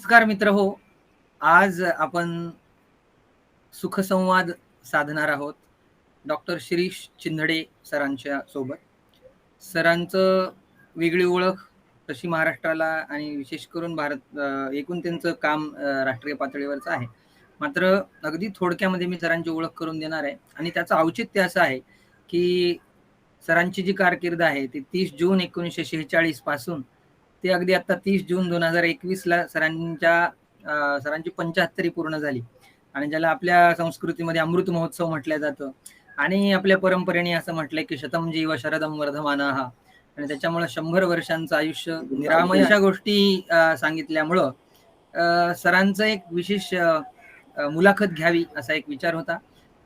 नमस्कार मित्र हो. आज आपण सुखसंवाद साधणार आहोत डॉक्टर शिरीष चिंधडे सरांच्या सोबत. सरांचं वेगळी ओळख तशी महाराष्ट्राला आणि विशेष करून एकूण त्यांचं काम राष्ट्रीय पातळीवरचं आहे. मात्र अगदी थोडक्यामध्ये मी सरांची ओळख करून देणार आहे आणि त्याचं औचित्य असं आहे, की सरांची जी कारकीर्द आहे ती 30 जून 1946 पासून ते अगदी आता 30 जून 2021ला सरांची 75री पूर्ण झाली आणि ज्याला आपल्या संस्कृतीमध्ये अमृत महोत्सव म्हटलं जातं आणि आपल्या परंपरेने असं म्हटलंय की शतम जीव शरदम वर्धमानः आणि त्याच्यामुळे 100 वर्षांचं आयुष्य निरामय अशा गोष्टी सांगितल्यामुळं सरांचं एक विशेष मुलाखत घ्यावी असा एक विचार होता.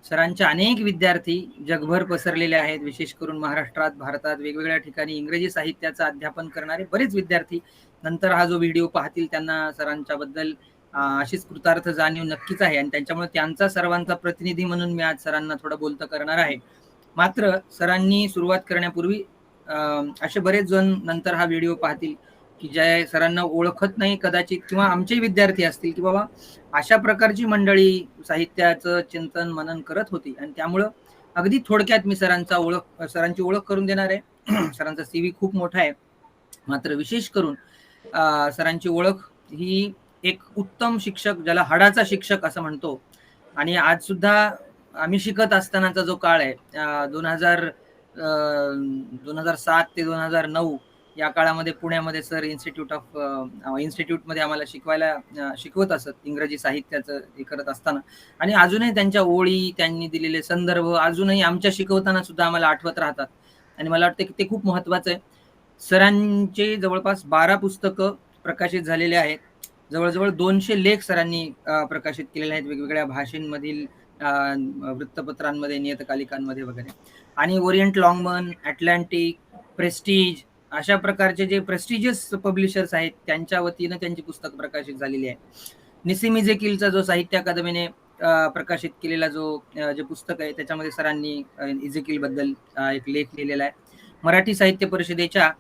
सरांचे अनेक विद्यार्थी जगभर पसरलेले आहेत. विशेष करून महाराष्ट्रात, भारतात वेगवेगळ्या ठिकाणी इंग्रजी साहित्याचं अध्यापन करणारे बरेच विद्यार्थी नंतर हा जो व्हिडिओ पाहतील त्यांना सरांच्याबद्दल अशीच कृतार्थ जाणीव नक्कीच आहे आणि त्यांच्यामुळे त्यांचा सर्वांचा प्रतिनिधी म्हणून मी आज सरांना थोडं बोलतं करणार आहे. मात्र सरांनी सुरुवात करण्यापूर्वी असे बरेच जण नंतर हा व्हिडिओ पाहतील की जे सरांना ओळखत नाही कदाचित किंवा आमचे विद्यार्थी असतील की बाबा अशा प्रकारची मंडळी साहित्याचं चिंतन मनन करत होती आणि त्यामुळं अगदी थोडक्यात मी सरांची ओळख करून देणार आहे. सरांचा CV खूप मोठा आहे. मात्र विशेष करून सरांची ओळख ही एक उत्तम शिक्षक ज्याला हाडाचा शिक्षक असं म्हणतो आणि आज सुद्धा आम्ही शिकत असतानाचा जो काळ आहे 2007 ते 2009 या काळामध्ये पुण्यामध्ये सर इन्स्टिट्यूटमध्ये आम्हाला शिकवत असत इंग्रजी साहित्याचं हे करत असताना आणि अजूनही त्यांच्या ओळी त्यांनी दिलेले संदर्भ अजूनही आमच्या शिकवताना सुद्धा आम्हाला आठवत राहतात आणि मला वाटतं की ते खूप महत्वाचं आहे. सरांचे जवळपास 12 पुस्तकं प्रकाशित झालेले आहेत. जवळजवळ 200 लेख सरांनी प्रकाशित केलेले आहेत वेगवेगळ्या भाषेंमधील वृत्तपत्रांमध्ये, नियतकालिकांमध्ये वगैरे आणि ओरिएंट लॉंगमन, अटलांटिक, प्रेस्टीज अशा प्रकारचे जे प्रेस्टिजियस पब्लिशर्स आहेत त्यांच्या वतीनं त्यांची पुस्तक प्रकाशित झालेली आहे. निसिम इझेकिलचा जो साहित्य अकादमीने प्रकाशित केलेला जे पुस्तक आहे त्याच्यामध्ये सरांनी इझेकिल बद्दल एक लेख लिहिलेला आहे. मराठी साहित्य परिषदेच्या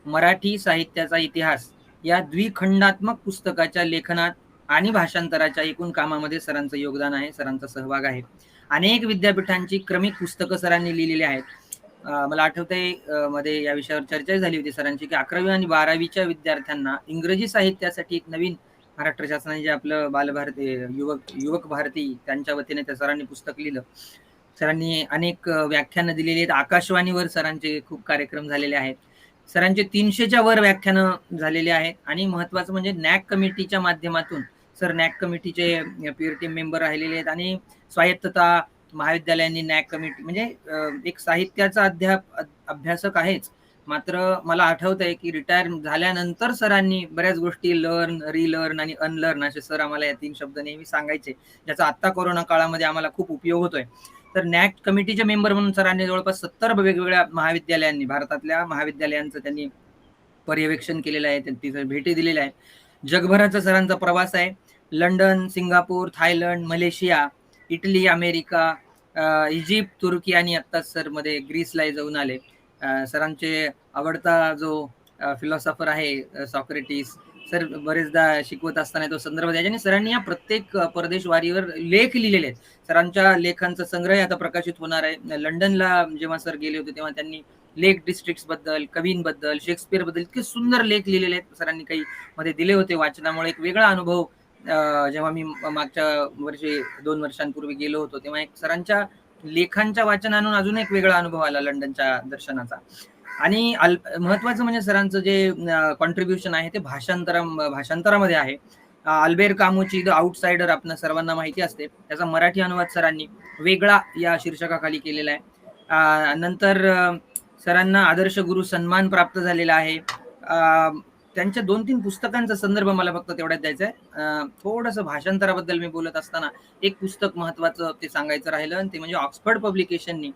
मराठी साहित्याचा इतिहास या द्विखंडात्मक पुस्तकाच्या लेखनात आणि भाषांतराच्या एकूण कामामध्ये सरांचं योगदान आहे, सरांचा सहभाग आहे. अनेक विद्यापीठांची क्रमिक पुस्तकं सरांनी लिहिलेली आहेत. मला आठवतंय मध्ये या विषयावर चर्चा झाली होती सरांची की 11वी आणि 12वीच्या विद्यार्थ्यांना इंग्रजी साहित्यासाठी एक नवीन महाराष्ट्र शासनाने जे आपलं बालभारती युवक भारती त्यांच्या वतीने त्या सरांनी पुस्तक लिहिलं. सरांनी अनेक व्याख्यानं दिलेली आहेत. आकाशवाणीवर सरांचे खूप कार्यक्रम झालेले आहेत. सरांचे 300च्या वर व्याख्यानं झालेले आहेत आणि महत्वाचं म्हणजे नॅक कमिटीच्या माध्यमातून सर नॅक कमिटीचे पीअर टीम मेंबर राहिलेले आहेत आणि स्वायत्तता महाविद्यालयांनी नॅक कमिटी म्हणजे एक साहित्याचा अभ्यासक आहेच. मात्र मला आठवत आहे की रिटायर झाल्यानंतर सरांनी बऱ्याच गोष्टी लर्न, रिलर्न आणि अनलर्न असे सर आम्हाला या 3 शब्द नेहमी सांगायचे, ज्याचा आत्ता कोरोना काळामध्ये आम्हाला खूप उपयोग होतोय. तर नॅक कमिटीचे मेंबर म्हणून सरांनी जवळपास 70 वेगवेगळ्या महाविद्यालयांनी भारतातल्या महाविद्यालयांचं त्यांनी पर्यवेक्षण केलेलं आहे, तिथे भेटी दिलेल्या आहेत. जगभराचा सरांचा प्रवास आहे. London, Singapore, Thailand, Malaysia, Italy, America, Egypt, तुर्की आणि आत्ताच सर मध्ये ग्रीसला जाऊन आले. सरांचे आवडता जो फिलॉसॉफर आहे सॉक्रेटिस सर बरेचदा शिकवत असताना तो संदर्भ द्यायचा आणि सरांनी या प्रत्येक परदेशवारीवर लेख लिहिलेले आहेत. सरांच्या लेखांचा संग्रह आता प्रकाशित होणार आहे. लंडनला जेव्हा सर गेले होते तेव्हा त्यांनी लेक डिस्ट्रिक्ट बद्दल, कवींबद्दल, शेक्सपियर बद्दल इतके सुंदर लेख लिहिलेले आहेत. सरांनी काही मध्ये दिले होते वाचनामुळे एक वेगळा अनुभव. जेव्हा मी मागच्या वर्षी 2 वर्षांपूर्वी गेलो होतो तेव्हा एक सरांच्या लेखांच्या वाचनातून अजून एक वेगळा अनुभव आला लंडनच्या दर्शनाचा. आणि महत्वाचं म्हणजे सरांचं जे कॉन्ट्रीब्युशन आहे ते भाषांतरामध्ये आहे. अल्बेर कामूची द आउटसाइडर आपण सर्वांना माहिती असते, त्याचा मराठी अनुवाद सरांनी वेगळा या शीर्षकाखाली केलेला आहे. नंतर सरांना आदर्श गुरु सन्मान प्राप्त झालेला आहे. त्यांच्या 2-3 पुस्तकांचा संदर्भ मला फक्त तेवढ्यात द्यायचा आहे. थोडंसं भाषांतराबद्दल मी बोलत असताना एक पुस्तक महत्वाचं ते सांगायचं राहिलं आणि ते म्हणजे ऑक्सफर्ड पब्लिकेशननी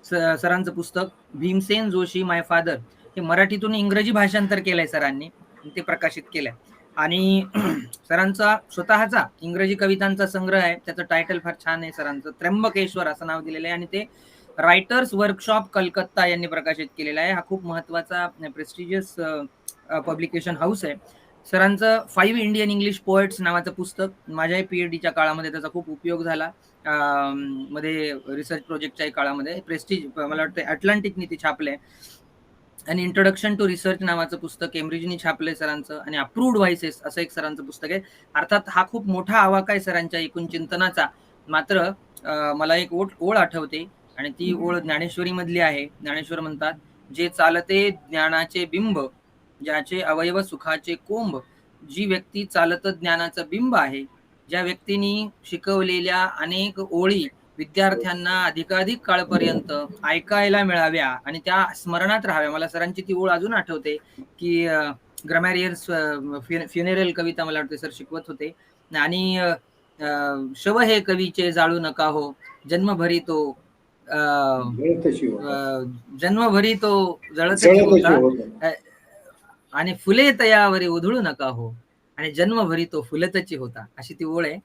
सरांचं पुस्तक भीमसेन जोशी माय फादर हे मराठीतून इंग्रजी भाषांतर केलंय सरांनी, ते प्रकाशित केलंय. आणि सरांचा स्वतःचा इंग्रजी कवितांचा संग्रह आहे, त्याचं टायटल फार छान आहे सरांचं, त्र्यंबकेश्वर असं नाव दिलेलं आहे आणि ते रायटर्स वर्कशॉप कलकत्ता यांनी प्रकाशित केलेला आहे. हा खूप महत्वाचा प्रेस्टिजियस पब्लिकेशन हाऊस आहे. सरांचं 5 इंडियन इंग्लिश पोएट्स नावाचं पुस्तक, माझ्याही पी-एच-डीच्या काळामध्ये त्याचा खूप उपयोग झाला. मध्ये रिसर्च प्रोजेक्टच्याही काळामध्ये प्रेस्टीज मला वाटतं अटलांटिकनी ते छापलंय. आणि इंट्रोडक्शन टू रिसर्च नावाचं पुस्तक केम्ब्रिजनी छापलंय सरांचं, आणि अप्रूव्ड व्हॉइसेस असं एक सरांचं पुस्तक आहे. अर्थात हा खूप मोठा आवाका आहे सरांच्या एकूण चिंतनाचा. मात्र मला एक ओळ आठवते, आणि ती ओळ ज्ञानेश्वरीमधली आहे. ज्ञानेश्वर म्हणतात, "जे चालते ज्ञानाचे बिंब, ज्याचे अवयव सुखाचे कोंब, जी व्यक्ती चालत ज्ञानाचं बिंब आहे, ज्या व्यक्तींनी शिकवलेल्या अनेक ओळी विद्यार्थ्यांना अधिकाधिक काळपर्यंत ऐकायला मिळाव्या आणि त्या स्मरणात राहाव्या." मला सरांची ती ओळ अजून आठवते, की ग्रामॅरियर्स फ्युनेरल कविता मला वाटते सर शिकवत होते. आणि शव हे कवीचे जाळू नका हो, जन्मभरी तो जन्मभरी तो जळतची होता, आणि फुले तयावरी उधळू नका हो, आणि जन्मभरी तो फुलतची होता, अशी ती ओळ आहे.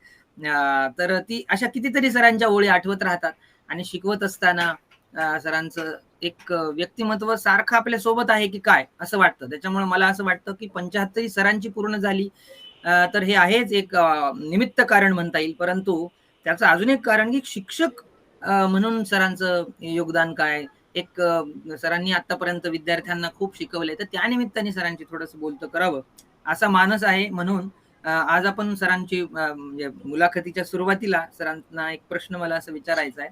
तर ती अशा कितीतरी सरांच्या ओळी आठवत राहतात. आणि शिकवत असताना सरांचं एक व्यक्तिमत्व सारखं आपल्या सोबत आहे की काय असं वाटतं. त्याच्यामुळे मला असं वाटतं की 75 सरांची पूर्ण झाली तर हे आहेच एक निमित्त कारण म्हणता येईल. परंतु त्याचं अजून एक कारण की शिक्षक म्हणून सरांचं योगदान काय, एक सरांनी आतापर्यंत विद्यार्थ्यांना खूप शिकवले, तर त्या निमित्ताने सरांची थोडंसं बोलतं करावं असा मानस आहे. म्हणून आज आपण सरांची म्हणजे मुलाखतीच्या सुरुवातीला सरांना एक प्रश्न मला असं विचारायचा आहे,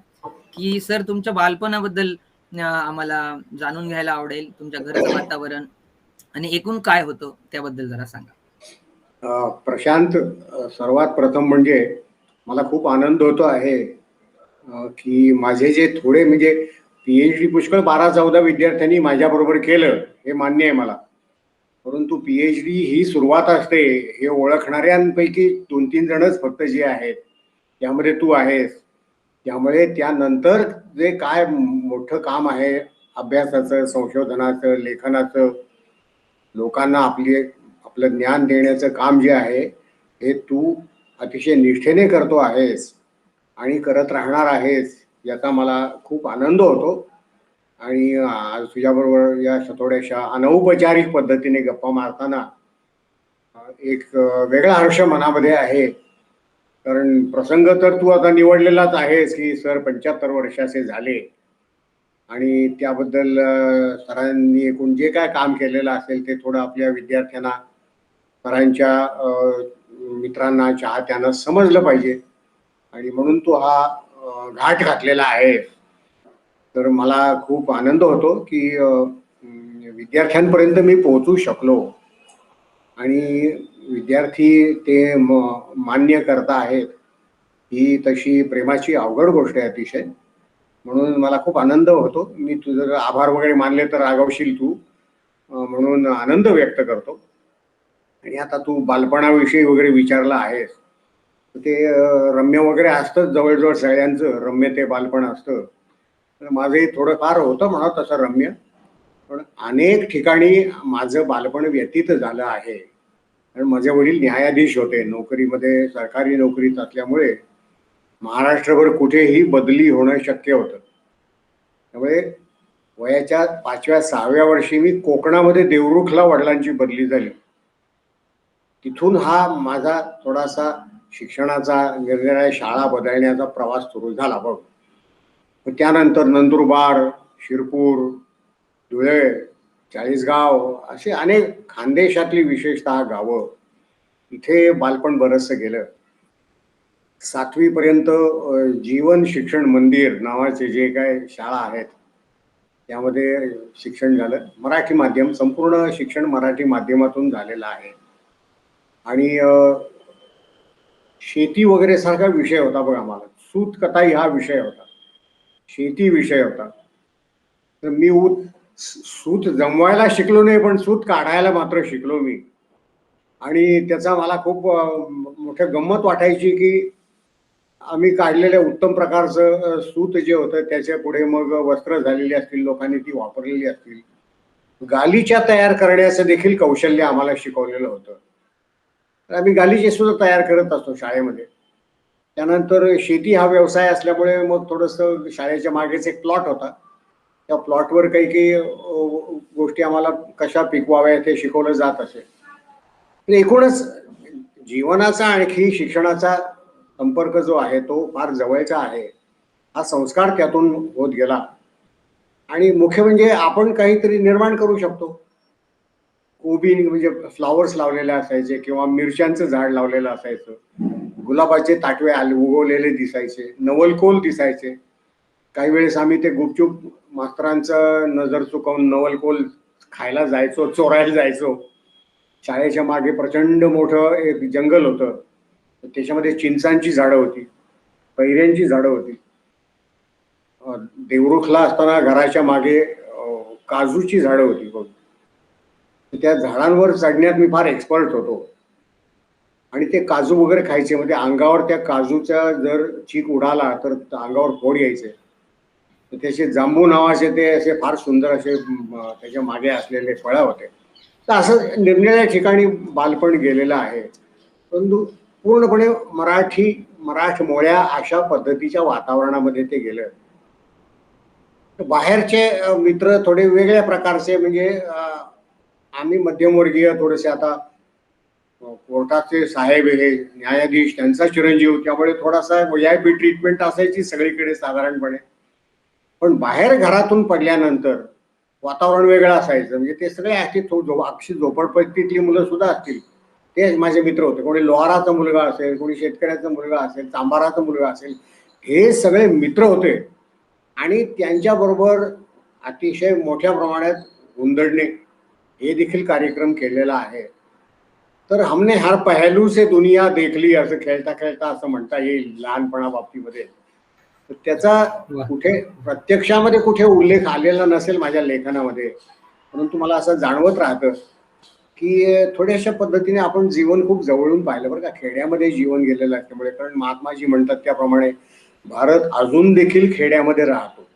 की सर तुमच्या बालपणाबद्दल आम्हाला जाणून घ्यायला आवडेल. तुमच्या घरचं वातावरण आणि एकूण काय होतं त्याबद्दल जरा सांगा. प्रशांत, सर्वात प्रथम म्हणजे मला खूप आनंद होतो आहे की माझे जे थोडे म्हणजे पीएचडी पुष्कळ 12-14 विद्यार्थ्यांनी माझ्याबरोबर केलं हे मान्य आहे मला. परंतु पीएचडी ही सुरुवात असते हे ओळखणाऱ्यांपैकी 2-3 जणच फक्त जे आहेत, त्यामध्ये तू आहेस. त्यामुळे त्यानंतर जे काय मोठं काम आहे अभ्यासाचं, संशोधनाचं, लेखनाचं, लोकांना आपलं ज्ञान देण्याचं काम जे आहे हे तू अतिशय निष्ठेने करतो आहेस आणि करत राहणार आहेस, याचा मला खूप आनंद होतो. आणि आज तुझ्याबरोबर या थोड्याशा अनौपचारिक पद्धतीने गप्पा मारताना एक वेगळा हर्ष मनामध्ये आहे. कारण प्रसंग तर तू आता निवडलेलाच आहेस की सर 75 वर्षाचे झाले आणि त्याबद्दल सरांनी एकूण जे काय काम केलेलं असेल ते थोडं आपल्या विद्यार्थ्यांना, सरांच्या मित्रांना, चाहत्यांना समजलं पाहिजे, आणि म्हणून तू हा घाट घातलेला आहे. तर मला खूप आनंद होतो की विद्यार्थ्यांपर्यंत मी पोहोचू शकलो आणि विद्यार्थी ते मान्य करता आहेत. ही तशी प्रेमाची अवघड गोष्ट आहे अतिशय. म्हणून मला खूप आनंद होतो. मी तुझं जर आभार वगैरे मानले तर रागावशील तू, म्हणून आनंद व्यक्त करतो. आणि आता तू बालपणाविषयी वगैरे विचारला आहेस, ते रम्य वगैरे असतं, जवळजवळ सगळ्यांचं रम्य ते बालपण असतं. तर माझंही थोडंफार होतं म्हणा तसं रम्य, पण अनेक ठिकाणी माझं बालपण व्यतीत झालं आहे. कारण माझे वडील न्यायाधीश होते, नोकरीमध्ये सरकारी नोकरीत असल्यामुळे महाराष्ट्रभर कुठेही बदली होणं शक्य होतं. त्यामुळे वयाच्या 5व्या-6व्या वर्षी मी कोकणामध्ये देवरुखला वडिलांची बदली झाली. तिथून हा माझा थोडासा शिक्षणाचा, निरनिराळ्या शाळा बदलण्याचा प्रवास सुरू झाला बघ. त्यानंतर नंदुरबार, शिरपूर, धुळे, चाळीसगाव असे अनेक खानदेशातली विशेषतः गावं, इथे बालपण बरंचसं गेलं. 7वी पर्यंत जीवन शिक्षण मंदिर नावाचे जे काय शाळा आहेत त्यामध्ये शिक्षण झालं. मराठी माध्यम, संपूर्ण शिक्षण मराठी माध्यमातून झालेलं आहे. आणि शेती वगैरे सारखा विषय होता बघ आम्हाला. सूतकताई हा विषय होता, शेती विषय होता. तर मी सूत जमवायला शिकलो नाही, पण सूत काढायला मात्र शिकलो मी. आणि त्याचा मला खूप मोठं गंमत वाटायची की आम्ही काढलेल्या उत्तम प्रकारचं सूत जे होतं त्याच्या पुढे मग वस्त्र झालेली असतील, लोकांनी ती वापरलेली असतील. गालिच्या तयार करण्याचं देखील कौशल्य आम्हाला शिकवलेलं होतं. तर आम्ही गालिचे सुद्धा तयार करत असतो शाळेमध्ये. त्यानंतर शेती हा व्यवसाय असल्यामुळे मग थोडंसं शाळेच्या मागेच एक प्लॉट होता. त्या प्लॉटवर काही काही गोष्टी आम्हाला कशा पिकवाव्या ते शिकवलं जात असे. तर एकूणच जीवनाचा आणखी शिक्षणाचा संपर्क जो आहे तो फार जवळचा आहे. हा संस्कार त्यातून होत गेला आणि मुख्य म्हणजे आपण काहीतरी निर्माण करू शकतो. कोबी म्हणजे फ्लॉवर्स लावलेले असायचे किंवा मिरच्यांचं झाड लावलेलं असायचं, गुलाबाचे ताटवे उगवलेले दिसायचे, नवलकोल दिसायचे. काही वेळेस आम्ही ते गुपचूप मास्तरांचं नजर चुकवून नवलकोल खायला जायचो, चोरायला जायचो. शाळेच्या मागे प्रचंड मोठं एक जंगल होतं, त्याच्यामध्ये चिंचांची झाडं होती, कैऱ्यांची झाडं होती. देवरुखला असताना घराच्या मागे काजूची झाडं होती बघ. त्या झाडांवर चढण्यात मी फार एक्सपर्ट होतो आणि ते काजू वगैरे खायचे. म्हणजे अंगावर त्या काजूचा जर चीक उडाला तर अंगावर फोड यायचे. त्याचे जांबू नावाचे ते असे फार सुंदर असे त्याच्या मागे असलेले फळं होते. तर असं निरनिराळ्या ठिकाणी बालपण गेलेलं आहे, परंतु पूर्णपणे मराठमोळ्या अशा पद्धतीच्या वातावरणामध्ये ते गेलं. बाहेरचे मित्र थोडे वेगळ्या प्रकारचे, म्हणजे आम्ही मध्यमवर्गीय थोडेसे, आता कोर्टाचे साहेब हे न्यायाधीश त्यांचा चिरंजीव, त्यामुळे थोडासा VIP ट्रीटमेंट असायची सगळीकडे साधारणपणे. पण बाहेर घरातून पडल्यानंतर वातावरण वेगळं असायचं. म्हणजे ते सगळे अक्षी झोपडपट्टीतली मुलं सुद्धा असतील ते माझे मित्र होते. कोणी लोहाराचा मुलगा असेल, कोणी शेतकऱ्याचा मुलगा असेल, चांभाराचा मुलगा असेल, हे सगळे मित्र होते आणि त्यांच्याबरोबर अतिशय मोठ्या प्रमाणात हुंदडणे हे देखील कार्यक्रम केलेला आहे. तर हमने हर पहलू से दुनिया देखली असं खेळता खेळता असं म्हणता येईल लहानपणा बाबतीमध्ये. तर त्याचा कुठे प्रत्यक्षामध्ये कुठे उल्लेख आलेला नसेल माझ्या लेखनामध्ये, परंतु मला असं जाणवत राहतं की थोड्याशा पद्धतीने आपण जीवन खूप जवळून पाहिलं बरं का, खेड्यामध्ये जीवन गेलेलं असल्यामुळे. कारण महात्माजी म्हणतात त्याप्रमाणे भारत अजून देखील खेड्यामध्ये राहतो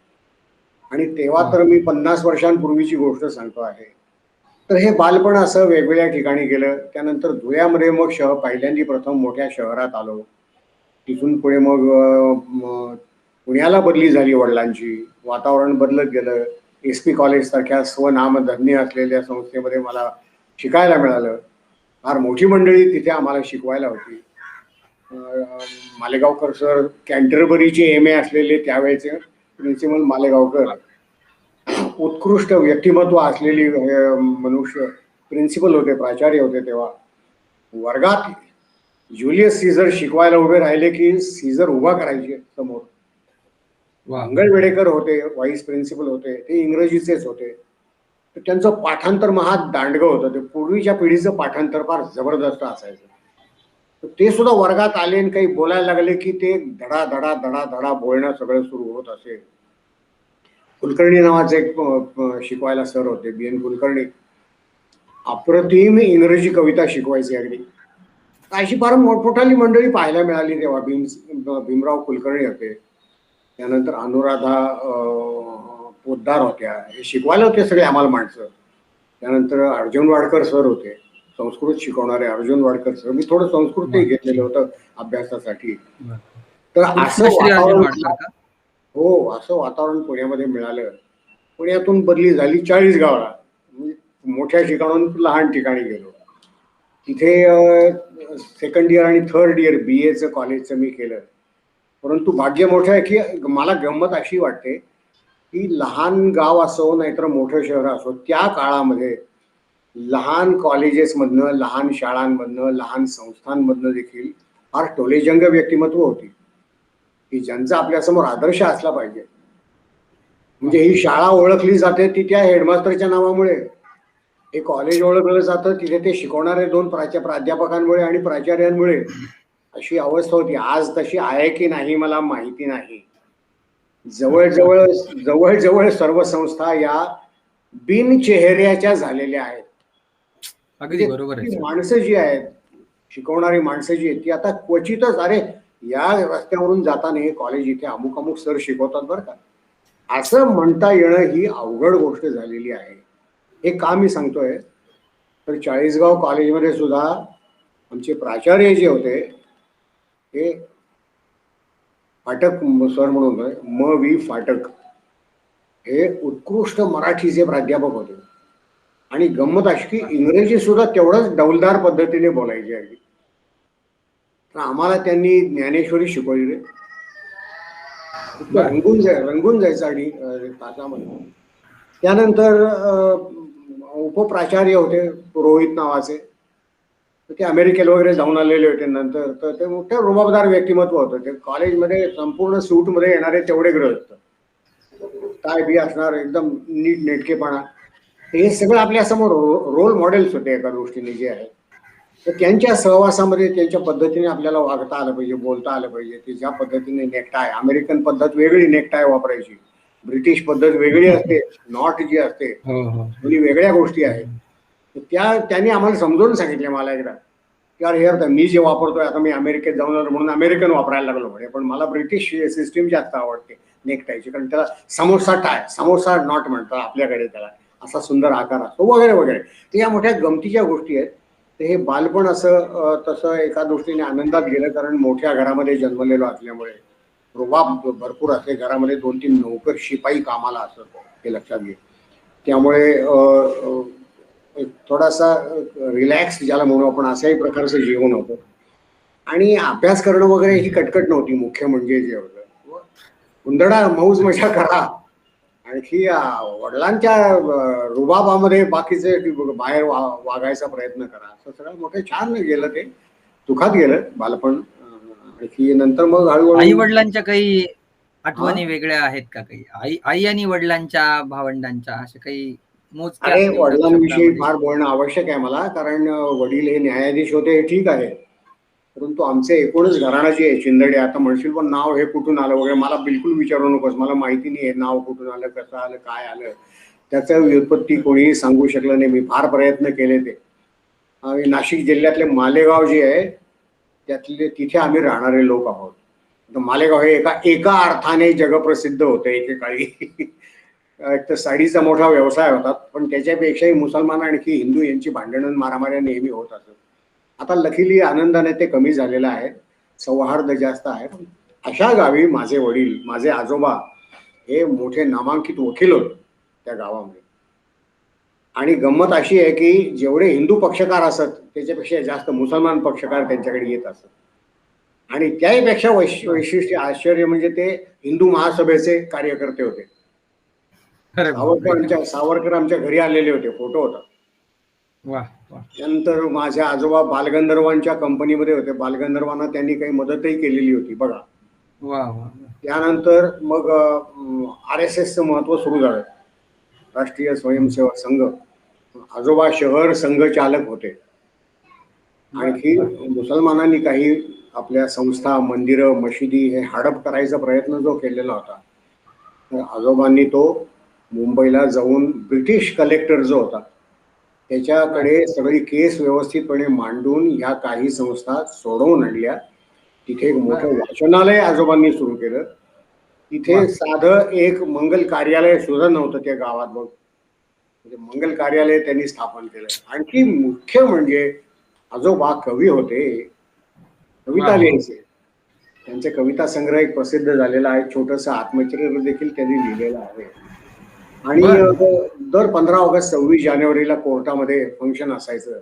आणि तेव्हा तर मी 50 वर्षांपूर्वीची गोष्ट सांगतो आहे. तर हे बालपण असं वेगवेगळ्या ठिकाणी गेलं. त्यानंतर धुळ्यामध्ये मग पहिल्यांदा प्रथम मोठ्या शहरात आलो. तिथून पुढे मग पुण्याला बदली झाली वडिलांची. वातावरण बदलत गेलं. SP कॉलेज सारख्या स्वनामधन्य असलेल्या संस्थेमध्ये मला शिकायला मिळालं. फार मोठी मंडळी तिथे आम्हाला शिकवायला होती. मालेगावकर सर, कॅन्टरबरीचे MA असलेले त्यावेळेचे प्रिन्सिपल मालेगावकर, उत्कृष्ट व्यक्तिमत्व असलेली मनुष्य प्रिन्सिपल होते, प्राचार्य होते. तेव्हा वर्गात ज्युलियस सीझर शिकवायला उभे राहिले की सीझर उभा करायचे समोर. मंगळ वेडेकर होते, व्हाईस प्रिन्सिपल होते, ते इंग्रजीचेच होते. तर त्यांचं पाठांतर महा दांडगं होतं. ते पूर्वीच्या पिढीचं पाठांतर फार जबरदस्त असायचं. तर ते सुद्धा वर्गात आले आणि काही बोलायला लागले की ते धडा धडा धडा धडा बोलणं सगळं सुरू होत असेल. कुलकर्णी नावाचे एक शिकवायला सर होते, BN कुलकर्णी. अप्रतिम इंग्रजी कविता शिकवायची अगदी. अशी फार मोठमोठाली मंडळी पाहायला मिळाली तेव्हा. भीमराव कुलकर्णी होते, त्यानंतर अनुराधा पोद्दार होत्या, हे शिकवायला होते सगळे आम्हाला माणसं. त्यानंतर अर्जुन वाडकर सर होते, संस्कृत शिकवणारे अर्जुन वाडकर सर. मी थोडं संस्कृतही घेतलेलं होतं अभ्यासासाठी. तर असं वातावरण, हो, असं वातावरण पुण्यामध्ये मिळालं. पुण्यातून बदली झाली 40गावला. मोठ्या ठिकाणून लहान ठिकाणी गेलो. तिथे सेकंड इयर आणि थर्ड इयर BAचं कॉलेजचं मी केलं. परंतु भाग्य मोठं आहे की मला गंमत अशी वाटते की लहान गाव असो नाहीतर मोठं शहर असो, त्या काळामध्ये लहान कॉलेजेसमधनं, लहान शाळांमधनं, लहान संस्थांमधनं देखील फार टोलेजंग व्यक्तिमत्व होती की ज्यांचा आपल्यासमोर आदर्श असला पाहिजे. म्हणजे ही शाळा ओळखली जाते ती त्या हेडमास्टरच्या नावामुळे, हे कॉलेज ओळखलं जातं तिथे ते शिकवणारे 2 प्राध्यापकांमुळे आणि प्राचार्यांमुळे. अशी अवस्था होती. आज तशी आहे की नाही मला माहिती नाही. जवळजवळ जवळजवळ सर्व संस्था या बिन चेहऱ्याच्या झालेल्या आहेत. अगदी बरोबर आहे. माणसं जी आहेत, शिकवणारी माणसं जी आहेत, ती आता क्वचितच, अरे या रस्त्यावरून जाताना हे कॉलेज इथे अमुक अमुक सर शिकवतात बरं का, असं म्हणता येणं ही अवघड गोष्ट झालेली आहे. हे का मी सांगतोय तर 40गाव कॉलेजमध्ये सुद्धा आमचे प्राचार्य जे होते ते फाटक सर म्हणून MV फाटक, हे उत्कृष्ट मराठीचे प्राध्यापक होते. आणि गंमत अशी की इंग्रजी सुद्धा तेवढंच डौलदार पद्धतीने बोलायची आहे. तर आम्हाला त्यांनी ज्ञानेश्वरी शिकवली रे. बर. रंगून जायचं आणि तासामध्ये. त्यानंतर उपप्राचार्य होते रोहित नावाचे, ते अमेरिकेला वगैरे जाऊन आलेले होते नंतर. तर ते मोठे रुबाबदार व्यक्तिमत्व होतं. ते कॉलेजमध्ये संपूर्ण सूटमध्ये येणारे तेवढे ग्रहस्थ, काय बी असणार, एकदम नीट नेटकेपणा. हे सगळं आपल्या समोर रोल मॉडेल्स होते एका दृष्टीने जे आहे. तर त्यांच्या सहवासामध्ये त्यांच्या पद्धतीने आपल्याला वागता आलं पाहिजे, बोलता आलं पाहिजे. ते ज्या पद्धतीने नेकटाय, अमेरिकन पद्धत वेगळी नेकटाय वापरायची, ब्रिटिश पद्धत वेगळी असते, नॉट जी असते, हो हो. दोन्ही वेगळ्या गोष्टी आहेत. त्यांनी आम्हाला समजावून सांगितले मला एकदा की अरे यार, मी जे वापरतोय आता, मी अमेरिकेत जाऊन आलो म्हणून अमेरिकन वापरायला लागलो म्हणे, पण मला ब्रिटिश सिस्टीम जास्त आवडते नेकटायची, कारण त्याला समोसा नॉट म्हणतात आपल्याकडे, त्याला असा सुंदर आकार असतो वगैरे वगैरे. तर या मोठ्या गमतीच्या गोष्टी आहेत. तर हे बालपण असं तसं एका दृष्टीने आनंदात गेलं, कारण मोठ्या घरामध्ये जन्मलेलो असल्यामुळे रुबाब भरपूर असते घरामध्ये, 2-3 नोकर शिपाई कामाला असत, हे लक्षात घे. त्यामुळे एक थोडासा रिलॅक्स ज्याला म्हणू आपण, अशाही प्रकारचं जीवन होतं. आणि अभ्यास करणं वगैरे ही कटकट नव्हती. मुख्य म्हणजे जे होतं, उंदडा मौज मजा करा. आणखी वडिलांच्या रुबाबामध्ये बाकीचे बाहेर वागायचा प्रयत्न करा. असं सगळं मोठं छान गेलं, ते सुखात गेलं बालपण. आणखी नंतर मग आई हळूहळू वडिलांच्या काही हा. आठवणी वेगळ्या आहेत का काही? आई आणि वडिलांच्या, भावंडांच्या, अशा काही मोजक्या अरे, तेवढ्या वडिलांविषयी शब्दामध्ये? फार बोलणं आवश्यक आहे मला, कारण वडील हे न्यायाधीश होते, हे ठीक आहे. परंतु आमचे एकूणच घराण्याची आहे शिंदडे. आता म्हणशील पण नाव हे कुठून आलं वगैरे, मला बिलकुल विचारू नकोस, मला माहिती नाही हे नाव कुठून आलं, कसं आलं, काय आलं, त्याचं व्युत्पत्ती कोणीही सांगू शकलं नाही. मी फार प्रयत्न केले ते. आणि नाशिक जिल्ह्यातले मालेगाव जे आहे, तिथे आम्ही राहणारे लोक आहोत. तर मालेगाव हे एका अर्थाने जगप्रसिद्ध होतं एकेकाळी. एक तर साडीचा मोठा व्यवसाय होता, पण त्याच्यापेक्षाही मुसलमान आणखी हिंदू यांची भांडणं मारामाऱ्या नेहमी होत असत. आता लकीली आनंदाने ते कमी झालेलं आहे, सौहार्द जास्त आहे. अशा गावी माझे वडील, माझे आजोबा हे मोठे नामांकित वकील होते त्या गावामध्ये. आणि गंमत अशी आहे की जेवढे हिंदू पक्षकार असत, त्याच्यापेक्षा जास्त मुसलमान पक्षकार त्यांच्याकडे येत असत. आणि त्याहीपेक्षा वैशिष्ट्य, आश्चर्य म्हणजे ते हिंदू महासभेचे कार्यकर्ते होते. अरे बापरे. सावरकर आमच्या घरी आलेले होते, फोटो होता. वा वा. त्यानंतर माझे आजोबा बालगंधर्वांच्या कंपनीमध्ये होते, बालगंधर्वांना त्यांनी काही मदतही केलेली होती बघा. वा वा. त्यानंतर मग RSSचं महत्व सुरू झालं, राष्ट्रीय स्वयंसेवक संघ. आजोबा शहर संघचालक होते. आणखी मुसलमानांनी काही आपल्या संस्था, मंदिरं, मशिदी हे हडप करायचा प्रयत्न जो केलेला होता, तर आजोबांनी तो मुंबईला जाऊन ब्रिटिश कलेक्टर जो होता त्याच्याकडे सगळी केस व्यवस्थितपणे मांडून या काही संस्था सोडवून आणल्या. तिथे एक मोठं वाचनालय आजोबांनी सुरू केलं. तिथे साधं एक मंगल कार्यालय सुद्धा नव्हतं त्या गावात. बघ, म्हणजे मंगल कार्यालय त्यांनी स्थापन केलं. आणखी मुख्य म्हणजे आजोबा कवी होते, कविता लिहायचे. त्यांचे कविता संग्रह एक प्रसिद्ध झालेला आहे, छोटंसं आत्मचरित्र देखील त्यांनी लिहिलेलं आहे. आणि दर 15 ऑगस्ट 26 जानेवारीला कोर्टामध्ये फंक्शन असायचं,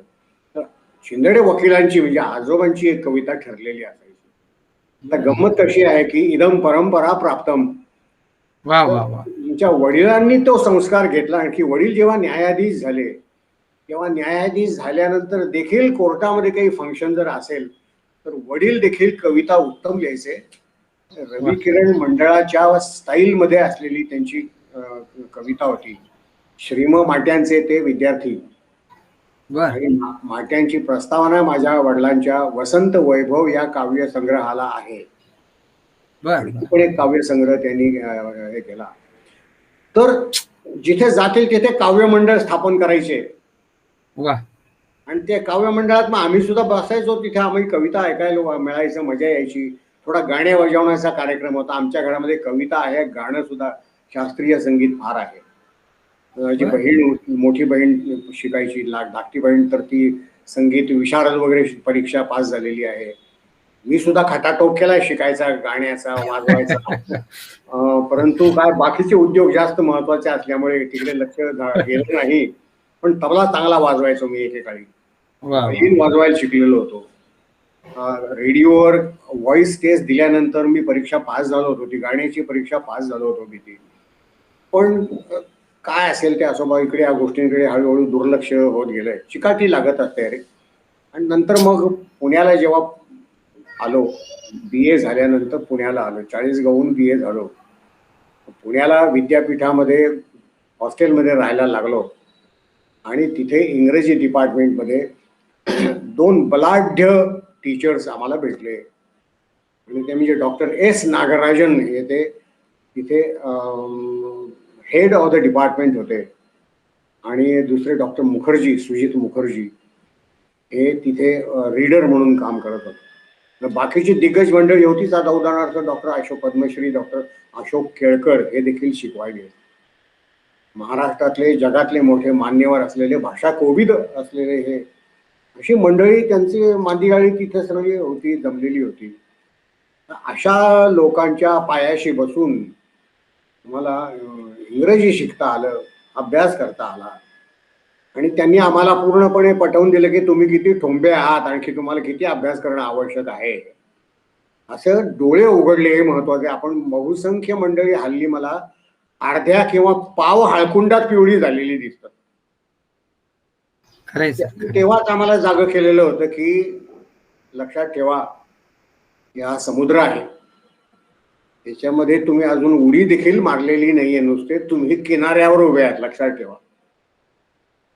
तर शिंदे वकिलांची म्हणजे आजोबांची एक कविता ठरलेली असायची. आता गंमत कशी आहे की इदम परंपरा प्राप्तम. वा वा वा. तुमच्या वडिलांनी तो संस्कार घेतला. आणखी वडील जेव्हा न्यायाधीश झाले, तेव्हा न्यायाधीश झाल्यानंतर देखील कोर्टामध्ये काही फंक्शन जर असेल तर वडील देखील कविता उत्तम लिहायचे. रवी किरण मंडळाच्या स्टाईलमध्ये असलेली त्यांची कविता होती. श्रीम माट्यांचे ते विद्यार्थी. आणि माट्यांची प्रस्तावना माझ्या वडिलांच्या वसंत वैभव या काव्य संग्रहाला आहे. पण एक काव्य संग्रह त्यांनी हे केला. तर जिथे जातील तिथे काव्य मंडळ स्थापन करायचे. आणि त्या काव्य मंडळात मग आम्ही सुद्धा बसायचो. तिथे आम्ही कविता ऐकायला मिळायचं, मजा यायची. थोडा गाणे वाजवण्याचा कार्यक्रम होता. आमच्या घरामध्ये कविता आहे, गाणं सुद्धा, शास्त्रीय संगीत फार आहे. माझी बहीण, मोठी बहीण शिकायची, धाकटी बहीण तर ती संगीत विशारद वगैरे परीक्षा पास झालेली आहे. मी सुद्धा खटाटोप केलाय शिकायचा, गाण्याचा, वाजवायचा. परंतु काय बाकीचे उद्योग जास्त महत्वाचे असल्यामुळे तिकडे लक्ष गेलं नाही. पण तबला चांगला वाजवायचो मी एकेकाळी. वा व्हायोलिन वाजवायला शिकलेलो होतो. रेडिओवर व्हॉइस टेस्ट दिल्यानंतर मी परीक्षा पास झालो होतो, ती गाण्याची परीक्षा पास झालो होतो मी ती. पण काय असेल ते असो बा, इकडे या गोष्टींकडे हळूहळू दुर्लक्ष होत गेलंय, चिकाटी लागत असते रे. आणि नंतर मग पुण्याला जेव्हा आलो, बी ए झाल्यानंतर पुण्याला आलो, 40गावहून बी ए झालो. पुण्याला विद्यापीठामध्ये हॉस्टेलमध्ये राहायला लागलो आणि तिथे इंग्रजी डिपार्टमेंटमध्ये 2 बलाढ्य टीचर्स आम्हाला भेटले आणि ते म्हणजे डॉक्टर एस नागराजन हे ते तिथे हेड ऑफ द डिपार्टमेंट होते आणि दुसरे डॉक्टर मुखर्जी, सुजित मुखर्जी हे तिथे रीडर म्हणून काम करत होते. बाकीची दिग्गज मंडळी होतीच. आता उदाहरणार्थ डॉक्टर अशोक पद्मश्री, डॉक्टर अशोक केळकर हे देखील शिकवायले. महाराष्ट्रातले जगातले मोठे मान्यवर असलेले, भाषा कोविद असलेले हे अशी मंडळी, त्यांची मांदिगाळी तिथे सगळी होती, जमलेली होती. अशा लोकांच्या पायाशी बसून मला इंग्रजी शिकता आलं, अभ्यास करता आला आणि त्यांनी आम्हाला पूर्णपणे पटवून दिलं की तुम्ही किती ठोंबे आहात, आणखी तुम्हाला किती अभ्यास करणं आवश्यक आहे. असं डोळे उघडले हे महत्वाचे. आपण बहुसंख्य मंडळी हल्ली मला अर्ध्या किंवा पाव हळकुंडात पिवळी झालेली दिसतात. खरंय सर. तेव्हाच आम्हाला जागं केलेलं होतं की लक्षात ठेवा, या समुद्र आहे, त्याच्यामध्ये तुम्ही अजून उडी देखील मारलेली नाहीये, नुसते तुम्ही किनाऱ्यावर उभे आहात, लक्षात ठेवा.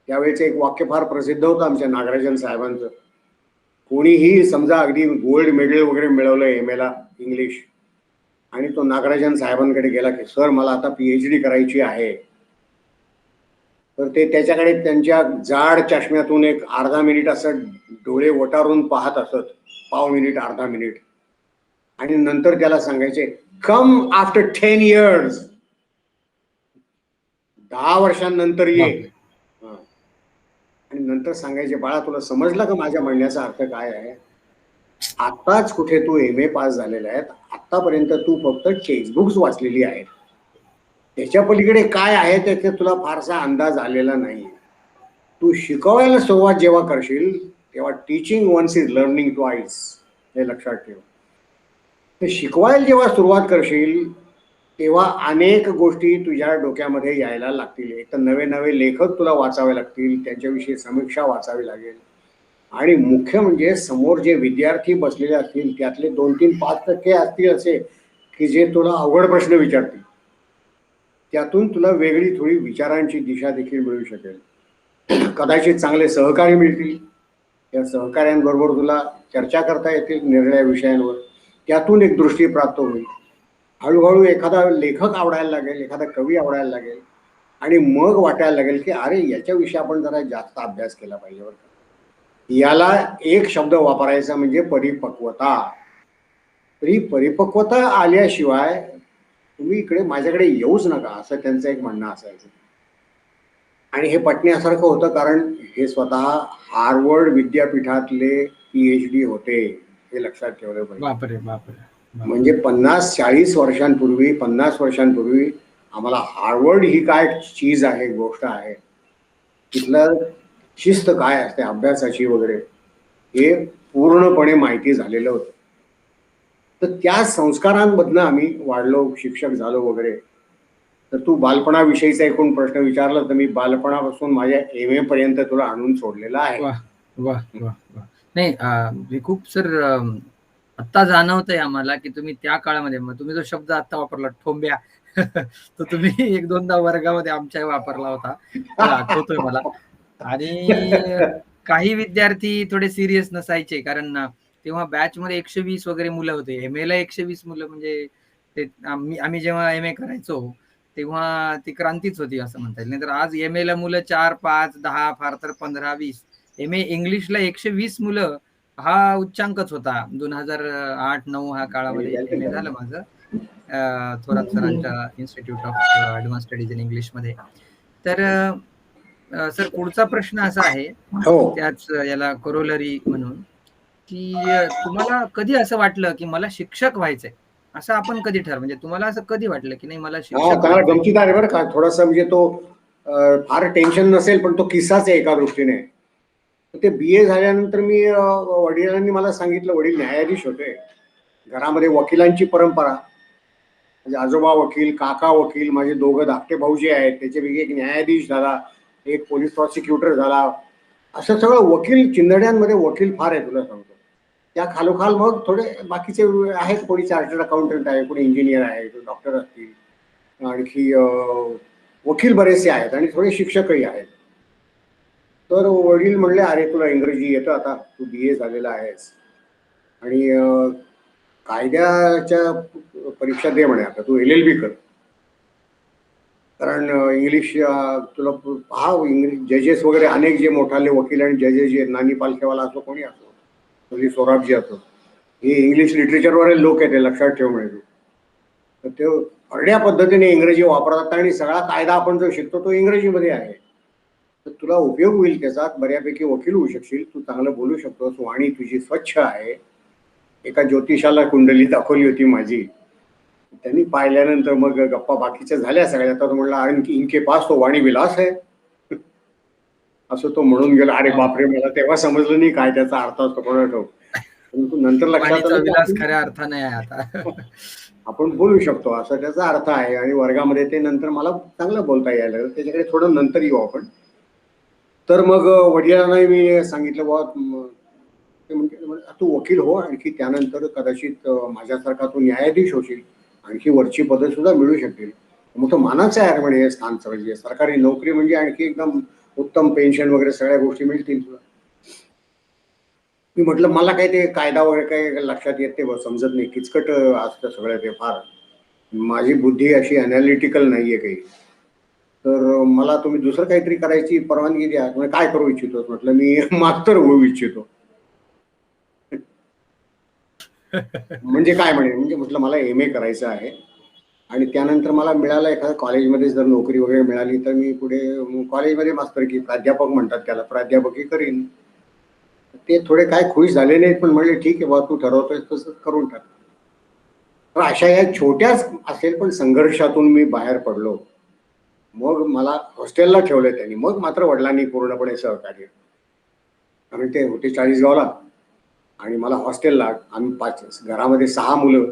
त्यावेळेचं एक वाक्य फार प्रसिद्ध होतं आमच्या नागराजन साहेबांचं. कोणीही समजा अगदी गोल्ड मेडल वगैरे मिळवलं एम ला इंग्लिश आणि तो नागराजन साहेबांकडे गेला की सर मला आता PhD करायची आहे, तर ते त्याच्याकडे त्यांच्या जाड चष्म्यातून एक अर्धा मिनिट असं डोळे वटारून पाहत असत, पाव मिनिट अर्धा मिनिट, आणि नंतर त्याला सांगायचे कम आफ्टर 10 years, 10 वर्षांनंतर ये. आणि नंतर सांगायचे बाळा तुला समजलं का माझ्या म्हणण्याचा अर्थ काय आहे? आताच कुठे तू MA पास झालेला आहे, आतापर्यंत तू फक्त टेक्स्टबुक्स वाचलेली आहेत, त्याच्या पलीकडे काय आहे त्याचा तुला फारसा अंदाज आलेला नाही. तू शिकवायला सुरुवात जेव्हा करशील तेव्हा teaching once is learning twice, हे लक्षात ठेव. ते शिकवायला जेव्हा सुरुवात करशील तेव्हा अनेक गोष्टी तुझ्या डोक्यामध्ये यायला लागतील. एक तर नवे नवे लेखक तुला वाचावे लागतील, त्यांच्याविषयी समीक्षा वाचावी लागेल, आणि मुख्य म्हणजे समोर जे विद्यार्थी बसलेले असतील त्यातले 2-3-5% असतील असे की जे तुला अवघड प्रश्न विचारतील, त्यातून तुला वेगळी थोडी विचारांची दिशा देखील मिळू शकेल. कदाचित चांगले सहकारी मिळतील, त्या सहकाऱ्यांबरोबर तुला चर्चा करता येतील निर्णय विषयांवर, त्यातून एक दृष्टी प्राप्त होईल. हळूहळू एखादा लेखक आवडायला लागेल, एखादा कवी आवडायला लागेल, आणि मग वाटायला लागेल की अरे याच्याविषयी आपण जरा जास्त अभ्यास केला पाहिजे. बरं का, याला एक शब्द वापरायचा म्हणजे परिपक्वता. तरी परिपक्वता आल्याशिवाय तुम्ही इकडे माझ्याकडे येऊच नका, असं त्यांचं एक म्हणणं असायचं. आणि हे पटण्यासारखं होतं, कारण हे स्वतः हार्वर्ड विद्यापीठातले PhD होते, हे लक्षात ठेवलं पाहिजे. बापरे बापरे. म्हणजे 50-40 वर्षांपूर्वी, 50 वर्षांपूर्वी आम्हाला हार्वर्ड ही काय चीज आहे, गोष्ट आहे, तिथलं शिस्त काय असते अभ्यासाची वगैरे, हे पूर्णपणे माहिती झालेलं होतं. तर त्या संस्कारांमधनं आम्ही वाढलो, शिक्षक झालो वगैरे. तर तू बालपणाविषयीचा एकूण प्रश्न विचारला तर मी बालपणापासून माझ्या MA पर्यंत तुला आणून सोडलेला आहे. वा वा वा वा. नाही मी खूप सर आत्ता जाणवतंय आम्हाला की तुम्ही त्या काळामध्ये, मग तुम्ही जो शब्द आता वापरला ठोंब्या, तो तुम्ही 1-2दा वर्गामध्ये आमच्या वापरला होता, आठवतोय मला. आणि काही विद्यार्थी थोडे सिरियस नसायचे, कारण तेव्हा बॅच मध्ये 120 वगैरे मुलं होते. MA ला 120 मुलं म्हणजे ते आम्ही जेव्हा MA करायचो तेव्हा ती क्रांतीच होती असं म्हणता येईल. नाहीतर आज MA ला मुलं 4, 5, 10, फार तर 15, 20. MA इंग्लिशला 120 मुलं हा उच्चांकच होता. 2008-9 हा काळामध्ये MA झालं माझं थोरात सरांच्या institute of advance studies in English मध्ये. तर सर पुढचा प्रश्न असा आहे त्याच याला कोरोलरी म्हणून, की तुम्हाला कधी असं वाटलं की मला शिक्षक व्हायचंय, असं आपण कधी म्हणजे तुम्हाला असं कधी वाटलं की नाही मला शिक्षक? गमतीदार आहे बरं का थोडासा, म्हणजे तो फार टेन्शन नसेल, पण तो किस्साच आहे एका दृष्टीने. ते BA झाल्यानंतर मी वडिलांनी मला सांगितलं, वडील न्यायाधीश होते, घरामध्ये वकिलांची परंपरा, म्हणजे आजोबा वकील, काका वकील, माझे दोघं धाकटे भाऊ जे आहेत त्याच्यापैकी एक न्यायाधीश झाला, एक पोलीस प्रॉसिक्युटर झाला, असं सगळं वकील, चिंधड्यांमध्ये वकील फार आहे तुला सांगतो. त्या खालोखाल मग थोडे बाकीचे आहेत, कोणी चार्टर्ड अकाउंटंट आहे, कोणी इंजिनियर आहे, डॉक्टर असतील, आणखी वकील बरेचसे आहेत आणि थोडे शिक्षकही आहेत. तर वडील म्हणले, अरे तुला इंग्रजी येतं, आता तू BA झालेला आहेस आणि कायद्याच्या परीक्षा दे म्हणे, आता तू LLB कर, कारण इंग्लिश तुला पहा, इंग्लिश जजेस वगैरे अनेक जे मोठाले वकील आणि जजेस जे नानी पालखेवाला असो, कोणी असो, म्हणजे सोराबजी असो, हे इंग्लिश लिटरेचरवर लोक आहेत, लक्षात ठेव म्हणे तू. तर ते अरड्या पद्धतीने इंग्रजी वापरतात आणि सगळा कायदा आपण जो शिकतो तो इंग्रजीमध्ये आहे. तर तुला उपयोग होईल त्याचा, बऱ्यापैकी वकील होऊ शकशील, तू चांगलं बोलू शकतोस, वाणी तुझी स्वच्छ आहे. एका ज्योतिषाला कुंडली दाखवली होती माझी, त्यांनी पाहिल्यानंतर मग गप्पा बाकीच्या झाल्या सगळ्या. तर म्हणला, आणखी इनके पास तो वाणी विलास आहे, असं तो म्हणून गेला. अरे बापरे, मला तेव्हा समजलं नाही काय त्याचा अर्थ असतो, कोणा ठाऊक, परंतु नंतर लक्षात आलं विलास की खऱ्या अर्थाने आहे आता. आपण बोलू शकतो असं त्याचा अर्थ आहे. आणि वर्गामध्ये ते नंतर मला चांगलं बोलता यायला लागलं, त्याच्याकडे थोडं नंतर येऊ आपण. तर मग वडिलांनाही मी सांगितलं, बाबा ते म्हणजे तू वकील हो, आणखी त्यानंतर कदाचित माझ्यासारखा तू न्यायाधीश होशील, आणखी वरची पदं सुद्धा मिळू शकतील. मोठं मानाचं आहे म्हणे हे स्थान, म्हणजे सरकारी नोकरी म्हणजे आणखी एकदम उत्तम पेन्शन वगैरे सगळ्या गोष्टी मिळतील तुला. मी म्हटलं, मला काय ते कायदा वगैरे काही लक्षात येत नाही, समजत नाही, किचकट असतं सगळं ते, फार माझी बुद्धी अशी अनालिटिकल नाहीये काही. तर मला तुम्ही दुसरं काहीतरी करायची परवानगी द्या. म्हणजे काय करू इच्छितो? म्हटलं, मी मास्तर होऊ इच्छितो. म्हणजे काय म्हणे? म्हणजे म्हटलं, मला MA करायचं आहे आणि त्यानंतर मला मिळालं एखाद्या कॉलेजमध्ये जर नोकरी वगैरे मिळाली तर मी पुढे कॉलेजमध्ये मास्तर की प्राध्यापक म्हणतात त्याला, प्राध्यापकी करीन. ते थोडे काय खुश झाले नाहीत, पण म्हणले ठीक आहे बा, तू ठरवतोय तसं करून टाक. तर अशा या छोट्याच असेल पण संघर्षातून मी बाहेर पडलो. मग मला हॉस्टेलला ठेवलं त्यांनी. मग मात्र वडिलांनी पूर्णपणे सहकार्य, कारण ते होते चाळीसगावला आणि मला हॉस्टेलला. आम्ही 5, घरामध्ये 6 मुलं,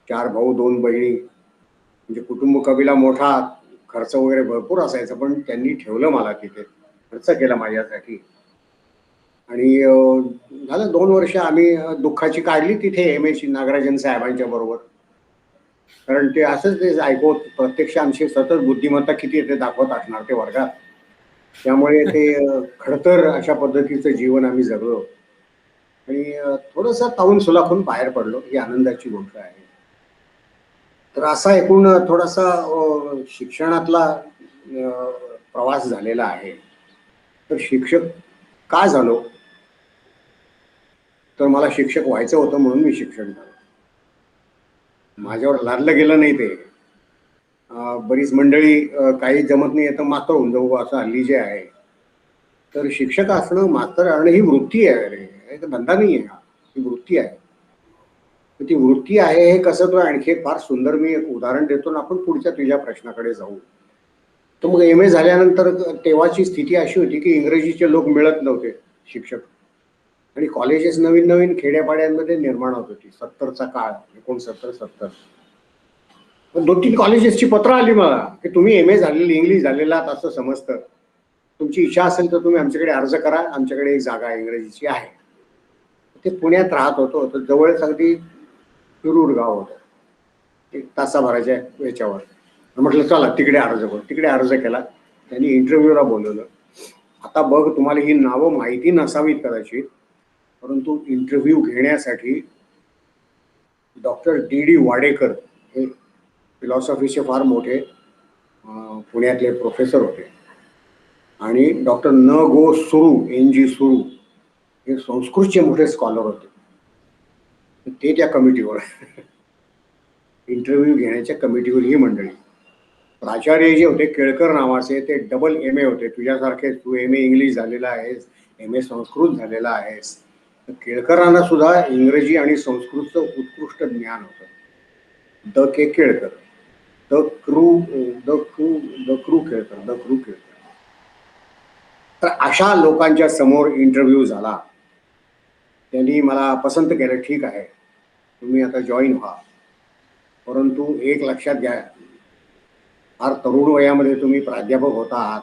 4 भाऊ 2 बहिणी, म्हणजे कुटुंब कबिला मोठा, खर्च वगैरे भरपूर असायचा, पण त्यांनी ठेवलं मला तिथे, खर्च केला माझ्यासाठी. आणि झालं 2 वर्ष आम्ही दुःखाची काढली तिथे MAची नागराजन साहेबांच्या बरोबर. कारण ते असंच ते ऐकवत, प्रत्यक्ष आमची सतत बुद्धिमत्ता किती ते दाखवत असणार ते वर्गात. त्यामुळे ते खडतर अशा पद्धतीचं जीवन आम्ही जगलो आणि थोडंसं तावून सुलाखून बाहेर पडलो, ही आनंदाची गोष्ट आहे. तर असा एकूण थोडासा शिक्षणातला प्रवास झालेला आहे. तर शिक्षक का झालो? तर मला शिक्षक व्हायचं होतं म्हणून मी शिक्षण झालो. माझ्यावर लादलं गेलं नाही ते. बरीच मंडळी काही जमत नाही तर मास्तर होऊन जाऊ असं हल्ली जे आहे. तर शिक्षक असणं, मास्तर असणं ही वृत्ती आहे रे, हे धंदा नाही आहे, ही वृत्ती आहे. तर ती वृत्ती आहे हे कसं, तो आणखी एक फार सुंदर मी एक उदाहरण देतो ना, आपण पुढच्या तुझ्या प्रश्नाकडे जाऊ. तर मग MA झाल्यानंतर तेव्हाची स्थिती अशी होती की इंग्रजीचे लोक मिळत नव्हते शिक्षक, आणि कॉलेजेस नवीन नवीन खेड्यापाड्यांमध्ये निर्माण होत होती. 70चा काळ, 69-70. 2-3 कॉलेजेसची पत्र आली मला की तुम्ही MA झालेली, इंग्लिश झालेला असं समजतं, तुमची इच्छा असेल तर तुम्ही आमच्याकडे अर्ज करा, आमच्याकडे एक जागा इंग्रजीची आहे. ते पुण्यात राहत होतो, तर जवळच अगदी शिरूर गाव होतं, एक तासाभराच्या याच्यावर. म्हटलं चला तिकडे अर्ज करू. तिकडे अर्ज केला, त्यांनी इंटरव्ह्यूला बोलवलं. आता बघ, तुम्हाला ही नावं माहिती नसावीत कदाचित, परंतु इंटरव्ह्यू घेण्यासाठी डॉक्टर D.D. वाडेकर हे फिलॉसॉफीचे फार मोठे पुण्यातले प्रोफेसर होते, आणि डॉक्टर N.G. सुरू हे संस्कृतचे मोठे स्कॉलर होते. ते त्या कमिटीवर इंटरव्ह्यू घेण्याच्या कमिटीवर ही मंडळी. प्राचार्य जे होते केळकर नावाचे, ते डबल MA होते तुझ्यासारखे. तू MA इंग्लिश झालेला आहेस, MA संस्कृत झालेला आहेस. तर केळकरांना सुद्धा इंग्रजी आणि संस्कृतचं उत्कृष्ट ज्ञान होतं. D.K. Kelkar. The crew the crew the crew Kelkar the crew Kelkar. तर अशा लोकांच्या समोर इंटरव्ह्यू झाला. त्यांनी मला पसंत केलं, ठीक आहे तुम्ही आता जॉईन व्हा, परंतु एक लक्षात घ्या, फार तरुण वयामध्ये तुम्ही प्राध्यापक होता आहात.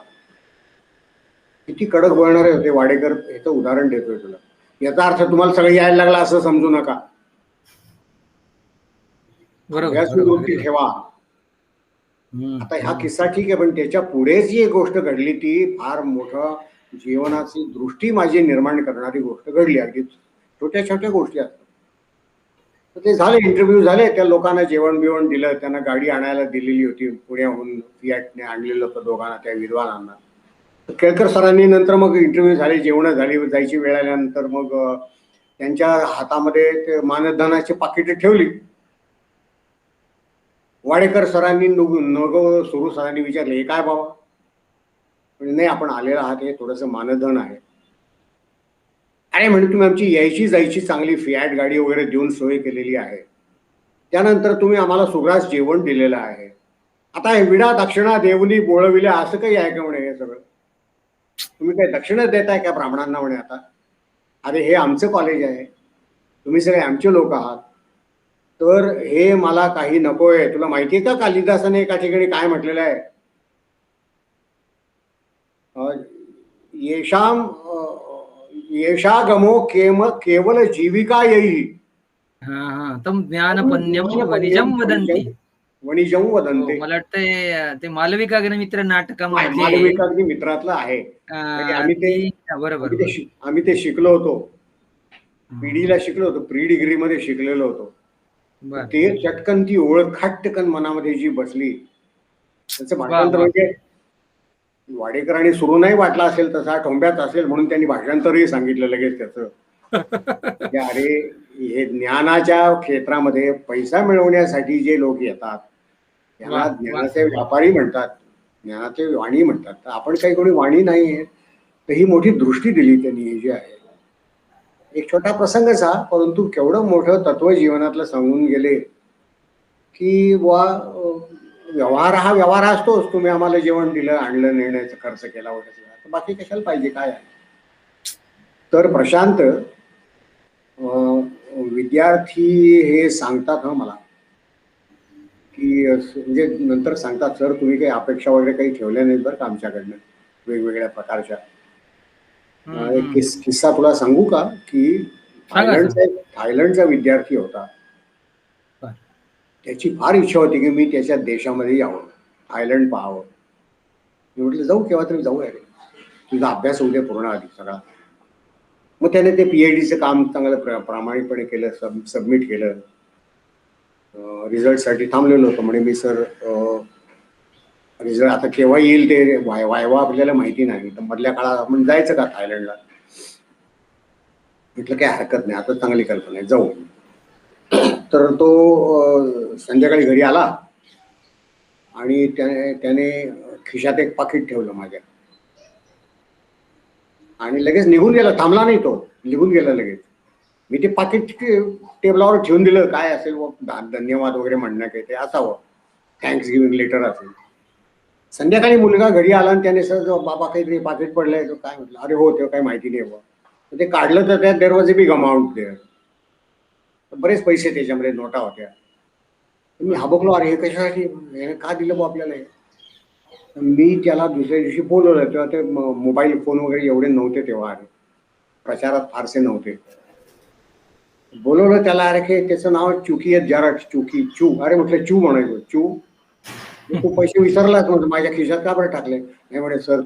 किती कडक बोलणारे होते वाडेकर, याचं उदाहरण देतोय तुला. याचा अर्थ तुम्हाला सगळं यायला लागला असं समजू नका. अभ्यासू वृत्ती ठेवा. आता हा किस्सा ठीक आहे, पण त्याच्या पुढे जी एक गोष्ट घडली ती फार मोठं जीवनाची दृष्टी माझी निर्माण करणारी गोष्ट घडली. अगदी छोट्या छोट्या गोष्टी असतात. तर ते झाले, इंटरव्ह्यू झाले, त्या लोकांना जेवण बिवण दिलं, त्यांना गाडी आणायला दिलेली होती, पुण्याहून फियाटने आणलेलं होतं दोघांना, त्या विद्वानांना. केळकर सरांनी नंतर मग इंटरव्ह्यू झाले, जेवण झाली, जायची वेळ आल्यानंतर मग त्यांच्या हातामध्ये ते मानधनाची पाकिटे ठेवली. वाडेकर सरांनी नगो सुरू सरांनी विचारले, हे काय बाबा? म्हणजे नाही, आपण आलेला आहात, हे थोडंसं मानधन आहे. अरे म्हणजे तुम्ही आमची यायची जायची चांगली फियाट गाडी वगैरे देऊन सोय केलेली आहे, त्यानंतर तुम्ही आम्हाला सुग्रास जेवण दिलेलं आहे, आता हे विडा दक्षिणा देवनी बोळविल्या असं काही आहे का म्हणे? हे सगळं तुम्ही काही दक्षिणा देताय का ब्राह्मणांना म्हणे? आता अरे हे आमचं कॉलेज आहे, तुम्ही सगळे आमचे लोक आहात, तर हे मला काही नकोय. तुला माहितीये का कालिदासाने एका ठिकाणी काय म्हटलेलं आहे? येशाम येशागमो केवल जीविका येई तम ज्ञानपन्यम वनिजम वदंती. वणिजम वदंते. मला वाटतंय ते मालविकाग्निमित्र नाटकामध्ये मालविकाग्निमित्रातलं आहे. आम्ही ते शिकलो होतो, पीडीला शिकलो होतो, प्री डिग्री मध्ये शिकलेलो होतो. ते चटकन ती ओळख खटकन मनामध्ये जी बसली, त्याचं भाषांतर म्हणजे वाडेकरांनी सुरू नाही वाटला असेल तसा, ठोंब्यात असेल म्हणून त्यांनी भाषांतरही सांगितलं लगेच त्याचं. अरे हे ज्ञानाच्या क्षेत्रामध्ये पैसा मिळवण्यासाठी जे लोक येतात त्याला ज्ञानाचे व्यापारी म्हणतात, ज्ञानाचे वाणी म्हणतात. तर आपण काही कोणी वाणी नाही आहे, तर ही मोठी दृष्टी दिली त्यांनी जी आहे. एक छोटा प्रसंगच हा, परंतु केवढं मोठं तत्व जीवनातलं सांगून गेले की व्यवहार हा व्यवहार असतोच. तुम्ही आम्हाला जेवण दिलं, आणलं, नेण्याचा खर्च केला वगैरे, बाकी कशाला पाहिजे काय आहे? तर प्रशांत, विद्यार्थी हे सांगतात हा मला की म्हणजे नंतर सांगतात, सर तुम्ही काही अपेक्षा वगैरे काही ठेवल्या नाहीत बरं का आमच्याकडनं वेगवेगळ्या प्रकारच्या. एक किस्सा तुला सांगू का? की थायलंडचा विद्यार्थी होता, त्याची फार इच्छा होती की मी त्याच्या देशामध्ये यावं, थायलंड पाहावं. मी म्हटलं जाऊ, केव्हा तरी जाऊ. अरे तुझा अभ्यास होऊ दे पूर्ण आधी सगळा. मग त्याने ते PhDचं काम चांगलं प्रामाणिकपणे केलं, सबमिट केलं. रिझल्टसाठी थांबलेलो होतो. म्हणे मी सर रिझल्ट आता केव्हा येईल ते वायवा आपल्याला माहिती नाही, तर मधल्या काळात आपण जायचं का थायलंडला? म्हटलं काय हरकत नाही, आता चांगली कल्पना आहे, जाऊ. तर तो संध्याकाळी घरी आला आणि त्याने खिशात एक पाकिट ठेवलं माझ्या आणि लगेच निघून गेला. थांबला नाही तो, निघून गेला लगेच. मी ते पाकिट टेबलावर ठेवून दिलं. काय असेल धन्यवाद वगैरे म्हणणं काही ते असावं, थँक्स गिव्हिंग लेटर असेल. संध्याकाळी मुलगा घरी आला आणि त्याने सर बाबा काहीतरी पाकिट पडलंय. तो काय म्हटलं, अरे हो ते काही माहिती नाही बुवा. ते काढलं तर त्यात there was a big amount there, बरेच पैसे त्याच्यामध्ये, नोटा होत्या. मी हाबकलो, अरे हे कशासाठी, का दिलं बुवा आपल्याला? मी त्याला दुसऱ्या दिवशी बोलवलं, तेव्हा ते मोबाईल फोन वगैरे एवढे नव्हते तेव्हा, प्रचारात फारसे नव्हते. बोलवलं त्याला, अरे त्याचं नाव चुकी आहे जरा, चू. अरे म्हटलं चू म्हणायचं, चू तू पैसे विसरलाच. म्हटलं माझ्या खिशात का बरं टाकले? नाही म्हणे सर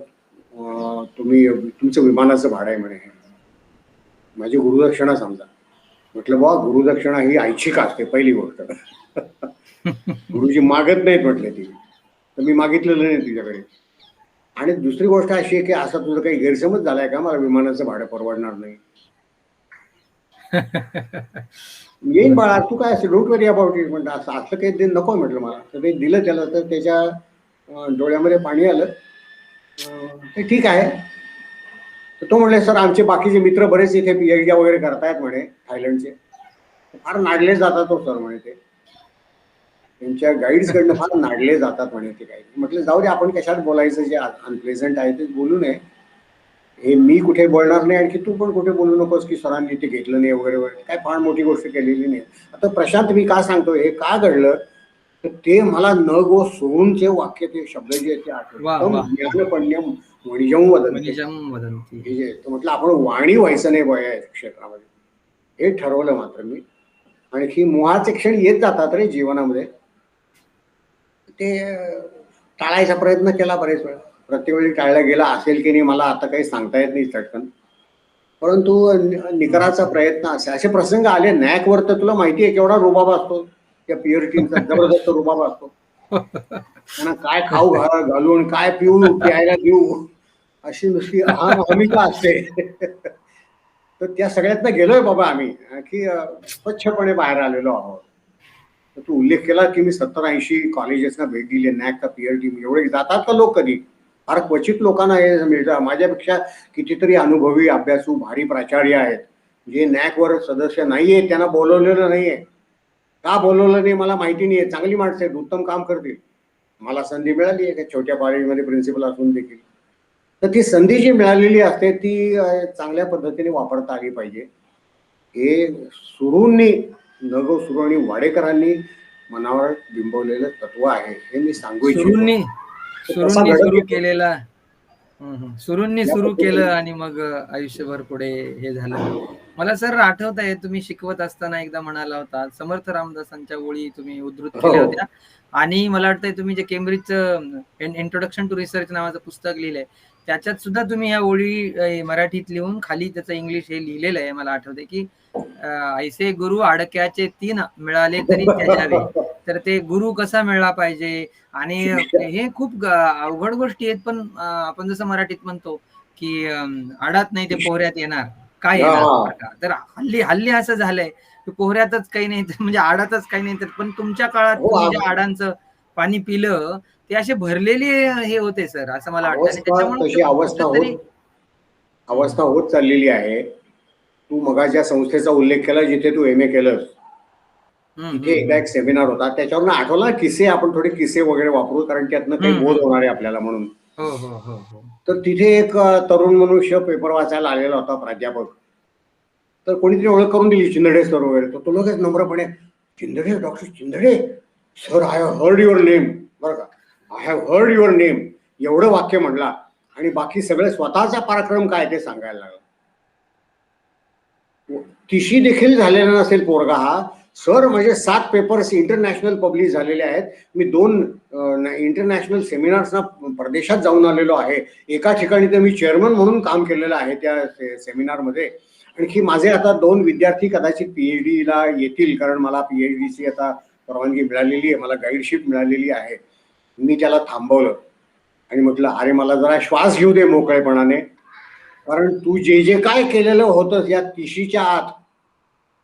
तुम्ही तुमचं विमानाचं भाडं आहे म्हणे, माझी गुरुदक्षिणा समजा. म्हटलं बा गुरुदक्षिणा ही ऐच्छिक असते पहिली गोष्ट. गुरुजी मागत नाहीत म्हटले ती, तर मी मागितलेलं नाही तुझ्याकडे. आणि दुसरी गोष्ट अशी आहे की असं तुझं काही गैरसमज झालाय का, मला विमानाचं भाडं परवडणार नाही? येईन बाळा, तू काय असं डोंट वरी अबाउट इट म्हणता. असं काही ते नको म्हटलं मला. तर ते दिलं त्याला, तर त्याच्या डोळ्यामध्ये पाणी आलं. ते ठीक आहे. तर तो म्हणले सर आमचे बाकीचे मित्र बरेच इथे PhD वगैरे करतायत म्हणे थायलंडचे, फार नाडले जातात तो सर म्हणे ते. त्यांच्या गाईड्स कडनं फार नाडले जातात म्हणे ते काही. म्हटलं जाऊ दे, आपण कशात बोलायचं, जे अनप्लेझंट आहे ते बोलू नये. हे मी कुठे बोलणार नाही, आणखी तू पण कुठे बोलू नकोस की सरांनी ते घेतलं नाही वगैरे वगैरे. काय फार मोठी गोष्ट केलेली नाही. आता प्रशांत, मी का सांगतो हे का घडलं, तर ते मला न गो सोडूनचे वाक्य, ते शब्द जे आहेत ते वाह! आठवले. वाह! ज्ञानपण्यम वणिजं वदन्ते. मनिजं वदन्ति. हे जे म्हटलं आपण वाणी व्हायचं नाही बघा या क्षेत्रामध्ये, हे ठरवलं मात्र मी. आणखी मोहाचे क्षण येत जातात रे जीवनामध्ये, ते टाळायचा प्रयत्न केला बरेच वेळा. प्रत्येक वेळी टाळला गेला असेल की नाही मला आता काही सांगता येत नाही चटकन, परंतु निकराचा प्रयत्न असे प्रसंग आले. नॅकवर तर तुला माहिती आहे केवढा रुबाब असतो, त्या पिअर टीमचा जबरदस्त रुबाब असतो. त्यांना काय खाऊ घालून, काय प्यायला देऊ, अशी नुसती अहमिका असते. तर त्या सगळ्यातनं गेलोय बाबा आम्ही, की स्वच्छपणे बाहेर आलेलो आहोत. तर तू उल्लेख केला की मी 70-80 कॉलेजेसना भेट दिली. नॅकचा पिअर टीम एवढे जातात का लोक कधी? फार क्वचित लोकांना हे मिळतं. माझ्यापेक्षा कितीतरी अनुभवी, अभ्यासू, भारी प्राचार्य आहेत जे नॅकवर सदस्य नाहीये, त्यांना बोलवलेलं नाहीये. का बोलवलं नाही मला माहिती नाहीये. चांगली माणसं आहेत, उत्तम काम करतील. मला संधी मिळाली आहे का छोट्या कॉलेजमध्ये प्रिन्सिपल असून देखील. तर ती संधी जी मिळालेली असते ती चांगल्या पद्धतीने वापरता आली पाहिजे. हे सुरूंनी, नगो सुरू आणि वाडेकरांनी मनावर बिंबवलेलं तत्व आहे, हे मी सांगू इच्छितो. सुरूंनी सुरू केलेला, सुरूंनी या सुरू केलं पद्धतीने आणि मग आयुष्यभर पुढे हे झालं. मला सर आठवत आहे, तुम्ही शिकवत असताना एकदा म्हणाला होता, समर्थ रामदासांच्या ओळी तुम्ही उद्धृत केल्या होत्या. आणि मला वाटतंय तुम्ही जे केम्ब्रिजचं इंट्रोडक्शन टू रिसर्च नावाचं पुस्तक लिहिलंय, त्याच्यात सुद्धा तुम्ही ह्या ओळी मराठीत लिहून खाली त्याचं इंग्लिश हे लिहिलेलं आहे. मला आठवतंय की ऐसे गुरु अडक्याचे 3 मिळाले तरी त्याच्यावे. तर ते गुरु कसा मिळला पाहिजे, आणि हे खूप अवघड गोष्टी आहेत. पण आपण जसं मराठीत म्हणतो की आडात नाही ते पोहऱ्यात येणार, काय येणार बरं का. तर हल्ली हल्ली असं झालंय की पोहऱ्यातच काही नाही, म्हणजे आडातच काही नाही. तर पण तुमच्या काळात तुम्ही ज्या आडांचं पाणी पिलं ते असे भरलेले हे होते सर, असं मला वाटतं. आणि तशी त्याच्यामुळे अवस्था होत चाललेली आहे. तू मगा ज्या संस्थेचा उल्लेख केला जिथे तू MA केलंस, तिथे एकदा एक सेमिनार होता. त्याच्यावर आठवला किस्से, आपण थोडे किस्से वगैरे वापरू, कारण त्यातनं काही बोध होणार आहे आपल्याला म्हणून. तर तिथे एक तरुण मनुष्य पेपर वाचायला आलेला होता, प्राध्यापक. तर कोणीतरी ओळख करून दिली, चिंदडे सर वगैरे. तर तो लगेच नम्रपणे, Chindade, doctor Chindade sir, I have heard your name, बरं का, I have heard your name, एवढं वाक्य म्हटला. आणि बाकी सगळे स्वतःचा पराक्रम काय ते सांगायला लागला. तिशी देखील झालेला नसेल पोरगा हा. सर, माझे 7 पेपर्स इंटरनॅशनल पब्लिश झालेले आहेत. मी 2 इंटरनॅशनल सेमिनार्सना परदेशात जाऊन आलेलो आहे. एका ठिकाणी तर मी चेअरमन म्हणून काम केलेलं आहे त्या सेमिनारमध्ये. आणखी माझे आता 2 विद्यार्थी कदाचित PhD ला येतील, कारण मला PhD ची आता परवानगी मिळालेली आहे, मला गाईडशिप मिळालेली आहे. मी त्याला थांबवलं आणि म्हटलं, अरे मला जरा श्वास घेऊ दे मोकळेपणाने, कारण तू जे जे काय केलेलं होतं या तिशीच्या आत,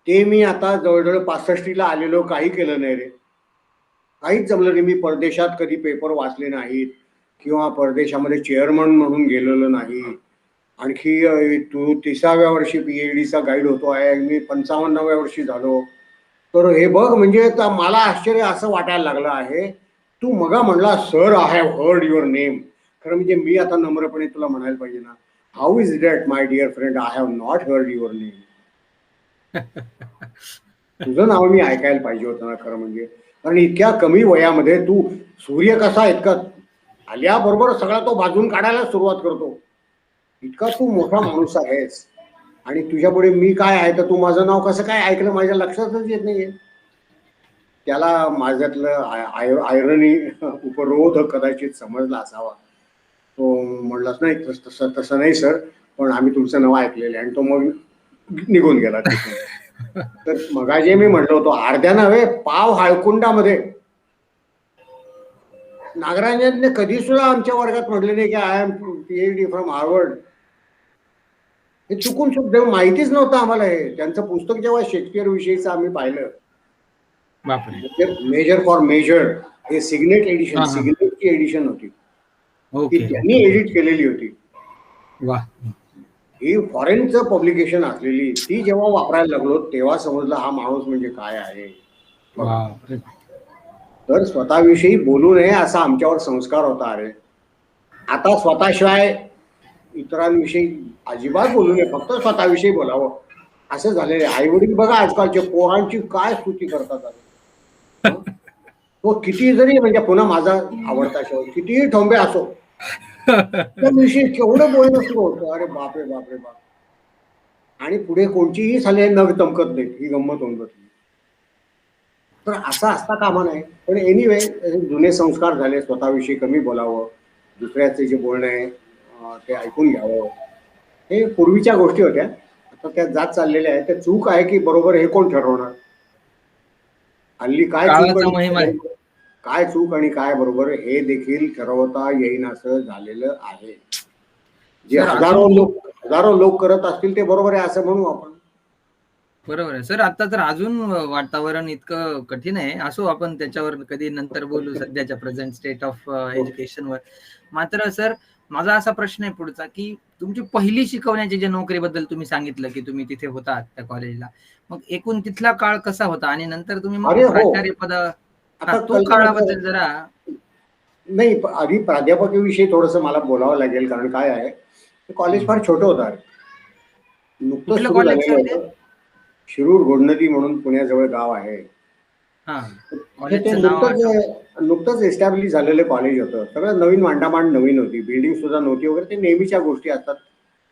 ते मी आता जवळजवळ 65ला आलेलो काही केलं नाही रे. काहीच जमलं नाही. मी परदेशात कधी पेपर वाचले नाहीत, किंवा परदेशामध्ये चेअरमन म्हणून गेलेलो नाही. आणखी तू 30व्या वर्षी PhDचा गाईड होतो आहे, मी 55व्या वर्षी झालो. तर हे बघ, म्हणजे मला आश्चर्य असं वाटायला लागलं आहे. तू मगा म्हणला sir, I have heard your name. खरं म्हणजे मी आता नम्रपणे तुला म्हणायला पाहिजे ना, how is that my dear friend, I have not heard your name. तुझं नाव मी ऐकायला पाहिजे होतं ना खरं म्हणजे. कारण इतक्या कमी वयामध्ये तू सूर्य कसा इतका आल्याबरोबर सगळा तो भाजून काढायला सुरुवात करतो, इतका तू मोठा माणूस आहेस. आणि तुझ्यापुढे मी काय आहे, तर तू माझं नाव कसं काय ऐकलं माझ्या लक्षातच येत नाहीये. त्याला माझ्यातलं आयरनी उपरोध कदाचित समजला असावा. तो म्हणलाच नाही, तसं नाही सर, पण आम्ही तुमचं नाव ऐकलेलं आहे. आणि तो मग निघून गेला तिथून. तर मगा जे मी म्हटलं होतो, अर्ध्या नव्हे पाव हाळकुंडामध्ये नागराजनने कधी सुद्धा आमच्या वर्गात म्हटले नाही की I am PhD from Harvard. हे चुकून सुद्धा माहितीच नव्हतं आम्हाला. हे त्यांचं पुस्तक जेव्हा शेक्सपियर विषयीचं आम्ही पाहिलं, मेजर फॉर मेजर, हे सिग्नेट एडिशन, सिग्नेटची एडिशन होती, ती त्यांनी एडिट केलेली होती. ही फॉरेनचं पब्लिकेशन असलेली, ती जेव्हा वापरायला लागलो तेव्हा समजलं हा माणूस म्हणजे काय आहे. तर स्वतःविषयी बोलू नये असा आमच्यावर संस्कार होता. अरे आता स्वतःशिवाय इतरांविषयी अजिबात बोलू नये, फक्त स्वतःविषयी बोलावं असं झालेलं आहे. आई वडील बघा आजकालचे पोरांची काय स्तुती करतात. हं? तो किती जरी म्हणजे पुन्हा माझा आवडता शो कितीही ठोंबे असो त्याविषयी केवढं बोलणं सुरू होतं. अरे बापरे बापरे बाप. आणि पुढे कोणतीही साले नग चमकत नाही, ही गंमत होऊन बसली. तर असं असता कामा नये. पण एनिवे जुने संस्कार झाले, स्वतःविषयी कमी बोलावं, दुसऱ्याचे जे बोलणं आहे ते ऐकून घ्यावं, हे पूर्वीच्या गोष्टी होत्या. आता त्या जात चाललेल्या आहेत. त्या चूक आहे की बरोबर हे कोण ठरवणार. हल्ली काय चूक काळाचा आणि महिमा आहे. काय चूक आणि काय बरोबर हे देखील ठरवता येईन असं झालेलं आहे. जे सर अजून खूप हजारो लोक करत असतील ते बरोबर आहे असं म्हणू आपण. बरोबर आहे सर. आता तर अजून वातावरण इतकं कठीण आहे. असो, आपण त्याच्यावर कधी नंतर बोलू, सध्याच्या प्रेझेंट स्टेट ऑफ एज्युकेशनवर. मात्र सर, माझा असा प्रश्न आहे पुढचा, की तुमची पहिली शिकवण्याची जे नोकरीबद्दल तुम्ही सांगितलं, की तुम्ही तिथे होता त्या कॉलेजला. मग एकूण तिथला काळ कसा होता आणि नंतर तुम्ही मग अरे हो, प्राचार्य आता तो कल्पना कर. काळाबद्दल जरा. नाही, आधी प्राध्यापकाविषयी थोडंसं मला बोलावं लागेल, कारण काय आहे, कॉलेज फार छोटं होतं. अरे नुकतंच कुठलं सुरू कॉलेज झालेलं सर ते? होतं. शिरूर घोडनदी म्हणून पुण्याजवळ गाव आहे. हा, हे ते कॉलेजचं नाव आठवत. नुकतंच एस्टॅब्लिश झालेलं कॉलेज होतं. सगळं नवीन, मांडामांड नवीन होती, बिल्डिंग सुद्धा नव्हती वगैरे. ते नेहमीच्या गोष्टी असतात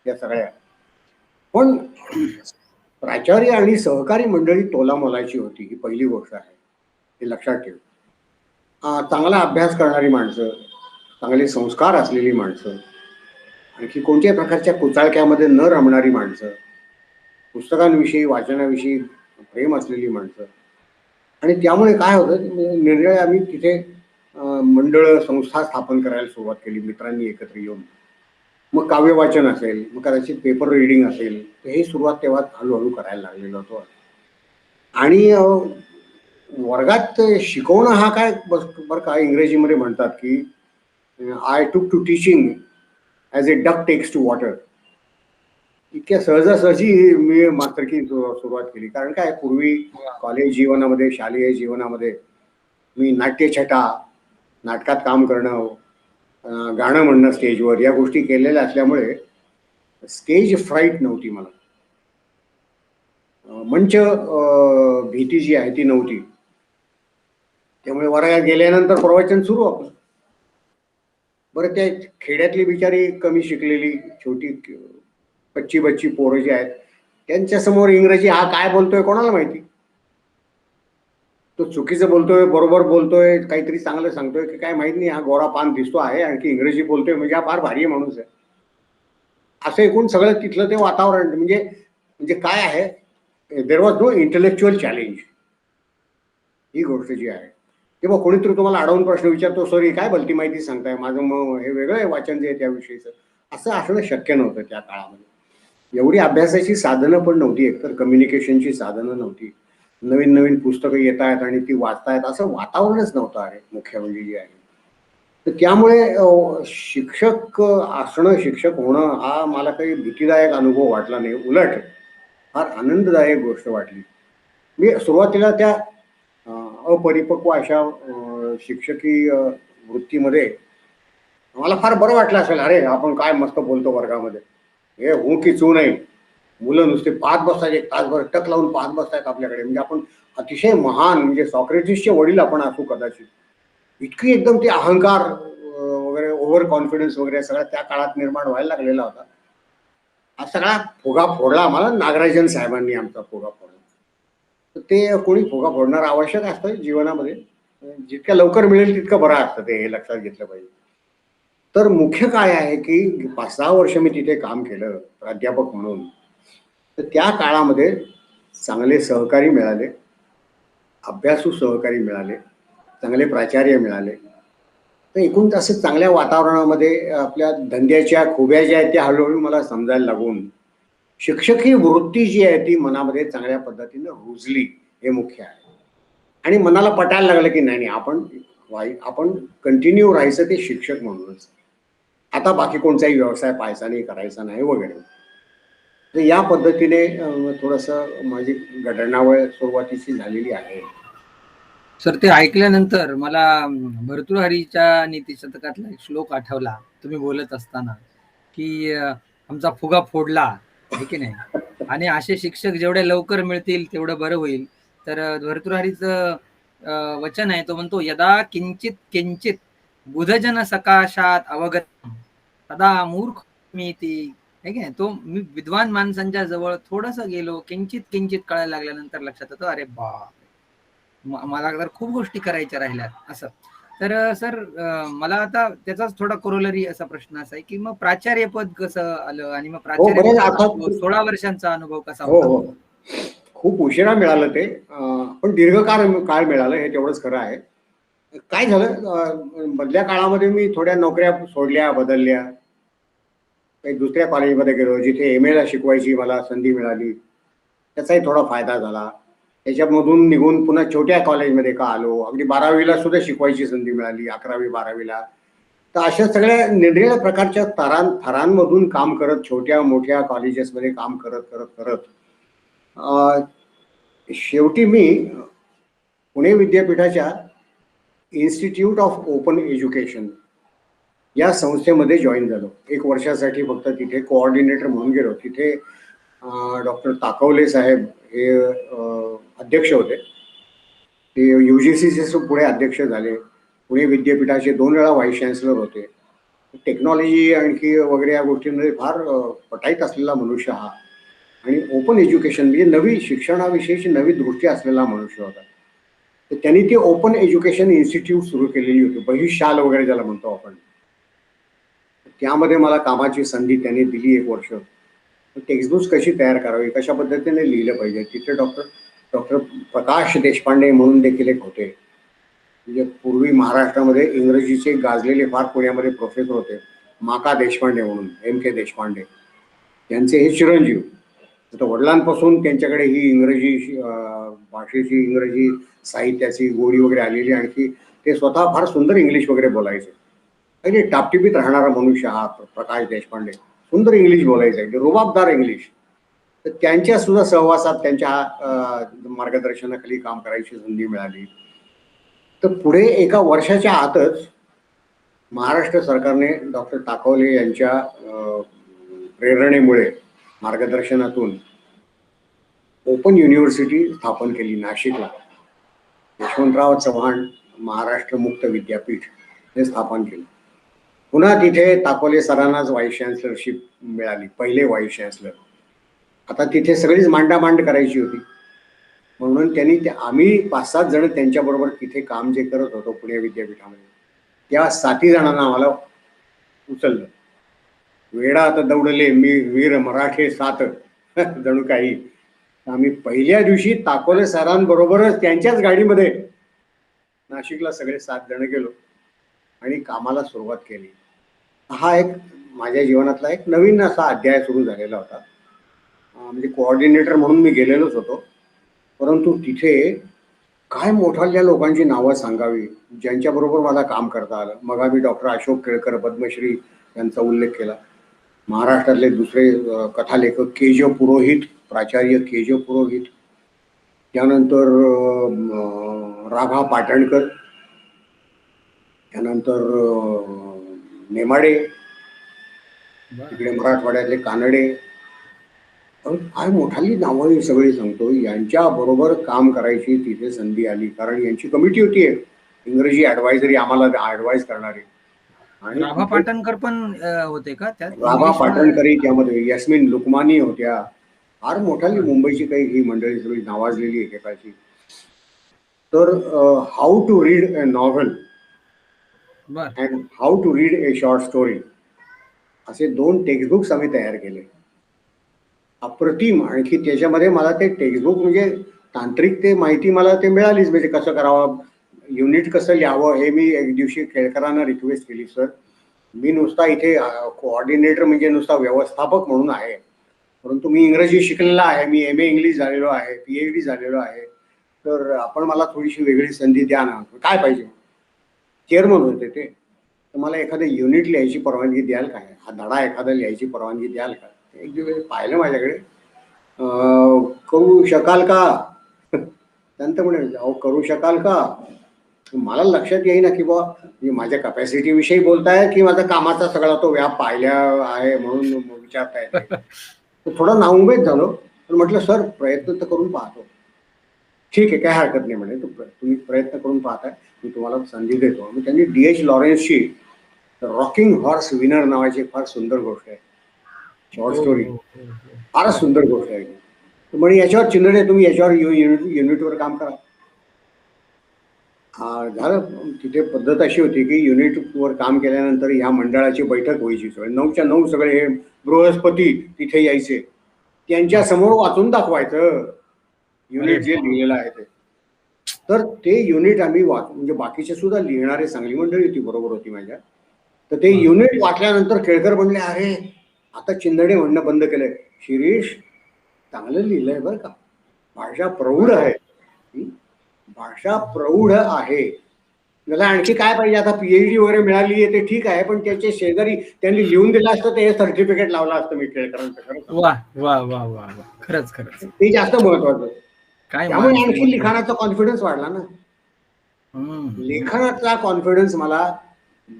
या सगळ्या. पण प्राचार्य आणि सहकारी मंडळी तोलामोलाची होती, ही पहिली गोष्ट आहे, हे लक्षात ठेव. चांगला अभ्यास करणारी माणसं, चांगले संस्कार असलेली माणसं, आणखी कोणत्याही प्रकारच्या कुचाळक्यामध्ये न रमणारी माणसं, पुस्तकांविषयी वाचनाविषयी प्रेम असलेली माणसं. आणि त्यामुळे काय होतं, निर्णय आम्ही तिथे मंडळ संस्था स्थापन करायला सुरुवात केली मित्रांनी एकत्र येऊन. मग काव्य वाचन असेल, मग कदाचित पेपर रीडिंग असेल, तर हे सुरुवात तेव्हा हळूहळू करायला लागलेलं होतं. आणि वर्गात शिकवणं हा काय बरं का, इंग्रजीमध्ये म्हणतात की I took to teaching as a duck takes to water. इतक्या सहजासहजी मी मास्तरकी सुरुवात केली. कारण काय, पूर्वी कॉलेज जीवनामध्ये, शालेय जीवनामध्ये मी नाट्यछटा, नाटकात काम करणं, गाणं म्हणणं स्टेजवर, या गोष्टी केलेल्या असल्यामुळे स्टेज फ्राईट नव्हती मला. मंच भीती जी आहे ती नव्हती. त्यामुळे वर्गात गेल्यानंतर प्रवचन सुरू आपण. बरं, त्या खेड्यातली बिचारी कमी शिकलेली छोटी कच्ची बच्ची पोरं जी आहेत, त्यांच्यासमोर इंग्रजी हा काय बोलतोय कोणाला माहिती. तो चुकीचं बोलतोय, बरोबर बोलतोय, काहीतरी चांगलं सांगतोय की काय माहित नाही. हा गोरा पान दिसतो आहे, आणखी इंग्रजी बोलतोय म्हणजे हा फार भारी माणूस आहे, असं एकूण सगळं तिथलं ते वातावरण. म्हणजे म्हणजे काय आहे, there was no intellectual challenge. ही गोष्ट जी आहे, तेव्हा कोणीतरी तुम्हाला अडवून प्रश्न विचारतो, सॉरी काय भलती माहिती सांगताय, माझं मग हे वेगळं आहे वाचन जे आहे त्याविषयीचं, असं असणं शक्य नव्हतं त्या काळामध्ये. एवढी अभ्यासाची साधनं पण नव्हती, एकतर कम्युनिकेशनची साधनं नव्हती. नवीन नवीन पुस्तकं येत आहेत आणि ती वाचतायत असं वातावरणच नव्हतं. आहे मुख्य म्हणजे जे आहे, तर त्यामुळे शिक्षक असणं, शिक्षक होणं हा मला काही भीतीदायक अनुभव वाटला नाही, उलट फार आनंददायक गोष्ट वाटली. मी सुरुवातीला त्या अपरिपक्व अशा शिक्षकी वृत्तीमध्ये मला फार बरं वाटलं असेल. अरे आपण काय मस्त बोलतो वर्गामध्ये, हे हो की चू नाही. मुलं नुसते पाहत बसतात, एक तासभर टक लावून पाहत बसतायत आपल्याकडे. म्हणजे आपण अतिशय महान, म्हणजे सॉक्रेटिसचे वडील आपण असू कदाचित. इतकी एकदम ते अहंकार वगैरे, ओव्हर कॉन्फिडन्स वगैरे सगळा त्या काळात निर्माण व्हायला लागलेला होता. हा सगळा फुगा फोडला आम्हाला नागराजन साहेबांनी, आमचा फुगा फोडला. तर ते कोणी फुगा फोडणार आवश्यक असतं जीवनामध्ये. जितक्या लवकर मिळेल तितकं बरं असतं ते, हे लक्षात घेतलं पाहिजे. तर मुख्य काय आहे की 5-6 वर्ष मी तिथे काम केलं प्राध्यापक म्हणून. तर त्या काळामध्ये चांगले सहकारी मिळाले, अभ्यासू सहकारी मिळाले, चांगले प्राचार्य मिळाले. तर एकूण असं चांगल्या वातावरणामध्ये आपल्या धंद्याच्या खुब्या ज्या आहेत त्या हळूहळू मला समजायला लागून शिक्षक ही वृत्ती जी आहे ती मनामध्ये चांगल्या पद्धतीनं रुजली, हे मुख्य आहे. आणि मनाला पटायला लागलं की नाही आपण कंटिन्यू राहायचं ते शिक्षक म्हणूनच, आता बाकी कोणताही व्यवसाय पाहायचा नाही, करायचा नाही वगैरे. तर या पद्धतीने थोडंसं माझी घडणावळ सुरुवातीची झालेली आहे. सर ते ऐकल्यानंतर मला भर्तृहरीच्या नीतिशतकातला एक श्लोक आठवला तुम्ही बोलत असताना, की आमचा फुगा फोडला, आहे की नाही? आणि असे शिक्षक जेवढे लवकर मिळतील तेवढं बरं होईल. तर भर्तृहरीचं वचन आहे, तो म्हणतो, "यदा किंचित किंचित बुधजन सकाशात अवगतम, तदा मूर्ख मीति." आहे की नाही? तो मी विद्वान माणसांच्या जवळ थोडंसं गेलो, किंचित किंचित कळायला लागल्यानंतर लक्षात येतं, अरे बाप! मला तर खूप गोष्टी करायच्या राहिल्यात असं. तर सर मला आता त्याचाच थोडा कोरोलरी असा प्रश्न असा आहे, की मग प्राचार्यपद कसं आलं आणि मग हो, बरेच प्राचार्यपदाचा आता. तो 16 वर्षांचा अनुभव कसा हो, होता? हो. खूप उशिरा मिळालं ते, पण दीर्घकाळ काळ मिळालं, हे तेवढंच खरं आहे. काय झालं, मधल्या काळामध्ये मी थोड्या नोकऱ्या सोडल्या, बदलल्या. काही दुसऱ्या कॉलेजमध्ये गेलो, जिथे MA ला शिकवायची मला संधी मिळाली. त्याचाही थोडा फायदा झाला. त्याच्यामधून निघून पुन्हा छोट्या कॉलेजमध्ये का आलो. अगदी 12वीला सुद्धा शिकवायची संधी मिळाली, 11वी 12वीला. तर अशा सगळ्या निरनिराळ्या प्रकारच्या थरांमधून काम करत, छोट्या मोठ्या कॉलेजेसमध्ये काम करत करत करत शेवटी मी पुणे विद्यापीठाच्या इन्स्टिट्यूट ऑफ ओपन एज्युकेशन या संस्थेमध्ये जॉईन झालो. 1 वर्षासाठी फक्त तिथे कोऑर्डिनेटर म्हणून गेलो. तिथे डॉक्टर ताकवले साहेब हे अध्यक्ष होते. ते UGCचे पुढे अध्यक्ष झाले. पुणे विद्यापीठाचे 2 वेळा व्हाईस चान्सलर होते. टेक्नॉलॉजी आणखी वगैरे या गोष्टींमध्ये फार पटाईत असलेला मनुष्य हा, आणि ओपन एज्युकेशन म्हणजे नवी शिक्षणाविषयीची नवी दृष्टी असलेला मनुष्य होता. तर त्यांनी ते ओपन एज्युकेशन इन्स्टिट्यूट सुरू केलेली होती, बहिशाल वगैरे ज्याला म्हणतो आपण. त्यामध्ये मला कामाची संधी त्यांनी दिली 1 वर्ष. टेक्स्टबुक्स कशी तयार करावी, कशा पद्धतीने लिहिलं पाहिजे. तिथे डॉक्टर प्रकाश देशपांडे म्हणून देखील एक होते. म्हणजे पूर्वी महाराष्ट्रामध्ये इंग्रजीचे गाजलेले फार पुण्यामध्ये प्रोफेसर होते, माका देशपांडे म्हणून, MK देशपांडे. त्यांचे हे चिरंजीव. तर वडिलांपासून त्यांच्याकडे ही इंग्रजी भाषेची, इंग्रजी साहित्याची गोडी वगैरे आलेली. आणखी ते स्वतः फार सुंदर इंग्लिश वगैरे बोलायचे. अगदी टापटिपीत राहणारा मनुष्य हा प्रकाश देशपांडे. सुंदर इंग्लिश बोलायचं, रुबाबदार इंग्लिश. तर त्यांच्या सुद्धा सहवासात, त्यांच्या मार्गदर्शनाखाली काम करायची संधी मिळाली. तर पुढे 1 वर्षाच्या आतच महाराष्ट्र सरकारने डॉक्टर ताकवले यांच्या प्रेरणेमुळे, मार्गदर्शनातून ओपन युनिव्हर्सिटी स्थापन केली नाशिकला. यशवंतराव चव्हाण महाराष्ट्र मुक्त विद्यापीठ हे स्थापन केलं. पुन्हा तिथे ताकवले सरांनाच व्हाईस चान्सलरशिप मिळाली, पहिले व्हाईस चान्सलर. आता तिथे सगळीच मांडामांड करायची होती, म्हणून त्यांनी आम्ही 5-7 जण त्यांच्याबरोबर तिथे काम जे करत होतो पुणे विद्यापीठामध्ये, त्या 7 जणांना आम्हाला उचललं. वेडा आता दौडले मी वीर मराठे 7 जणू काही. आम्ही पहिल्या दिवशी ताकोले सरांबरोबरच त्यांच्याच गाडीमध्ये नाशिकला सगळे 7 जण गेलो आणि कामाला सुरुवात केली. हा एक माझ्या जीवनातला एक नवीन असा अध्याय सुरू झालेला होता. म्हणजे कोऑर्डिनेटर म्हणून मी गेलेलोच होतो, परंतु तिथे काय मोठाल्या लोकांची नावं सांगावी ज्यांच्याबरोबर मला काम करता आलं. मग आम्ही डॉक्टर अशोक केळकर पद्मश्री यांचा उल्लेख केला. महाराष्ट्रातले दुसरे कथालेखक KJ पुरोहित, प्राचार्य KJ पुरोहित. त्यानंतर राभा पाटणकर, त्यानंतर नेमाडे, तिकडे मराठवाड्यातले कानडे. काय मोठाली नावं सगळी सांगतो. यांच्या बरोबर काम करायची तिथे संधी आली, कारण यांची कमिटी होती इंग्रजी ॲडवायझरी आम्हाला ॲडवाइज करणारी. आणि राभा पाटणकर पण होते का त्यात? राभा पाटणकरही त्यामध्ये, यास्मिन लुकमानी होत्या. फार मोठाली मुंबईची काही ही मंडळी सगळी नावाजलेली एकेकाची. तर how to read a novel and how to read a short story असे 2 टेक्स्टबुक्स आम्ही तयार केले. अप्रतिम. आणखी त्याच्यामध्ये मला ते टेक्स्टबुक म्हणजे तांत्रिक ते माहिती मला ते मिळालीच, म्हणजे कसं करावं, युनिट कसं लिहावं हे मी एक दिवशी केळकरांना रिक्वेस्ट केली. सर, मी नुसता इथे कोऑर्डिनेटर म्हणजे नुसता व्यवस्थापक म्हणून आहे, परंतु मी इंग्रजी शिकलेला आहे, मी MA इंग्लिश झालेलो आहे, PhD झालेलो आहे, तर आपण मला थोडीशी वेगळी संधी द्या ना. काय पाहिजे? चेअरमन होते ते. तर मला एखादं युनिट लिहायची परवानगी द्याल काय, हा धडा एखादा लिहायची परवानगी द्याल का? एक दिवस पाहिलं माझ्याकडे, करू शकाल का? त्यानंतर म्हणे अहो करू शकाल का? मला लक्षात येईना की बा माझ्या कपॅसिटी विषयी बोलताय की माझा कामाचा सगळा तो व्याप पाहिला आहे म्हणून विचारताय ते. थोडा नाउमेद झालो, पण म्हटलं सर प्रयत्न तर करून पाहतो. ठीक आहे, काय हरकत नाही म्हणे, तुम्ही प्रयत्न करून पाहताय, मी तुम्हाला संधी देतो. मग त्यांनी D.H. लॉरेन्सची रॉकिंग हॉर्स विनर नावाची फार सुंदर गोष्ट आहे, शॉर्ट स्टोरी, फारच सुंदर गोष्ट आहे. म्हणजे याच्यावर चिन्हडे तुम्ही याच्यावर युनिटवर काम करा. झालं. तिथे पद्धत अशी होती की युनिटवर काम केल्यानंतर ह्या मंडळाची बैठक व्हायची. 9च्या 9 सगळे हे बृहस्पती तिथे यायचे, त्यांच्या समोर वाचून दाखवायचं युनिट जे लिहिलेलं आहे ते. तर ते युनिट आम्ही म्हणजे बाकीचे सुद्धा लिहिणारे चांगली मंडळी होती, बरोबर होती माझ्या. तर ते युनिट वाचल्यानंतर केळकर म्हणले, अरे आता चिंदडे म्हणणं बंद केलंय, शिरीष चांगलं लिहिलंय बरं का, भाषा प्रौढ आहे, भाषा प्रौढ आहे. त्याला आणखी काय पाहिजे? आता PhD वगैरे मिळाली आहे ते ठीक आहे, पण त्याचे शेजारी त्यांनी लिहून दिलं असतं ते सर्टिफिकेट लावलं असतं मी केळकरांचं. वा वा वा वा, खरंच खरंच ते जास्त महत्वाचं. काय त्यामुळे आणखी लिखाणाचा कॉन्फिडन्स वाढला ना. लेखनाचा कॉन्फिडन्स मला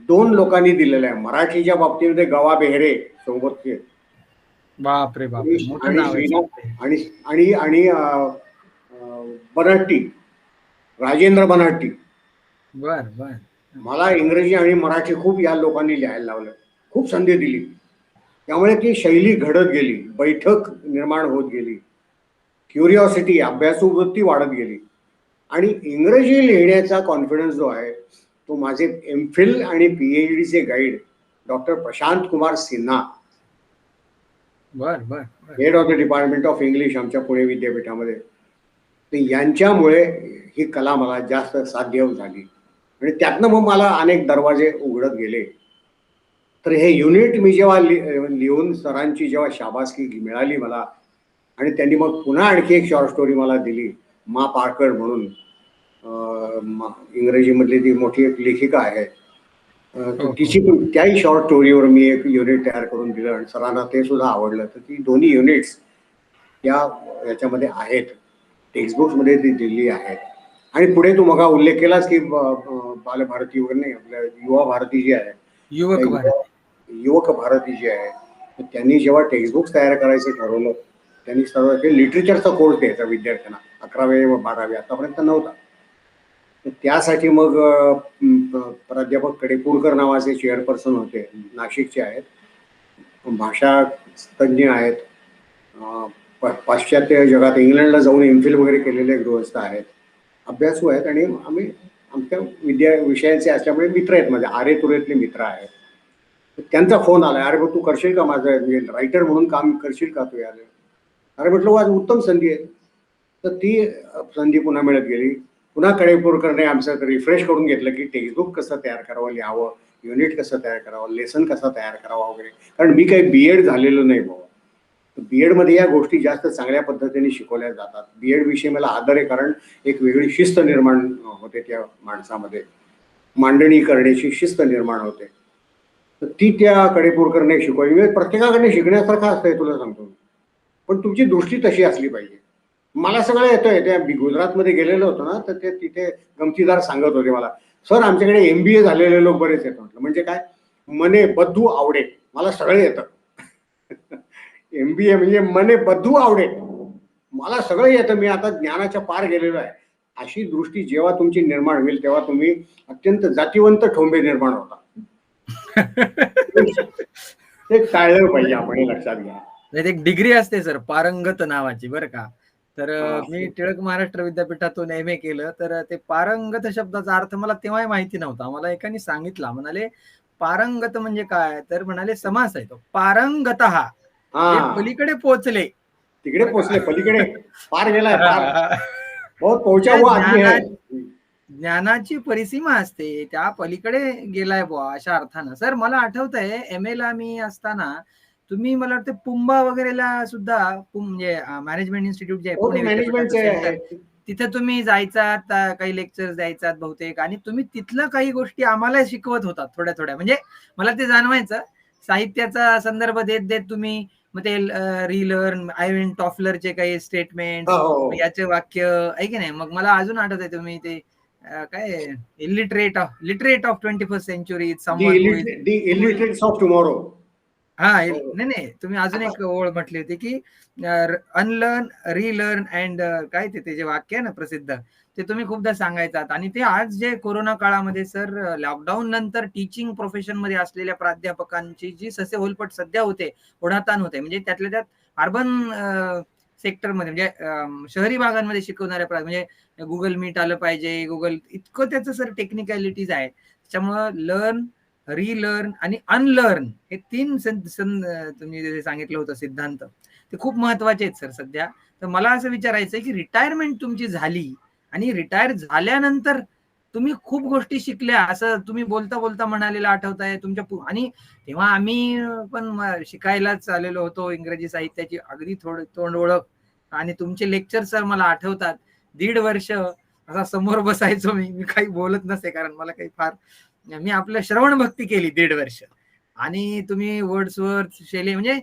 2 लोकांनी दिलेला आहे मराठीच्या बाबतीमध्ये. गवा बेहरे सोबतचे, बापरे बाप, आणि बनाट्टी, राजेंद्र बनाट्टी. बर बर. मला इंग्रजी आणि मराठी खूप या लोकांनी लिहायला लावलं, खूप संधी दिली. त्यामुळे ती शैली घडत गेली, बैठक निर्माण होत गेली, क्युरिओसिटी, अभ्यासू वृत्ती वाढत गेली. आणि इंग्रजी लिहिण्याचा कॉन्फिडन्स जो आहे तो माझे MPhil आणि PhDचे गाईड डॉक्टर प्रशांत कुमार सिन्हा, बर बर, head of the department of English आमच्या पुणे विद्यापीठामध्ये, तर यांच्यामुळे ही कला मला जास्त साध्य झाली. आणि त्यातनं मग मला अनेक दरवाजे उघडत गेले. तर हे युनिट मी जेव्हा लिहून सरांची जेव्हा शाबासकी मिळाली मला, आणि त्यांनी मग पुन्हा आणखी एक शॉर्ट स्टोरी मला दिली, मा पारकर म्हणून, इंग्रजीमधली ती मोठी एक लेखिका आहे, तिची त्याही शॉर्ट स्टोरीवर मी एक युनिट तयार करून दिलं आणि सरांना ते सुद्धा आवडलं. तर ती दोन्ही युनिट्स याच्यामध्ये आहेत, टेक्स्टबुक्समध्ये ती दिली आहेत. आणि पुढे तू मग उल्लेख केलास की बालभारती वगैरे नाही, आपल्या युवा भारती जी आहे, युवक भारती जी आहे, त्यांनी जेव्हा टेक्स्टबुक्स तयार करायचं ठरवलं, त्यांनी सर्व लिटरेचरचा कोर्स द्यायचा विद्यार्थ्यांना, 11वी व 12वी, आतापर्यंत नव्हता. त्यासाठी मग प्राध्यापक कडेपूरकर नावाचे चेअरपर्सन होते, नाशिकचे आहेत, भाषा तज्ज्ञ आहेत, पाश्चात्य जगात इंग्लंडला जाऊन MPhil वगैरे केलेले गृहस्थ आहेत, अभ्यासू आहेत. आणि आम्ही आमच्या विषयाचे असल्यामुळे मित्र आहेत, माझे आरे तुरेतले मित्र आहेत. त्यांचा फोन आला, अरे तू करशील का माझं रायटर म्हणून काम करशील का तू यार? अरे म्हटलं आज उत्तम संधी आहे. तर ती संधी पुन्हा मिळत गेली. पुन्हा कडेपूरकरने आमचं रिफ्रेश करून घेतलं की टेक्स्टबुक कसं तयार करावं, लिहावं, युनिट कसं तयार करावं, लेसन कसा तयार करावा वगैरे. कारण मी काही BEd झालेलो नाही बाबा. BEd मध्ये या गोष्टी जास्त चांगल्या पद्धतीने शिकवल्या जातात. BEd विषयी मला आदर आहे, कारण एक वेगळी शिस्त निर्माण होते त्या माणसामध्ये, मांडणी करण्याची शिस्त निर्माण होते. तर ती त्या कडेपूरकरने शिकवली. प्रत्येकाकडे शिकण्यासारखं असतंय तुला सांगतो, पण तुमची दृष्टी तशी असली पाहिजे. मला सगळं येतंय. त्या गुजरातमध्ये गेलेलो होतो ना, तर ते तिथे गमतीदार सांगत होते मला, सर आमच्याकडे MBA झालेले लोक बरेच येतात. म्हटलं म्हणजे काय? मने बद्धू आवडे, मला सगळं येतं. MBA म्हणजे मने बद्धू आवडे, मला सगळं येतं, मी आता ज्ञानाच्या पार गेलेलो आहे. अशी दृष्टी जेव्हा तुमची निर्माण होईल तेव्हा तुम्ही अत्यंत जातीवंत ठोंबे निर्माण होता. ते टाळलं पाहिजे आपण, हे लक्षात घ्या. एक डिग्री असते सर पारंगत नावाची, बरं का. तर मी टिळक महाराष्ट्र विद्यापीठातून MA केलं. तर ते पारंगत शब्दाचा अर्थ मला तेव्हाही माहिती नव्हता. मला एकाने सांगितला, म्हणाले पारंगत म्हणजे काय? तर म्हणाले समास आहे तो, पारंगत हा पलीकडे पोहोचले, तिकडे पोहोचले, पलीकडे पार गेलाय, पार बहुत पहुंचा हुआ आदमी है. ज्ञानाची परिसीमा असते, त्या पलीकडे गेलाय बुवा, अशा अर्थानं. सर मला आठवतंय MA ला मी असताना तुम्ही, मला वाटतं पुंबा वगैरेला सुद्धा, म्हणजे मॅनेजमेंट इन्स्टिट्यूट जे आहे पुणे विद्यापीठाचं, तिथे तुम्ही जायचात, काही लेक्चर्स द्यायचात बहुतेक, आणि तुम्ही तिथलं काही गोष्टी आम्हाला शिकवत होतात थोड्या थोड्या. म्हणजे मला ते जाणवायचं, साहित्याचा संदर्भ देत देत तुम्ही मग ते रिलर्न आयविन टॉफलरचे काही स्टेटमेंट, हो, हो, हो. याचे वाक्य आहे की नाही. मग मला अजून आठवत आहे, तुम्ही ते काय literate of 21st century, someone who is the illiterates of tomorrow. हा हो, नाही नाही, तुम्ही अजून एक ओळ म्हटली होती की अनलर्न, रिलर्न अँड काय ते जे वाक्य आहे ना प्रसिद्ध, ते तुम्ही खूपदा सांगायचात. आणि ते आज जे कोरोना काळामध्ये सर, लॉकडाऊन नंतर टीचिंग प्रोफेशन मध्ये असलेल्या प्राध्यापकांची जी ससे होलपट सध्या होते, ओढाताण होते, म्हणजे त्यातल्या त्यात अर्बन सेक्टरमध्ये, म्हणजे शहरी भागांमध्ये शिकवणाऱ्या म्हणजे गुगल मीट आलं पाहिजे, गुगल इतकं त्याचं सर टेक्निकॅलिटीज आहे. त्याच्यामुळं लर्न, रिलर्न आणि अनलर्न हे तीन तुम्ही जे सांगितलं होतं सिद्धांत, ते खूप महत्वाचे आहेत सर सध्या. तर मला असं विचारायचं आहे की रिटायरमेंट तुमची झाली आणि रिटायर झाल्यानंतर तुम्ही खूप गोष्टी शिकल्या, असं तुम्ही बोलता बोलता म्हणालेलं आठवत आहे तुमच्या आणि तेव्हा आम्ही पण शिकायलाच आलेलो होतो इंग्रजी साहित्याची अगदी तोंड ओळख. आणि तुमचे लेक्चर सर मला आठवतात, 1.5 वर्ष असा समोर बसायचो मी मी काही बोलत नसे, कारण मला काही फार, मी आपलं श्रवण भक्ती केली 1.5 वर्ष. आणि तुम्ही वर्ड्सवर्थ, शेले, म्हणजे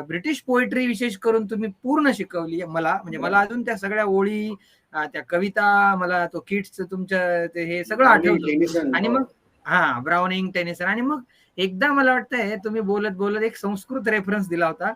ब्रिटिश पोएट्री विशेष करून तुम्ही पूर्ण शिकवली मला. म्हणजे मला अजून त्या सगळ्या ओळी, त्या कविता, मला तो किट्स तुमच्या ते हे सगळं ब्राउनिंग, आठवतं. टेनिसन. आणि हो. मग ब्राउनिंग, टेनिसन. आणि मग एकदा मला वाटतंय तुम्ही बोलत बोलत एक संस्कृत रेफरन्स दिला होता,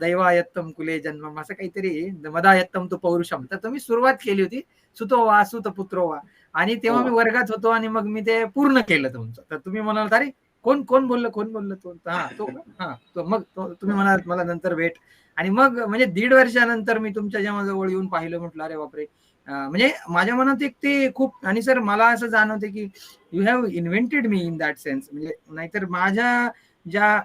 दैवायत्तम कुले जन्मम, असं काहीतरी, मदायत्तम तो पौरुषम. तर तुम्ही सुरुवात केली होती, सुतो वा सुत पुत्रो वा. आणि तेव्हा मी हो. वर्गात होतो आणि मग मी ते पूर्ण केलं तुमचं. तर तुम्ही म्हणाल, अरे कोण कोण बोललं तो, तो का, तो. मग तुम्ही म्हणाल मला नंतर भेट. आणि मग म्हणजे 1.5 वर्षानंतर मी तुमच्या जेव्हा जवळ येऊन पाहिलं, म्हटलं अरे बापरे. म्हणजे माझ्या मनात एक ते खूप. आणि सर मला असं जाणवते की you have invented me in that sense. म्हणजे नाहीतर माझ्या ज्या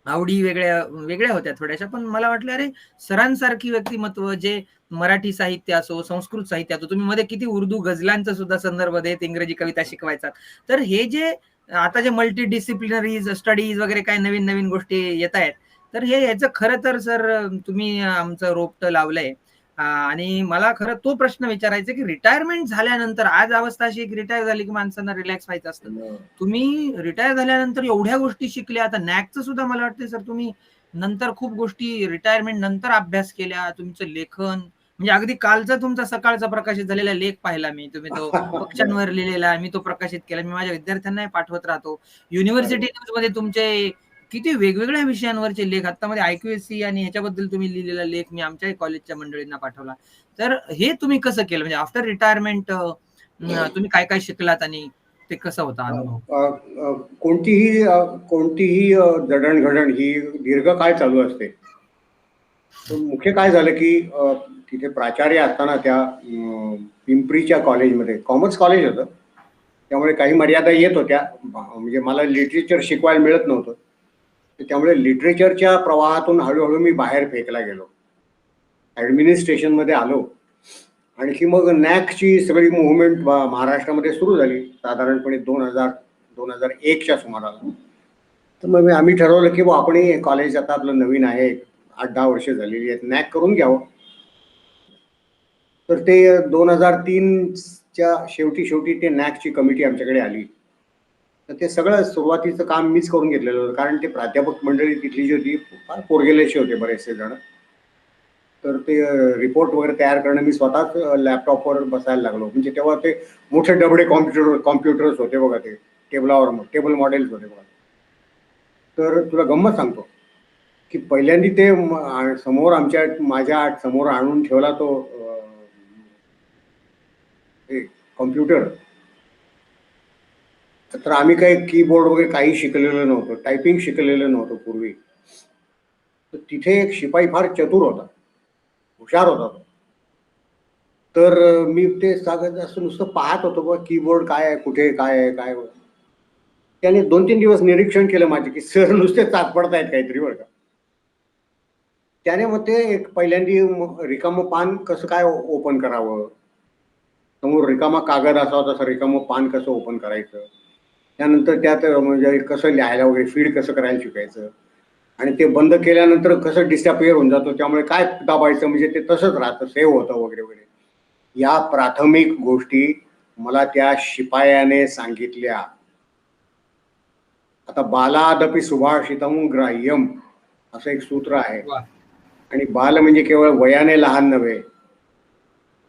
आवडी वेगळ्या वेगळ्या होत्या थोड्याशा, पण मला वाटलं अरे सरांसारखी व्यक्तिमत्व, जे मराठी साहित्य असो, संस्कृत साहित्य असो, तुम्ही मध्ये किती उर्दू गझलांचा सुद्धा संदर्भ देत इंग्रजी कविता शिकवायचा. तर हे जे आता जे मल्टी डिसिप्लिनरीज स्टडीज वगैरे काय नवीन नवीन गोष्टी येत आहेत, तर हे याचं खरं तर सर तुम्ही आमचं रोपटं लावलंय. आणि मला खरं तो प्रश्न विचारायचा की रिटायरमेंट झाल्यानंतर, आज अवस्था अशी एक रिटायर झाली की माणसांना रिलॅक्स व्हायचं असतं. तुम्ही रिटायर झाल्यानंतर एवढ्या गोष्टी शिकल्या. आता नॅकचं सुद्धा मला वाटतं सर तुम्ही नंतर खूप गोष्टी रिटायरमेंट नंतर अभ्यास केल्या. तुमचं लेखन म्हणजे अगदी कालचा तुमचा सकाळचा प्रकाशित झालेला लेख पाहिला मी, तुम्ही तो बरोबर. पक्ष्यांवर लिहिलेला, मी तो प्रकाशित केला. मी माझ्या विद्यार्थ्यांनाही पाठवत राहतो. युनिव्हर्सिटी बरोबर. न्यूज मध्ये तुमचे किती वेगवेगळ्या विषयांवरचे लेख, आता मध्ये IQSC आणि ह्याच्याबद्दल तुम्ही लिहिलेला लेख मी आमच्याही कॉलेजच्या मंडळींना पाठवला. तर हे तुम्ही कसं केलं, म्हणजे आफ्टर रिटायरमेंट तुम्ही काय काय शिकलात आणि ते कसा होता अ, अनुभव? अ, अ, कोणतीही जडणघडण ही दीर्घकाळ चालू असते. पण मुख्य काय झालं की तिथे प्राचार्य असताना त्या पिंपरीच्या कॉलेजमध्ये, कॉमर्स कॉलेज होतं, त्यामुळे काही मर्यादा येत होत्या. म्हणजे मला लिटरेचर शिकवायला मिळत नव्हतं. त्यामुळे लिटरेचरच्या प्रवाहातून हळूहळू मी बाहेर फेकला गेलो, ॲडमिनिस्ट्रेशनमध्ये आलो. आणखी मग नॅकची सगळी मुव्हमेंट महाराष्ट्रामध्ये सुरू झाली साधारणपणे 2001च्या सुमाराला. तर मग आम्ही ठरवलं की आपण हे कॉलेज आता आपलं नवीन आहे, 8-10 वर्ष झालेली आहेत, नॅक करून घ्यावं. तर ते 2003च्या शेवटी ते नॅकची कमिटी आमच्याकडे आली. तर ते सगळं सुरुवातीचं काम मीच करून घेतलेलं होतं, कारण ते प्राध्यापक मंडळी तिथली जी होती फार पोरगेलेचे होते बरेचसे जण. तर ते रिपोर्ट वगैरे तयार करणं मी स्वतःच लॅपटॉपवर बसायला लागलो. म्हणजे तेव्हा ते मोठे डबडे कॉम्प्युटर्स होते बघा, ते टेबल मॉडेल्स होते बघा. तर तुला गंमत सांगतो की पहिल्यांदा ते माझ्या समोर आणून ठेवला तो कॉम्प्युटर. तर आम्ही काही कीबोर्ड वगैरे काही शिकलेलं नव्हतं, टायपिंग शिकलेलं नव्हतं पूर्वी. तर तिथे एक शिपाई फार चतुर होता, हुशार होता तो. तर मी ते सांगत असं नुसतं पाहत होतो बघ, कीबोर्ड काय आहे, कुठे काय आहे, काय. त्याने 2-3 दिवस निरीक्षण केलं माझे की सर नुसते चाचपडतायत काहीतरी बरं का. त्याने मग ते एक पहिल्यांदा रिकामं पान कसं काय ओपन करावं, समोर रिकामा कागद असावा तसं रिकामं पान कसं ओपन करायचं, त्यानंतर त्यात म्हणजे कसं लिहायला वगैरे फीड कसं करायला शिकायचं, आणि ते बंद केल्यानंतर कसं डिसअपिअर होऊन जातो, त्यामुळे काय दाबायचं म्हणजे ते तसंच राहतं, सेव्ह होतं वगैरे वगैरे. या प्राथमिक गोष्टी मला त्या शिपायाने सांगितल्या. आता बालादपि सुभाषितम ग्राह्यम, असं एक सूत्र आहे. वा. आणि बाल म्हणजे केवळ वयाने लहान नव्हे,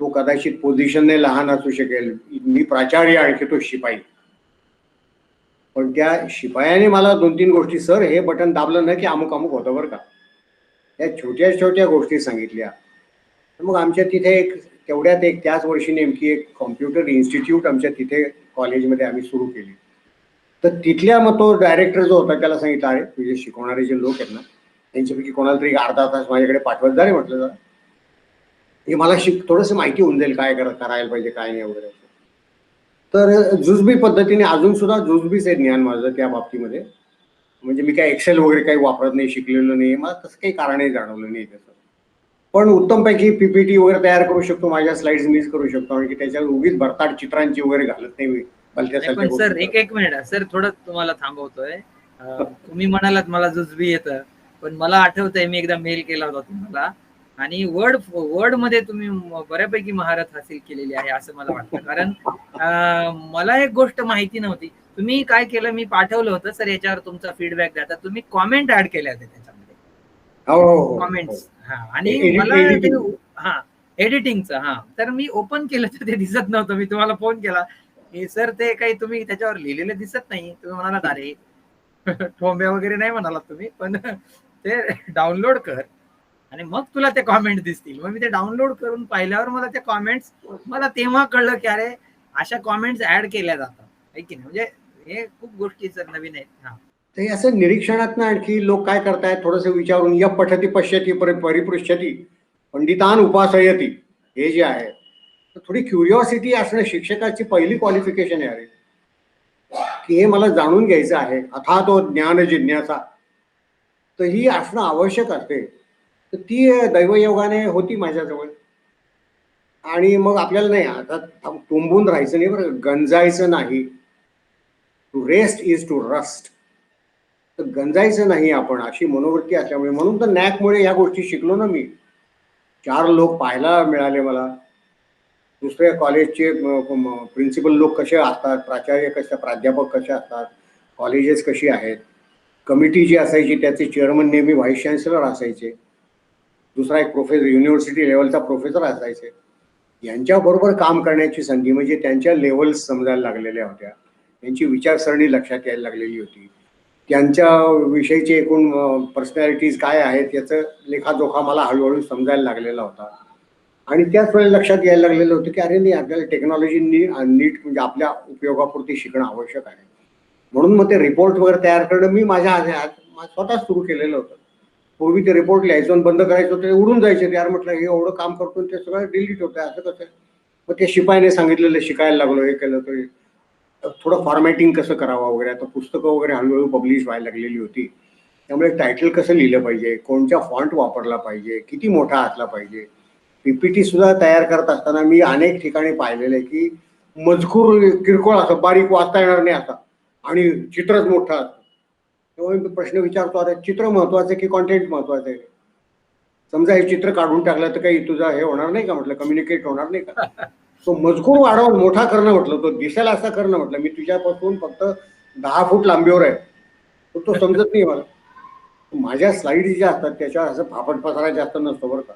तो कदाचित पोझिशनने लहान असू शकेल. मी प्राचार्य आणखी तो शिपाई. पण त्या शिपायाने मला 2-3 गोष्टी, सर हे बटन दाबलं ना की अमुक अमुक होतं बरं का, या छोट्या छोट्या गोष्टी सांगितल्या. मग आमच्या तिथे एक तेवढ्यात एक त्याच वर्षी नेमकी एक कॉम्प्युटर इन्स्टिट्यूट आमच्या तिथे कॉलेजमध्ये आम्ही सुरू केली. तर तिथल्या मग तो डायरेक्टर जो होता त्याला सांगितलं, अरे तुझे शिकवणारे जे लोक आहेत ना त्यांच्यापैकी कोणाला तरी अर्धा तास माझ्याकडे पाठवत जा रे म्हटलं, जरा हे मला थोडंसं माहिती होऊन जाईल काय करायला पाहिजे काय नाही वगैरे. तर जुजबी पद्धतीने अजून सुद्धा जुजबीच आहे ज्ञान माझं त्या बाबतीमध्ये. म्हणजे मी काय एक्सेल वगैरे काही वापरत नाही, शिकलेलो नाही, मला तसं काही कारणही जाणवलं नाही त्याचं. पण उत्तमपैकी पीपीटी वगैरे तयार करू शकतो, माझ्या स्लाइड्स मीच करू शकतो, आणि त्याच्यावर उगीच भरताट चित्रांची वगैरे घालत नाही मी. पण सर एक मिनिट सर, थोडं तुम्हाला थांबवतोय. तुम्ही म्हणालात मला जुजबी येतं, पण मला आठवतंय मी एकदा मेल केला होता तुम्हाला, आणि वर्ड मध्ये तुम्ही बऱ्यापैकी महारत हासिल केलेली आहे असं मला वाटतं. कारण मला एक गोष्ट माहिती नव्हती. तुम्ही काय केलं, मी पाठवलं होतं सर याच्यावर तुमचा फीडबॅक द्या, तर तुम्ही कॉमेंट ऍड केल्या होत्या त्याच्यामध्ये, कॉमेंट्स. हा, आणि मला ते हा एडिटिंगचं, हा, तर मी ओपन केलं तर ते दिसत नव्हतं. मी तुम्हाला फोन केला की सर ते काही तुम्ही त्याच्यावर लिहिलेलं दिसत नाही. तुम्ही म्हणालात अरे ठोंब्या वगैरे नाही म्हणालात तुम्ही, पण ते डाउनलोड कर आणि मग तुला ते कॉमेंट दिसतील. मग मी ते डाउनलोड करून पाहिल्यावर मला ते कॉमेंट्स, मला तेव्हा कळलं की अरे अशा कॉमेंट्स ऍड केल्या जातात, आहे की नाही. म्हणजे हे खूप गोष्टी सर नवीन आहेत. हा, ते असं निरीक्षणात ना आणखी लोक काय करतायत थोडंसं विचारून, या पठती पश्यती परिपृष्ठती पंडितान उपासयती, हे जे आहे थोडी क्युरिओसिटी असणं शिक्षकाची पहिली क्वालिफिकेशन आहे. अरे की हे मला जाणून घ्यायचं आहे, अथा तो ज्ञान जिज्ञासा, तर ही असणं आवश्यक असते. तर ती दैवयोगाने होती माझ्याजवळ. आणि मग आपल्याला नाही आता तुंबून राहायचं नाही बरं, गंजायचं नाही. To rest is to rust. तर गंजायचं नाही आपण, अशी मनोवृत्ती असल्यामुळे, म्हणून तर नॅकमुळे ह्या गोष्टी शिकलो ना मी. 4 लोक पाहायला मिळाले मला. दुसऱ्या कॉलेजचे प्रिन्सिपल लोक कसे असतात, प्राचार्य कसे, प्राध्यापक कसे असतात, कॉलेजेस कशी आहेत, कमिटी जी असायची त्याचे चेअरमन नेहमी व्हाईस चान्सलर असायचे, दुसरा एक प्रोफेसर युनिव्हर्सिटी लेवलचा प्रोफेसर असायचे. यांच्याबरोबर काम करण्याची संधी, म्हणजे त्यांच्या लेवल्स समजायला लागलेल्या होत्या, त्यांची विचारसरणी लक्षात यायला लागलेली होती, त्यांच्या विषयीचे एकूण पर्सनॅलिटीज काय आहेत याचं लेखाजोखा मला हळूहळू समजायला लागलेला होता. आणि त्याच वेळेला लक्षात यायला लागलेलं होतं की अरे नाही, आपल्याला टेक्नॉलॉजी नीट म्हणजे आपल्या उपयोगापुरती शिकणं आवश्यक आहे. म्हणून मग ते रिपोर्ट वगैरे तयार करणं मी माझ्या स्वतः सुरू केलेलं होतं. पूर्वी ते रिपोर्ट लिहायचो आणि बंद करायचो, ते उडून जायचे. यार म्हटलं हे एवढं काम करतो ते सगळं डिलीट होतं, असं कसं. मग ते शिपाईने सांगितलेलं शिकायला लागलो, हे केलं तर थोडं फॉर्मॅटिंग कसं करावं वगैरे. आता पुस्तकं वगैरे हळूहळू पब्लिश व्हायला लागलेली होती, त्यामुळे टायटल कसं लिहिलं पाहिजे, कोणत्या फॉन्ट वापरला पाहिजे, किती मोठा असला पाहिजे. पीपीटी सुद्धा तयार करत असताना मी अनेक ठिकाणी पाहिलेलं आहे की मजकूर किरकोळ असं बारीक वाचता येणार नाही असा, आणि चित्रच मोठं असतं. तेव्हा मी प्रश्न विचारतो, अरे चित्र महत्वाचं की कॉन्टेंट महत्वाचं आहे. समजा हे चित्र काढून टाकलं तर काही तुझा हे होणार नाही का, म्हटलं कम्युनिकेट होणार नाही का. तो मजकूर वाढवून मोठा करणं म्हटलं, तो दिसायला असा करणं म्हटलं, मी तुझ्यापासून फक्त 10 फूट लांबीवर आहे, तो समजत नाही मला. माझ्या स्लाईड ज्या असतात त्याच्यावर असं फापट पसारा जास्त नसतो बरं का.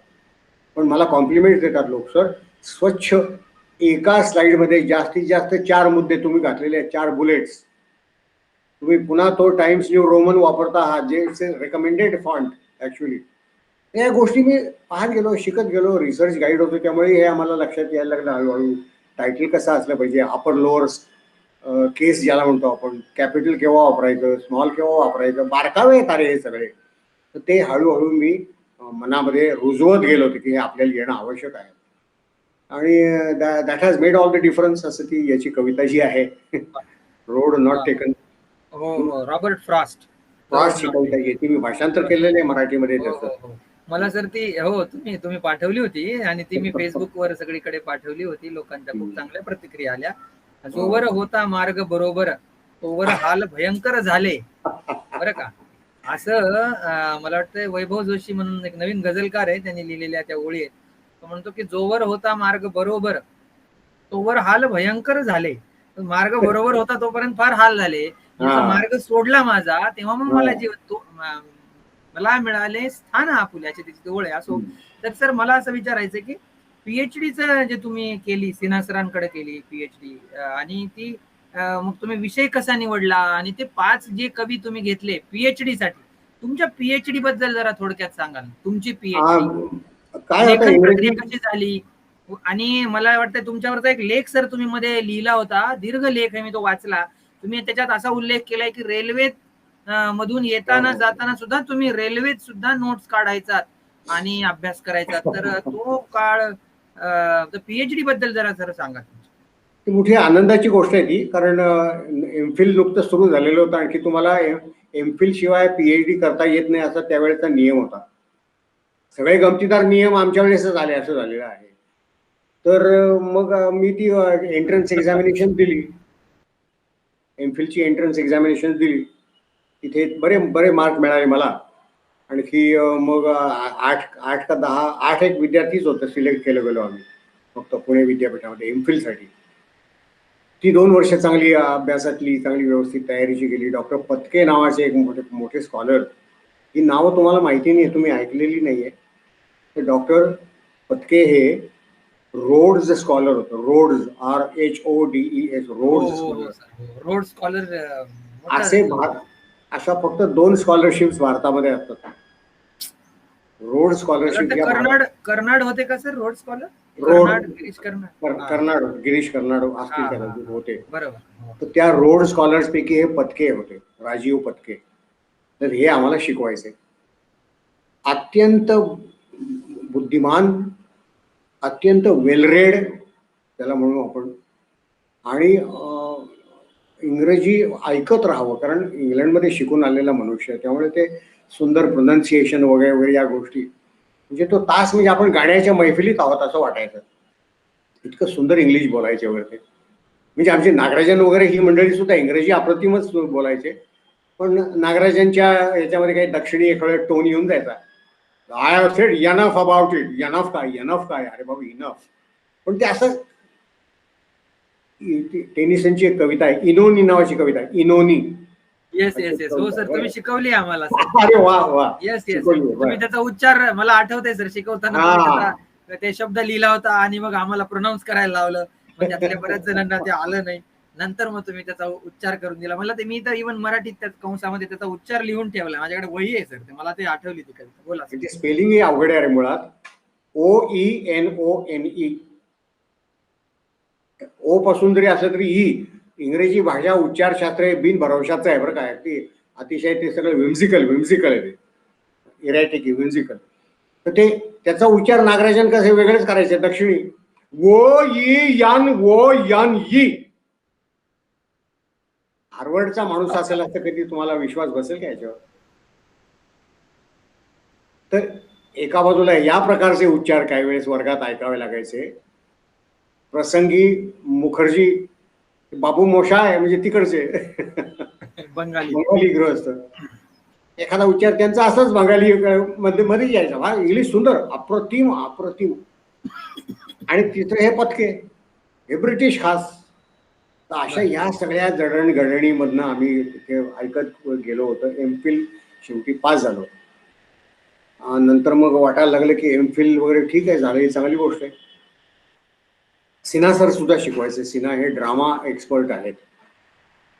पण मला कॉम्प्लिमेंट देतात लोक, सर स्वच्छ एका स्लाइडमध्ये जास्तीत जास्त 4 मुद्दे तुम्ही घातलेले आहेत, 4 बुलेट्स. तुम्ही पुन्हा तो टाइम्स न्यू रोमन वापरता आहात, जे इट्स रेकमेंडेड फॉन्ट ऍक्च्युली. या गोष्टी मी पाहत गेलो, शिकत गेलो, रिसर्च गाईड होतो, त्यामुळे हे आम्हाला लक्षात यायला लागलं हळूहळू. टायटल कसं असलं पाहिजे, अपर लोअर्स केस ज्याला म्हणतो आपण, कॅपिटल केव्हा वापरायचं, स्मॉल केव्हा वापरायचं, बारकावे आहेत अरे हे सगळे. तर ते हळूहळू मी मनामध्ये रुजवत गेलो होतो की हे आपल्याला येणं आवश्यक आहे. आणि that has made all the difference, असं ती याची कविता जी आहे, रोड नॉट टेकन. हो, रॉबर्ट फ्रॉस्ट. फ्रॉस्ट ही कविता जी, ती मी भाषांतर केलेलं आहे मराठीमध्ये त्याचं. मला सर ती तुम्ही पाठवली होती, आणि ती मी फेसबुकवर सगळीकडे पाठवली होती. लोकांच्या खूप चांगल्या प्रतिक्रिया आल्या. जोवर होता मार्ग बरोबर, तोवर हाल भयंकर झाले, बरं का. असं मला वाटतं वैभव जोशी म्हणून एक नवीन गझलकार आहे, त्यांनी लिहिलेल्या त्या ओळी आहेत. तो म्हणतो की जोवर होता मार्ग बरोबर, तोवर हाल भयंकर झाले. मार्ग बरोबर होता तोपर्यंत फार हाल झाले. जसा मार्ग सोडला माझा, तेव्हा मग मला जीव मला मिळाले स्थान आपुल्याचे, त्याची जवळ आहे असो. तर सर मला असं विचारायचं की पीएचडीचं जे तुम्ही केली, सिन्हा सरांकडे केली पीएचडी, आणि ती मग तुम्ही विषय कसा निवडला, आणि ते 5 जे कवी तुम्ही घेतले पीएचडी साठी, तुमच्या पीएचडी बद्दल जरा थोडक्यात सांगाल. तुमची पीएचडी काय होतं लेखन इंग्रजी, प्रक्रिया कशी झाली, आणि मला वाटतं तुमच्यावरचा एक लेख सर तुम्ही मध्ये लिहिला होता, दीर्घ लेख आहे, मी तो वाचला. तुम्ही त्याच्यात असा उल्लेख केलाय की रेल्वेत मधून येताना जाताना सुद्धा तुम्ही रेल्वेत सुद्धा नोट्स काढायचा आणि अभ्यास करायचा. तर तो काळ, पीएचडी बद्दल जरा सर सांगा. ती मोठी आनंदाची गोष्ट आहे ती, कारण एमफिल नुकतं सुरू झालेलं होतं. आणखी तुम्हाला एमफिल शिवाय पीएचडी करता येत नाही असा त्यावेळेचा नियम होता. सगळे गमतीदार नियम आमच्या वेळेसच आले असं झालेलं आहे. तर मग मी ती एंट्रन्स एक्झामिनेशन दिली, एमफिलची एंट्रन्स एक्झामिनेशन दिली. तिथे बरे बरे मार्क मिळाले मला. आणखी मग 8 का 10 8 एक विद्यार्थीच होतं सिलेक्ट केलं गेलो आम्ही फक्त पुणे विद्यापीठामध्ये एमफिलसाठी. ती 2 वर्ष चांगली अभ्यासातली चांगली व्यवस्थित तयारीची गेली. डॉक्टर पत्के नावाचे एक मोठे स्कॉलर, ही नावं तुम्हाला माहिती नाही, तुम्ही ऐकलेली नाहीये. तर डॉक्टर पत्के हे रोड्स स्कॉलर होतं. Rhodes, RHODES, road scholar. अशा फक्त 2 स्कॉलरशिप्स भारतामध्ये असतात. रोड स्कॉलरशिप कर्नाड होते का sir road scholar? Girish Karnad असतील होते. बरोबर. तर त्या रोड स्कॉलर्स पैकी हे पत्के होते, राजीव पत्के. तर हे आम्हाला शिकवायचे. अत्यंत बुद्धिमान, अत्यंत वेलरेड त्याला म्हणू आपण. आणि इंग्रजी ऐकत राहावं, कारण इंग्लंडमध्ये शिकून आलेला मनुष्य, त्यामुळे ते सुंदर प्रोनाऊन्सिएशन वगैरे वगैरे या गोष्टी, म्हणजे तो तास म्हणजे आपण गाण्याच्या मैफिलीत आहोत असं वाटायचं. इतकं सुंदर इंग्लिश बोलायचे वगैरे. म्हणजे आमचे नागराजन वगैरे ही मंडळी सुद्धा इंग्रजी अप्रतिमच बोलायचे. पण नागराजनच्या याच्यामध्ये काही दक्षिणी एखादा टोन येऊन जायचा. I have sed enough about it. Enough काय अरे बाबा इनफ. पण ते असं, टेनिसनची एक कविता आहे, इनोनी नावाची कविता आहे, इनोनी. येस हो सर, तुम्ही शिकवली आम्हाला. अरे वा. येस तुम्ही त्याचा उच्चार मला आठवतंय सर, शिकवताना ते शब्द लिहिला होता आणि मग आम्हाला प्रोनाऊन्स करायला लावलं. म्हणजे त्यातल्या बऱ्याच जणांना ते आलं नाही. नंतर मग तुम्ही त्याचा उच्चार करून दिला. मला ते, मी तर इव्हन मराठीत त्या कंसामध्ये त्याचा उच्चार लिहून ठेवला, माझ्याकडे वही आहे सर, ते मला ते आठवली ती कविता. बोला. स्पेलिंग ही अवघड आहे मुळात. OENONE, ओ पासून जरी असलं तरी ई. इंग्रजी भाषा उच्चारशास्त्र बिन भरवशाचं आहे बरं काय. ते अतिशय ते सगळं विम्सिकल आहे, ते इरॅटिक विम्सिकल. तर ते त्याचा उच्चार नागराजन कसे वेगळेच करायचे, दक्षिणी. वो यन ई. हार्वर्डचा माणूस असेल असं कधी तुम्हाला विश्वास बसेल का याच्यावर? तर एका बाजूला या प्रकारचे उच्चार काही वेळेस वर्गात ऐकावे लागायचे. प्रसंगी मुखर्जी, बाबू मोशा आहे म्हणजे तिकडचे बंगाली गृहस्थ, एखादा उच्चार त्यांचा असंच बंगाली मध्ये यायचा. हा इंग्लिश सुंदर, अप्रतिम. आणि तिसरं हे पत्के, हे ब्रिटिश खास. तर अशा या सगळ्या जडणघडणीमधनं आम्ही तिथे ऐकत गेलो होतो. एमफिल शेवटी पास झालो. नंतर मग वाटायला लागलं की एमफिल वगैरे ठीक आहे, झालं, ही चांगली गोष्ट आहे. सिन्हा सर सुद्धा शिकवायचे. सिन्हा हे ड्रामा एक्सपर्ट आहेत.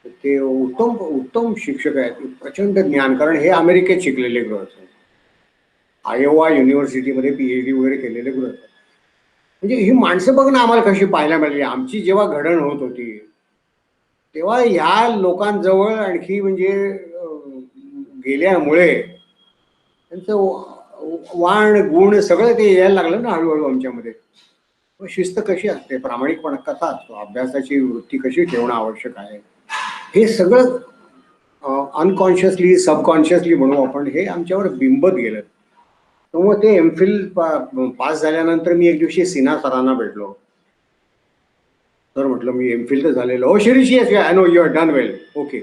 ते उत्तम शिक्षक आहेत, प्रचंड ज्ञान. कारण हे अमेरिकेत शिकलेले गृहस्थ, आयोवा युनिव्हर्सिटीमध्ये PhD वगैरे केलेले गृहस्थ. म्हणजे ही माणसं बघ ना आम्हाला कशी पाहायला मिळाली. आमची जेव्हा घडण होत होती तेव्हा ह्या लोकांजवळ आणखी म्हणजे गेल्यामुळे त्यांचं वाण गुण सगळं ते यायला लागलं ना हळूहळू आमच्यामध्ये. शिस्त कशी असते, प्रामाणिकपणा कसा असतो, अभ्यासाची वृत्ती कशी ठेवणं आवश्यक आहे, हे सगळं अनकॉन्शियसली सबकॉन्शियसली म्हणू आपण, हे आमच्यावर बिंबत गेलं. तर मग ते एमफिल पास झाल्यानंतर मी एक दिवशी सिन्हा सरांना भेटलो. तर म्हटलं मी एमफिल तर झालेलो. Oh Shirish, I know you are done well, okay.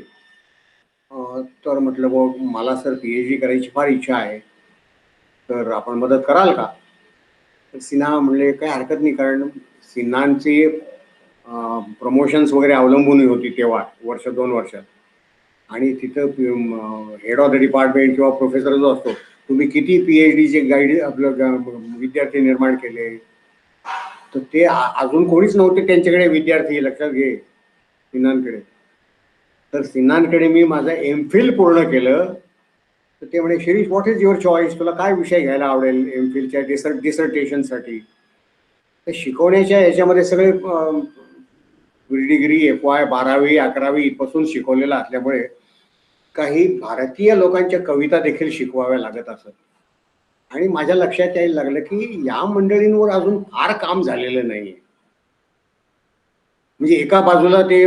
तर म्हटलं बघ मला सर PhD करायची फार इच्छा आहे, तर आपण मदत कराल का? सिन्हा म्हणले काही हरकत नाही, कारण सिन्हांची प्रमोशन्स वगैरे अवलंबून होती तेव्हा, वर्ष 2 वर्षात. आणि तिथं हेड ऑफ द डिपार्टमेंट किंवा प्रोफेसर जो असतो, तुम्ही किती PhDचे गाईड आपलं विद्यार्थी निर्माण केले, तर ते अजून कोणीच नव्हते त्यांच्याकडे विद्यार्थी, लक्षात घे, सिन्हांकडे. तर सिन्हांकडे मी माझं MPhil पूर्ण केलं. तर ते म्हणे, Shirish, what is your choice, तुला काय विषय घ्यायला आवडेल MPhilच्या डिसर्टेशनसाठी. तर शिकवण्याच्या याच्यामध्ये सगळे डिग्री FY 12वी 11वी इथपासून शिकवलेलं असल्यामुळे काही भारतीय लोकांच्या कविता देखील शिकवाव्या लागत असत. आणि माझ्या लक्षात यायला लागलं की या मंडळींवर अजून फार काम झालेलं नाही. म्हणजे एका बाजूला ते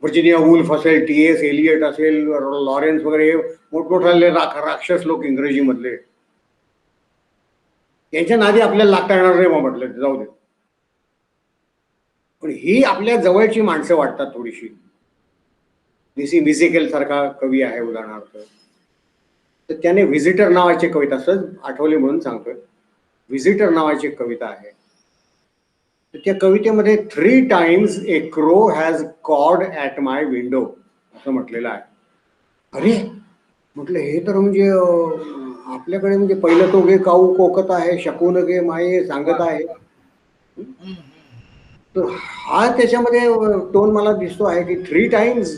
व्हर्जिनिया वुल्फ असेल, TS एलियट असेल, लॉरेन्स वगैरे मोठमोठाले राक्षस लोक इंग्रजीमधले, त्यांच्या नादी आपल्याला लागता येणार नाही मग म्हटलं, जाऊ दे. पण ही आपल्या जवळची माणसं वाटतात थोडीशी. DC म्युझिकल सारखा कवी आहे उदाहरणार्थ, तर त्याने व्हिजिटर नावाची कविता, सहज आठवली म्हणून सांगतोय, व्हिजिटर नावाची कविता आहे. तर त्या कवितेमध्ये 3 times a crow has cod at my window असं म्हटलेलं आहे. अरे म्हटलं, हे तर म्हणजे आपल्याकडे म्हणजे पहिलं तो गे काऊ कोकत आहे, शकून गे माये सांगत आहे. तर हा त्याच्यामध्ये टोन मला दिसतो आहे की 3 times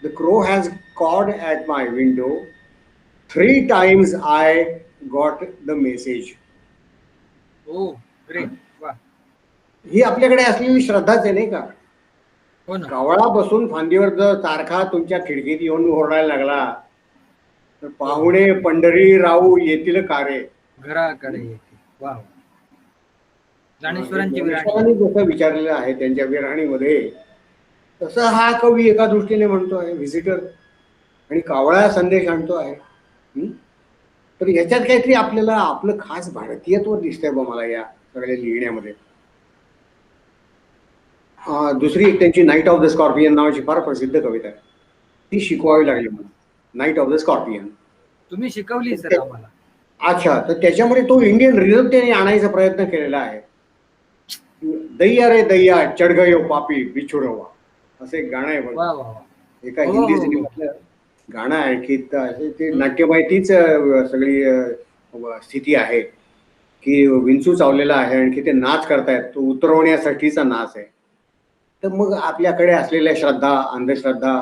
the crow has cod at my window, 3 times I got the message. ही आपल्याकडे असलेली श्रद्धाच आहे, नाही का? कावळा बसून फांदीवर जर तारखा तुमच्या खिडकीत येऊन ओरडायला लागला, तर पाहुणे पंढरी राऊ येतील कारे घराकडे येतील. ज्ञानेश्वरांची ज्ञानेश्वरांनी जसं विचारलेलं आहे त्यांच्या विरहाणीमध्ये, तसं हा कवी एका दृष्टीने म्हणतो आहे व्हिजिटर, आणि कावळा संदेश आणतो आहे. तर याच्यात काहीतरी आपल्याला आपलं खास भारतीयत्व दिसतंय बा मला या सगळ्या लिहिण्यामध्ये. दुसरी एक त्यांची नाईट ऑफ द स्कॉर्पियन नावाची फार प्रसिद्ध कविता आहे, ती शिकवावी लागली मला. नाईट ऑफ द स्कॉर्पियन तुम्ही शिकवली सर आम्हाला. अच्छा, तर त्याच्यामध्ये तो इंडियन रिझम त्याने आणायचा प्रयत्न केलेला आहे. दैया रे दैया चढ गयो पापी बिछुडवा, असं एक गाणं आहे बघा, एका हिंदी सिनेमातलं गाणं आहे. की ते नाट्यमय तीच सगळी स्थिती आहे की विंचू चावलेला आहे आणि ते नाच करतायत, तो उतरवण्यासाठीचा नाच आहे. तर मग आपल्याकडे असलेल्या श्रद्धा, अंधश्रद्धा,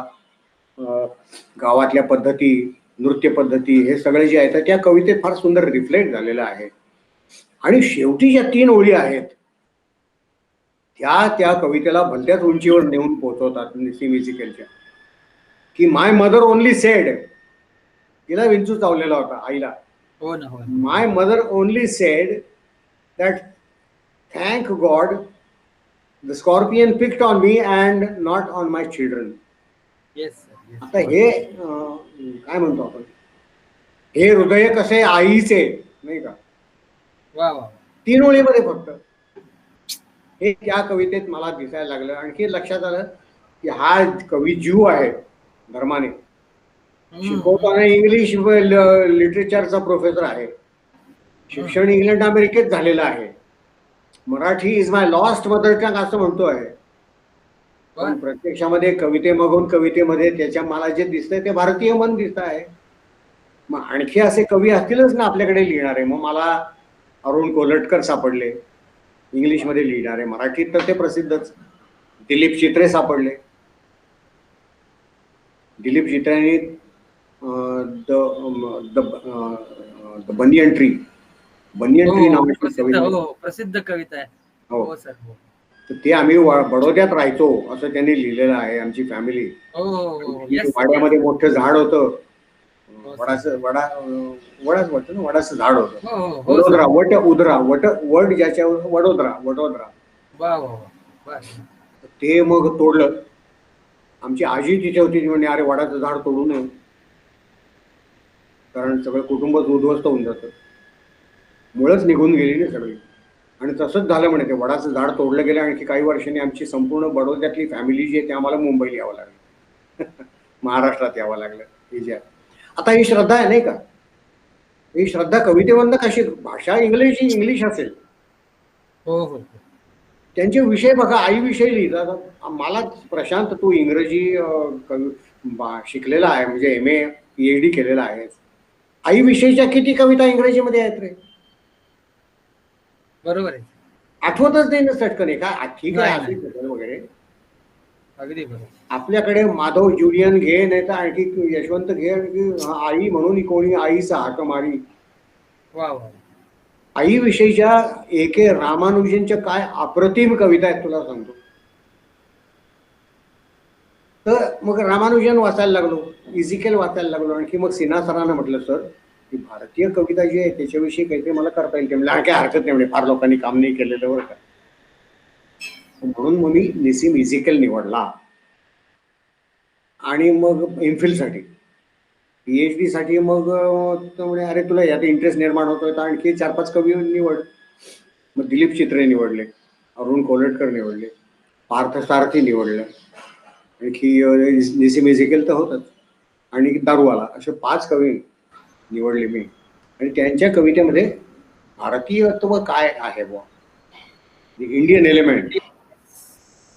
गावातल्या पद्धती, नृत्य पद्धती, हे सगळे जे आहेत त्या कवितेत फार सुंदर रिफ्लेक्ट झालेलं आहे. आणि शेवटी ज्या 3 ओळी आहेत त्या कवितेला भलत्याच उंचीवर नेऊन पोहोचवतात DC म्युझिकलच्या. की माय मदर ओनली सेड, तिला विंचू चावलेला होता आईला. My mother only said that thank God the scorpion picked on me and not on my children. आता हे काय म्हणतो आपण, हे हृदय कसे आईचे, नाही का? 3 ओळीमध्ये फक्त हे त्या कवितेत मला दिसायला लागलं. आणखी लक्षात आलं की हा कवी ज्यू आहे धर्माने, शिकवताना इंग्लिश लिटरेचरचा प्रोफेसर आहे, शिक्षण इंग्लंड अमेरिकेत झालेलं आहे, Marathi is my lost mother tongue असं म्हणतो आहे. पण प्रत्यक्षामध्ये कवितेमध्ये त्याच्या मला जे दिसतंय ते भारतीय मन दिसत आहे. मग आणखी असे कवी असतीलच ना आपल्याकडे लिहिणारे. मग मला अरुण कोलटकर सापडले इंग्लिशमध्ये लिहिणारे, मराठीत तर ते प्रसिद्धच. दिलीप चित्रे सापडले. दिलीप चित्र्यांनी द बनियन ट्री नावाची कविता, प्रसिद्ध कविता आहे. हो सर, तर ते आम्ही बडोद्यात राहायचो असं त्यांनी लिहिलेलं आहे. आमची फॅमिली वाड्यामध्ये मोठं झाड होतं, वडाचं वाटतं ना, वडाचं झाड होतं. वडोदरा वड ज्याच्यावर वडोदरा. ते मग तोडलं. आमची आजी तिथे होती, ती म्हणजे अरे वडाचं झाड तोडू नये, कारण सगळं कुटुंबच उद्ध्वस्त होऊन जातं, मुळंच निघून गेली ना सगळी. आणि तसंच झालं म्हणे, ते वडाचं झाड तोडलं गेलं. आणखी काही वर्षांनी आमची संपूर्ण बडोद्यातली फॅमिली जी आहे ते आम्हाला मुंबईला यावं लागलं, महाराष्ट्रात यावं लागलं. हे जे आता ही श्रद्धा आहे, नाही का? ही श्रद्धा कवितेमधनं कशी, भाषा इंग्लिश असेल, त्यांचे विषय बघा, आईविषयी लिहितात. मला प्रशांत, तू इंग्रजी शिकलेला आहे, म्हणजे MA PhD केलेला आहे, आईविषयीच्या किती कविता इंग्रजीमध्ये आहेत रे? बरोबर आहे. आठवतच नाही ना चटकन. काय ठीक आहे, नाही, असू वगैरे. अगदी बरोबर. आपल्याकडे माधव ज्युलियन घे, नाही तर आणखी यशवंत घे, आणखी आई म्हणून कोणी आईचा हाक मारी. वा वा. आईविषयीच्या AK रामानुजनच्या काय अप्रतिम कविता आहेत तुला सांगतो. तर मग रामानुजन वाचायला लागलो, इजिकेल वाचायला लागलो, आणखी मग सिन्हा सरांना म्हटलं, सर ही भारतीय कविता जी आहे त्याच्याविषयी काहीतरी मला करता येईल. ते म्हणजे काय हरकत नाही, म्हणजे फार लोकांनी काम नाही केलेलं बरं का. म्हणून मग मी निसीम इजिकेल निवडला. आणि मग MPhil साठी, PhD साठी मग म्हणे अरे तुला यात इंटरेस्ट निर्माण होतोय तर आणखी 4-5 कवी निवड. मग दिलीप चित्रे निवडले, अरुण कोलटकर निवडले, पार्थसारथी निवडले, आणखी निसीम इजिकेल तर होतच, आणि दारूवाला, असे 5 कवी निवडले मी. आणि त्यांच्या कवितेमध्ये भारतीयत्व काय आहे बुवा, Indian element,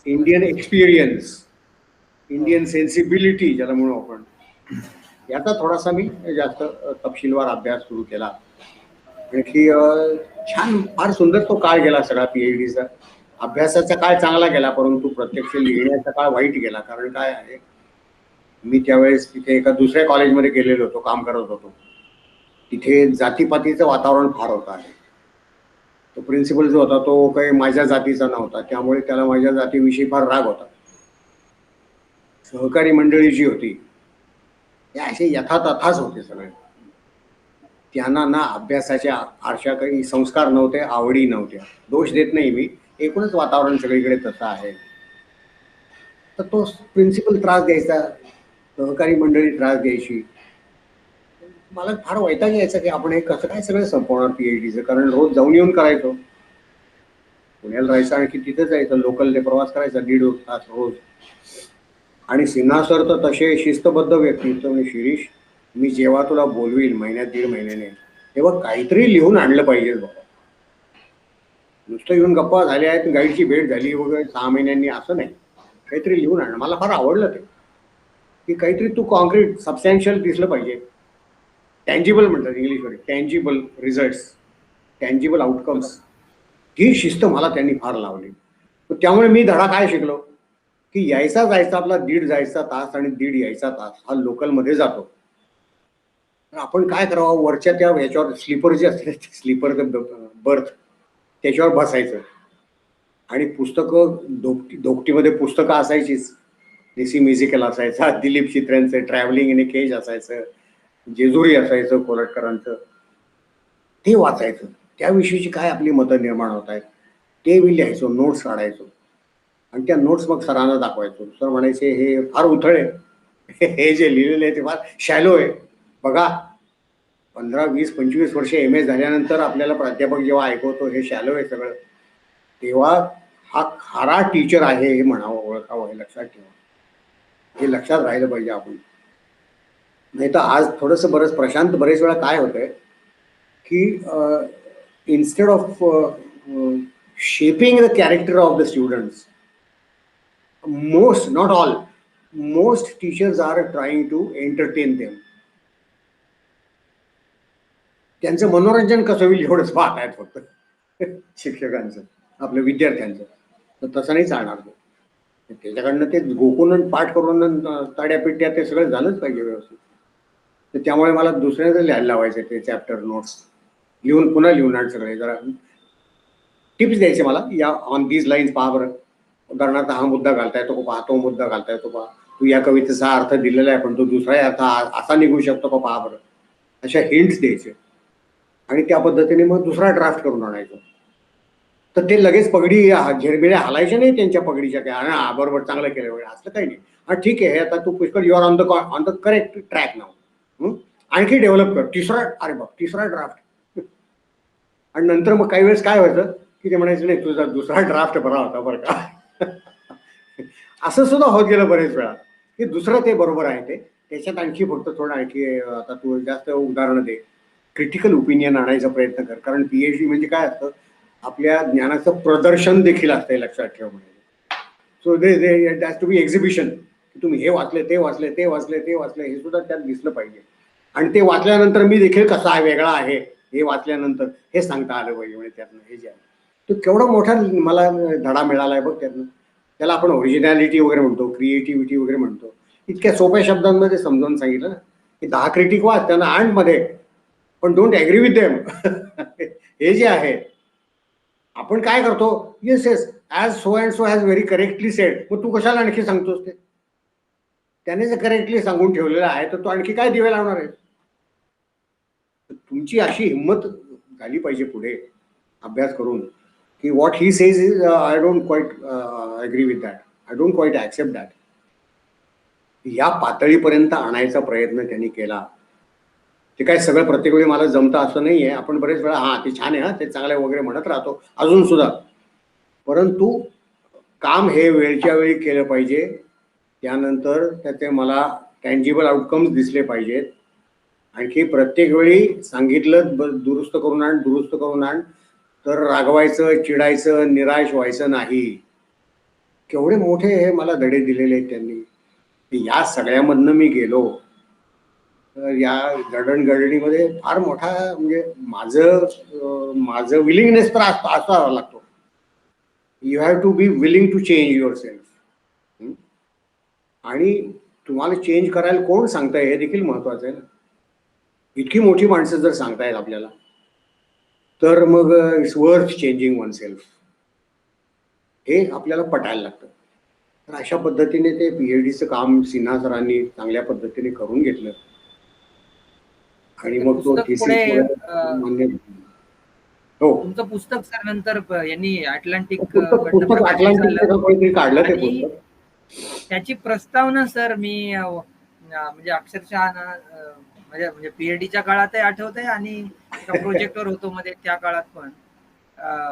Indian experience, Indian sensibility ज्याला म्हणू आपण, याचा थोडासा मी जास्त तपशीलवार अभ्यास सुरू केला. आणखी छान, फार सुंदर तो काळ गेला सगळा PhDचा. अभ्यासाचा काळ चांगला गेला, परंतु प्रत्यक्ष लिहिण्याचा काळ वाईट गेला. कारण काय आहे, मी त्यावेळेस तिथे एका दुसऱ्या कॉलेजमध्ये गेलेलो होतो, काम करत होतो. तिथे जातीपातीचं वातावरण फार होतं आहे. तो प्रिन्सिपल जो होता तो काही माझ्या जातीचा नव्हता, त्यामुळे त्याला माझ्या जातीविषयी फार राग होता. सहकारी मंडळी जी होती हे असे यथातथाच होते सगळे. त्यांना ना अभ्यासाच्या आरशा काही संस्कार नव्हते, आवडी नव्हत्या. दोष देत नाही मी, एकूणच वातावरण सगळीकडे तसं आहे. तर तो प्रिन्सिपल त्रास द्यायचा, सहकारी मंडळी त्रास द्यायची. मला फार वैताग यायचा की आपण हे कसं काय सगळं संपवणार PhDचं. कारण रोज जाऊन येऊन करायचो, पुण्याला राहायचं, आणखी तिथे जायचं, लोकलने प्रवास करायचा 1.5 तास रोज. आणि सिन्हा सर तर तसे शिस्तबद्ध व्यक्तित्व. शिरीष, मी जेव्हा तुला बोलवील महिन्यात 1.5 महिन्याने, तेव्हा काहीतरी लिहून आणलं पाहिजे बाबा. नुसतं येऊन गप्पा झाल्या आहेत, गाईडची भेट झाली वगैरे 6 महिन्यांनी, असं नाही. काहीतरी लिहून आणलं. मला फार आवडलं ते, की काहीतरी तू कॉन्क्रीट सबस्टॅन्शियल दिसलं पाहिजे. टँजिबल म्हणतात इंग्लिशमध्ये, टँजिबल रिझल्ट्स, टँजिबल आउटकम्स. ही शिस्त मला त्यांनी फार लावली. त्यामुळे मी धडा काय शिकलो, की यायचा जायचा आपला 1.5 जायचा तास आणि 1.5 यायचा तास हा लोकलमध्ये जातो. तर आपण काय करावं, वरच्या त्या ह्याच्यावर स्लीपर जे असते, स्लीपर बर्थ, त्याच्यावर बसायचं. आणि पुस्तकं धोकटीमध्ये पुस्तकं असायचीच. निसीम इजिकेल असायचा, दिलीप चित्र्यांचं ट्रॅव्हलिंग इन ए केज असायचं, जेजुरी असायचं कोलटकरांचं, ते वाचायचं. त्याविषयीची काय आपली मतं निर्माण होत आहेत ते मी लिहायचो, नोट्स काढायचो. आणि त्या नोट्स मग सरांना दाखवायचो. सर म्हणायचे हे फार उथळ आहे, हे जे लिहिलेलं आहे ते फार शॅलो आहे. बघा, 15, 20, 25 वर्ष MA झाल्यानंतर आपल्याला प्राध्यापक जेव्हा ऐकवतो हे शॅलो आहे सगळं, तेव्हा हा खरा टीचर आहे हे म्हणावं, ओळखावं, हे लक्षात ठेवा. हे लक्षात राहिलं पाहिजे आपण. नाही तर आज थोडंसं बरंच प्रशांत, बरेच वेळा काय होतंय की instead of shaping the character of the students, most, not all, most teachers are trying to entertain them. त्यांचं मनोरंजन कसं होईल एवढंच पाहत आहेत फक्त शिक्षकांचं, आपल्या विद्यार्थ्यांचं. तर तसं नाही चालणार. त्याच्याकडनं ते गोकून पाठ करून ताड्या पिट्या ते सगळं झालंच पाहिजे व्यवस्थित. तर त्यामुळे मला दुसऱ्याचं लिहायला लावायचे ते चॅप्टर नोट्स लिहून, पुन्हा लिहून आण सगळे. जरा टिप्स द्यायचे मला, या ऑन दीज लाईन्स पहा बरं, उदाहरणार्थ हा मुद्दा घालता येतो का पहा, तो मुद्दा घालता येतो पहा, तू या कवितेचा अर्थ दिलेला आहे पण तो दुसरा अर्थ असा निघू शकतो का पहा बरं. अशा हिंट्स द्यायचे आणि त्या पद्धतीने मग दुसरा ड्राफ्ट करून आणायचो. तर ते लगेच पगडी झेरबिऱ्या हलायचे नाही त्यांच्या पगडीच्या, काय हा बरोबर चांगलं केलं वगैरे असं काही नाही. हा ठीक आहे, आता तू पुष्कळ you're on the correct track नाव, आणखी डेव्हलप कर. अरे बाप, तिसरा ड्राफ्ट. आणि नंतर मग काही वेळेस काय व्हायचं की ते म्हणायचं नाही तुझा दुसरा ड्राफ्ट बरा होता बरं का. असं सुद्धा होत गेलं बरेच वेळा की दुसरं ते बरोबर आहे, ते त्याच्यात आणखी फक्त थोडं आणखी आता तू जास्त उदाहरणं दे, क्रिटिकल ओपिनियन आणायचा प्रयत्न कर. कारण PhD म्हणजे काय असतं, आपल्या ज्ञानाचं प्रदर्शन देखील असतं, लक्षात ठेवा. So they to be exhibition, की तुम्ही हे वाचले, ते वाचले, ते वाचले, ते वाचले, हे सुद्धा त्यात दिसलं पाहिजे. आणि ते वाचल्यानंतर मी देखील कसा आहे, वेगळा आहे हे वाचल्यानंतर हे सांगता आलं पाहिजे. म्हणजे त्यातनं हे जे आहे तो केवढा मोठा मला धडा मिळाला आहे बघ त्यातनं. त्याला आपण ओरिजिनॅलिटी वगैरे म्हणतो, क्रिएटिव्हिटी वगैरे म्हणतो. इतक्या सोप्या शब्दांमध्ये समजावून सांगितलं ना की 10 क्रिटिक वाच त्यांना आण मध्ये, पण डोंट ॲग्री विथ देम. हे जे आहे आपण काय करतो, yes yes as so and so has very correctly sed. मग तू कशाला आणखी सांगतोस ते? त्याने जर करेक्टली सांगून ठेवलेलं आहे तर तो आणखी काय दिवे लावणार आहे? तुमची अशी हिंमत झाली पाहिजे पुढे अभ्यास करून की what he says is I don't quite agree with that, I don't quite accept that. या पातळीपर्यंत आणायचा प्रयत्न त्यांनी केला. ते काय सगळं प्रत्येक वेळी मला जमतं असं नाही आहे. आपण बरेच वेळा हां ते छान आहे, हां ते चांगलं आहे वगैरे म्हणत राहतो अजून सुद्धा. परंतु काम हे वेळच्या वेळी केलं पाहिजे. त्यानंतर त्याचे मला टँजिबल आउटकम्स दिसले पाहिजेत. आणखी प्रत्येक वेळी सांगितलं दुरुस्त करून आण, दुरुस्त करून आण, तर रागवायचं, चिडायचं, निराश व्हायचं नाही. केवढे मोठे हे मला धडे दिलेले आहेत त्यांनी. या सगळ्यामधनं मी गेलो तर या जडणघडणीमध्ये फार मोठा म्हणजे माझं विलिंगनेस तर असावा लागतो. You have to be willing to change yourself. आणि तुम्हाला चेंज करायला कोण सांगताय हे देखील महत्वाचं आहे ना. इतकी मोठी माणसं जर सांगतायत आपल्याला तर मग it's worth changing one self, हे आपल्याला पटायला लागतं. तर अशा पद्धतीने ते PhDचं काम सिन्हा सरांनी चांगल्या पद्धतीने करून घेतलं आणि मग तो थिसिस मान्य. हो, तुमचं पुस्तक सर नंतर यांनी अटलांटिक पुस्तक अटलांटिक काढलं ते पुस्तक. त्याची प्रस्तावना सर मी म्हणजे अक्षरशः म्हणजे PhDच्या काळातही आठवतंय आणि एका प्रोजेक्टवर होतो मध्ये त्या काळात पण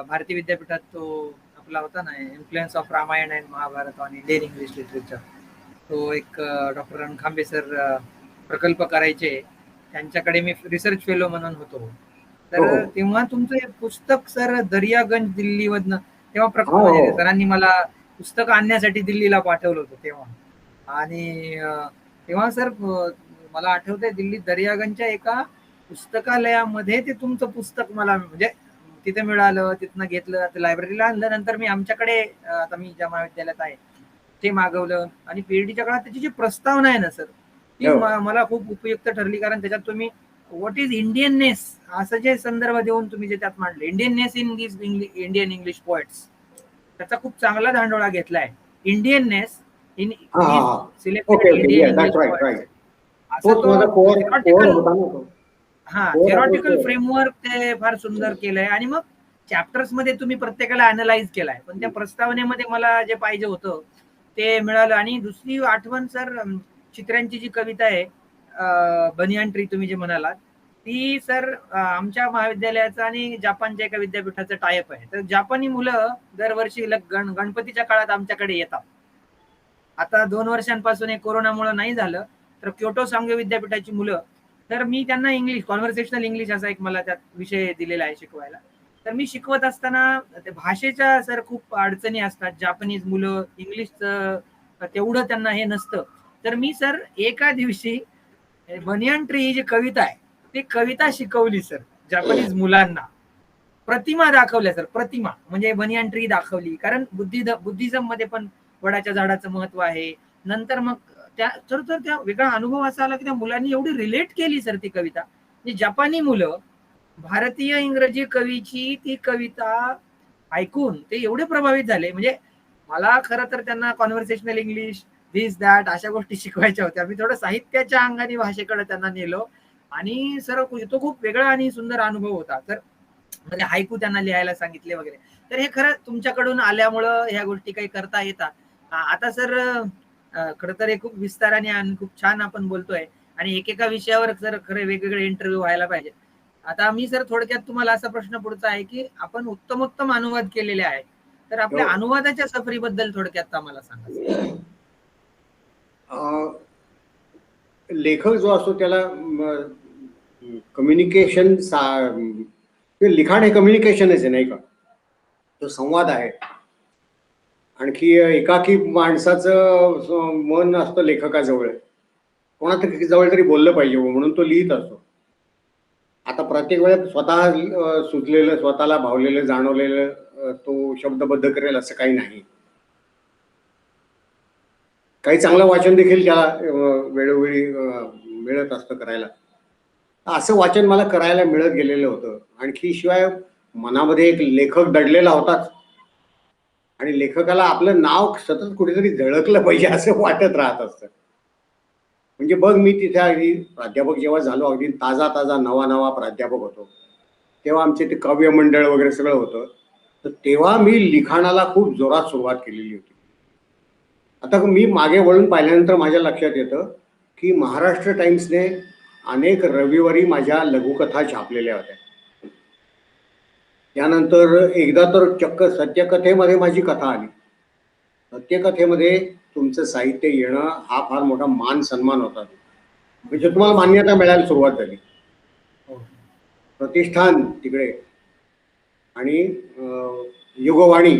भारतीय विद्यापीठात तो आपला होता ना, influence of Ramayana and Mahabharata on Indian English literature. तो एक डॉक्टर रणखांबे सर प्रकल्प करायचे, त्यांच्याकडे मी रिसर्च फेलो म्हणून होतो. तर तेव्हा तुमचं हे पुस्तक सर दर्यागंज दिल्लीमधनं तेव्हा सरांनी मला पुस्तक आणण्यासाठी दिल्लीला पाठवलं होतं तेव्हा. आणि तेव्हा सर मला आठवतंय दिल्ली दर्यागंजच्या एका पुस्तकालयामध्ये ते तुमचं पुस्तक मला म्हणजे तिथे मिळालं, तिथनं घेतलं, लायब्ररीला आणलं. नंतर मी आमच्याकडे आता मी ज्या महाविद्यालयात आहे ते मागवलं आणि PhDच्या काळात त्याची जी प्रस्तावना आहे ना सर, ती मला खूप उपयुक्त ठरली. कारण त्याच्यात तुम्ही व्हॉट इज इंडियननेस असं जे संदर्भ देऊन तुम्ही जे त्यात मांडले, Indianness in this Indian English poets, त्याचा खूप चांगला धांडोळा घेतलाय. Indianness in selected Indian English poets. Theoretical framework ते फार सुंदर केलंय आणि मग चॅप्टर्स मध्ये तुम्ही प्रत्येकाला अनालाइज केलाय. पण त्या प्रस्तावनेमध्ये मला जे पाहिजे होतं ते मिळालं. आणि दुसरी आठवण सर, चित्र्यांची जी कविता आहे बनियान ट्री तुम्ही जे म्हणालात, ती सर आमच्या महाविद्यालयाचं आणि जपानच्या एका विद्यापीठाचं टायप आहे. तर जापानी मुलं दरवर्षी गणपतीच्या काळात आमच्याकडे येतात. आता 2 वर्षांपासून हे कोरोनामुळे नाही झालं, तर क्योटो सांगे विद्यापीठाची मुलं, तर मी त्यांना इंग्लिश, कॉन्व्हर्सेशनल इंग्लिश असा एक मला त्यात विषय दिलेला आहे शिकवायला. तर मी शिकवत असताना भाषेच्या सर खूप अडचणी असतात. जापनीज मुलं इंग्लिशचं तेवढं त्यांना हे नसतं. तर मी सर एका दिवशी बनियान ट्री ही जी कविता आहे ती कविता शिकवली सर जापनीज मुलांना. प्रतिमा दाखवल्या सर, प्रतिमा म्हणजे बनियान ट्री दाखवली. कारण बुद्धिझम मध्ये पण वडाच्या झाडाचं महत्व आहे. नंतर मग तर त्या वेगळा अनुभव असा आला की त्या मुलांनी एवढी रिलेट केली सर ती कविता. जपानी मुलं भारतीय इंग्रजी कवीची ती कविता ऐकून ते एवढे प्रभावित झाले. म्हणजे मला खरं तर त्यांना कॉन्व्हर्सेशनल इंग्लिश, दिस दॅट अशा गोष्टी शिकवायच्या होत्या. मी थोडं साहित्याच्या अंगाने भाषेकडे त्यांना नेलो आणि सर तो खूप वेगळा आणि सुंदर अनुभव होता. तर म्हणजे हायकू त्यांना लिहायला सांगितले वगैरे. तर हे खरं तुमच्याकडून आल्यामुळं ह्या गोष्टी काही करता येतात. आता सर खरं तर हे खूप विस्ताराने आणि खूप छान आपण बोलतोय आणि एकेका विषयावर सर खरे वेगवेगळे इंटरव्ह्यू व्हायला पाहिजे. आता मी सर थोडक्यात तुम्हाला असा प्रश्न पुढचा आहे की आपण उत्तमोत्तम अनुवाद केलेले आहेत, तर आपल्या अनुवादाच्या सफरीबद्दल थोडक्यात आम्हाला सांगा. लेखक जो असतो त्याला कम्युनिकेशन, लिखाण हे कम्युनिकेशनच आहे नाही का. तो संवाद आहे. आणखी एकाकी माणसाचं मन असतं लेखकाजवळ, कोणातरी जवळ तरी बोललं पाहिजे म्हणून तो लिहित असतो. आता प्रत्येक वेळेस स्वतः सुचलेलं, स्वतःला भावलेलं, जाणवलेलं तो शब्दबद्ध करेल असं काही नाही. काही चांगलं वाचन देखील त्याला वेळोवेळी मिळत असतं करायला. असं वाचन मला करायला मिळत गेलेलं होतं. आणखी शिवाय मनामध्ये एक लेखक दडलेला होताच, आणि लेखकाला आपलं नाव सतत कुठेतरी झळकलं पाहिजे असं वाटत राहत असतं. म्हणजे बघ, मी तिथे अगदी प्राध्यापक जेव्हा झालो, अगदी ताजा ताजा नवा नवा प्राध्यापक होतो, तेव्हा आमचे ते काव्य मंडळ वगैरे सगळं होतं. तर तेव्हा मी लिखाणाला खूप जोरात सुरुवात केलेली होती. आता मी मागे वळून पाहिल्यानंतर माझ्या लक्षात येतं की महाराष्ट्र टाइम्सने अनेक रविवारी माझ्या लघुकथा छापलेल्या होत्या. त्यानंतर एकदा तर चक्क सत्यकथेमध्ये माझी कथा आली. सत्यकथेमध्ये तुमचं साहित्य येणं हा फार मोठा मान सन्मान होता. म्हणजे तुम्हाला मान्यता मिळायला सुरुवात झाली, प्रतिष्ठान तिकडे. आणि युगवाणी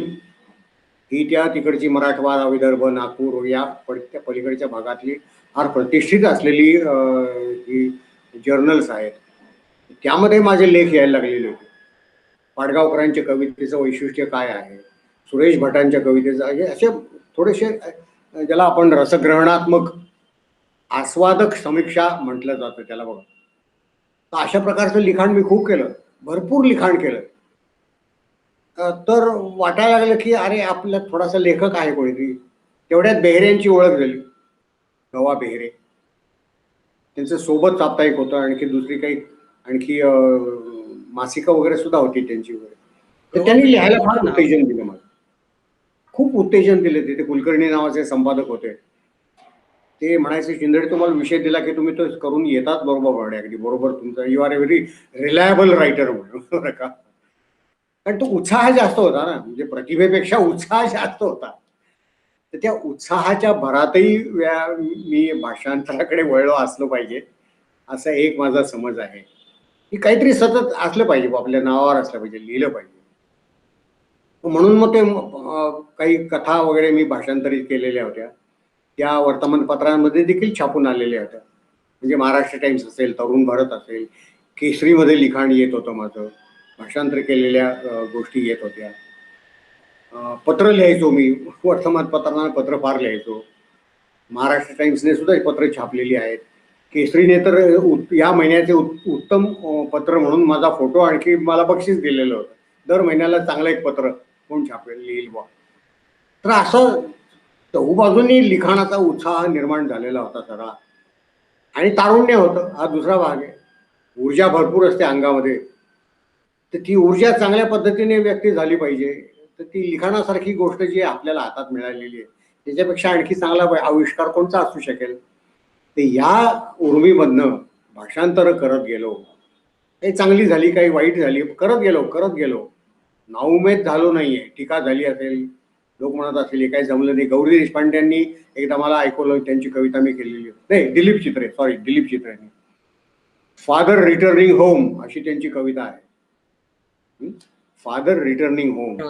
ही त्या तिकडची मराठवाडा, विदर्भ, नागपूर या पलीकडच्या भागातली फार प्रतिष्ठित असलेली जी जर्नल्स आहेत, त्यामध्ये माझे लेख यायला लागलेले होते. पाडगावकरांच्या कवितेचं वैशिष्ट्य काय आहे, सुरेश भटांच्या कवितेचं, असे थोडेसे ज्याला आपण रसग्रहणात्मक आस्वादक समीक्षा म्हटलं जातं त्याला बघा. तर अशा प्रकारचं लिखाण मी खूप केलं, भरपूर लिखाण केलं. तर वाटायला लागलं की अरे आपला थोडासा लेखक आहे कोणीतरी. तेवढ्यात बेहरेंची ओळख झाली, गवा बेहरे. त्यांचं सोबत साप्ताहिक होतं, आणखी दुसरी काही आणखी मासिकं वगैरे सुद्धा होती त्यांची वगैरे. तर त्यांनी लिहायला फार उत्तेजन दिलं मला, खूप उत्तेजन दिले. ते कुलकर्णी नावाचे संपादक होते. ते म्हणायचे, शिंदे तुम्हाला विषय दिला की तुम्ही तो करून येतात बरोबर म्हणे, अगदी बरोबर तुमचं, you are a very reliable writer म्हणून बरं का. कारण तो उत्साह जास्त होता ना, म्हणजे प्रतिभेपेक्षा उत्साह जास्त होता. तर त्या उत्साहाच्या भरातही मी भाषांतराकडे वळलो असलो पाहिजे, असा एक माझा समज आहे की काहीतरी सतत असलं पाहिजे, आपल्या नावावर असलं पाहिजे, लिहिलं पाहिजे. म्हणून मग ते काही कथा वगैरे मी भाषांतरित केलेल्या होत्या, त्या वर्तमानपत्रांमध्ये देखील छापून आलेल्या होत्या. म्हणजे महाराष्ट्र टाइम्स असेल, तरुण भारत असेल, केसरीमध्ये लिखाण येत होतं माझं, भाषांतर केलेल्या गोष्टी येत होत्या. पत्र लिहायचो मी, वर्तमानपत्रांना पत्र फार लिहायचो. महाराष्ट्र टाइम्सने सुद्धा पत्र छापलेली आहेत. केसरीने तर या महिन्याचे उत्तम पत्र म्हणून माझा फोटो आणखी मला बक्षीस दिलेलं होतं. दर महिन्याला चांगलं एक पत्र कोण छापेल, लिहिल बा. तर असं चहूबाजूंनी लिखाणाचा उत्साह निर्माण झालेला होता सगळा. आणि तारुण्य होतं, हा दुसरा भाग आहे. ऊर्जा भरपूर असते अंगामध्ये, तर ती ऊर्जा चांगल्या पद्धतीने व्यक्त झाली पाहिजे. तर ती लिखाणासारखी गोष्ट जी आपल्याला हातात मिळालेली आहे, त्याच्यापेक्षा आणखी चांगला आविष्कार कोणता असू शकेल. ते या उर्मीमधनं भाषांतर करत गेलो. काही चांगली झाली, काही वाईट झाली, करत गेलो. नाउमेद झालो नाहीये. टीका झाली असेल, लोक म्हणत असतील हे काही जमलं नाही. गौरी देशपांड्यांनी एकदा मला ऐकवलं, त्यांची कविता मी केलेली, नाही दिलीप चित्रेंनी फादर रिटर्निंग होम अशी त्यांची कविता आहे. Father returning home.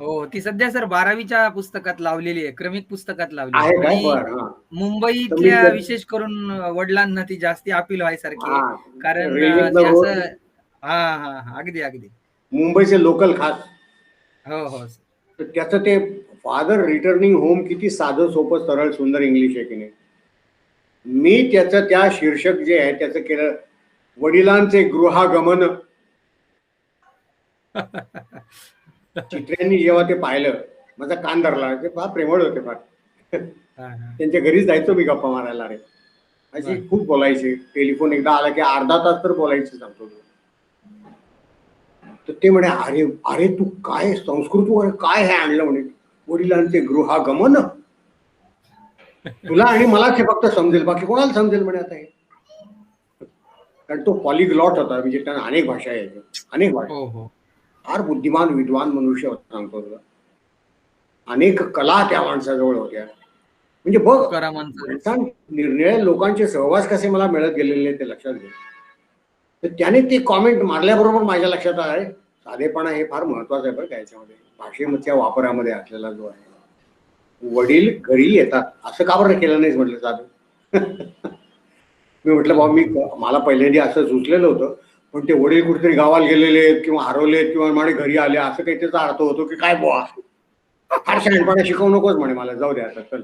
हो, ती सध्या सर 12वीच्या पुस्तकात लावलेली आहे, क्रमिक पुस्तकात लावलेली आहे काय? आणि मुंबईतल्या विशेष करून वडिलांना ती जास्ती अपील व्हायसारखी आहे. कारण ते असं हा अगदी मुंबईचे लोकल खास. हो. तर त्याचं ते फादर रिटर्निंग होम किती साधं सोपं सरळ सुंदर इंग्लिश आहे की नाही. मी त्याचं त्या शीर्षक जे आहे त्याचं केलं, वडिलांचे गृहागमन. चित्र्यांनी जेव्हा ते पाहिलं, माझा कान धरला. ते फार प्रेमळ होते फार. त्यांच्या घरी जायचो मी गप्पा मारायला. रे अशी खूप बोलायचे. टेलिफोन एकदा आला की अर्धा तास तर बोलायचे सांगतो. तर ते म्हणे, अरे अरे तू काय संस्कृत काय हे आणलं म्हणे, वडिलांचे गृहागमन. तुला आणि मलाच हे फक्त समजेल, बाकी कोणाला समजेल म्हणे आता हे. कारण तो पॉलिग्लॉट होता, म्हणजे त्यांना अनेक भाषा यायच्या, अनेक भाषा. फार बुद्धिमान विद्वान मनुष्य होता सांगतो तुला. अनेक कला त्या माणसाजवळ होत्या. म्हणजे बघ, निर्णय लोकांचे सहवास कसे मला मिळत गेलेले ते लक्षात घे. तर त्याने ते कॉमेंट मारल्याबरोबर माझ्या लक्षात आलं, साधेपणा हे फार महत्वाचं आहे बरं का याच्यामध्ये, भाषेच्या वापरामध्ये असलेला जो आहे. वडील घरी येतात असं का बरं केलं नाहीच म्हटलं साधं. मी म्हटलं बाबा मला पहिल्यांदा असं सुचलेलं होतं, पण ते वडील कुठेतरी गावाला गेलेले आहेत किंवा हरवले किंवा म्हणे घरी आले असं काही त्याचा अर्थ होतो की काय बुवा, फार शहाणपणा शिकवू नकोच म्हणे मला, जाऊ द्या आता चल.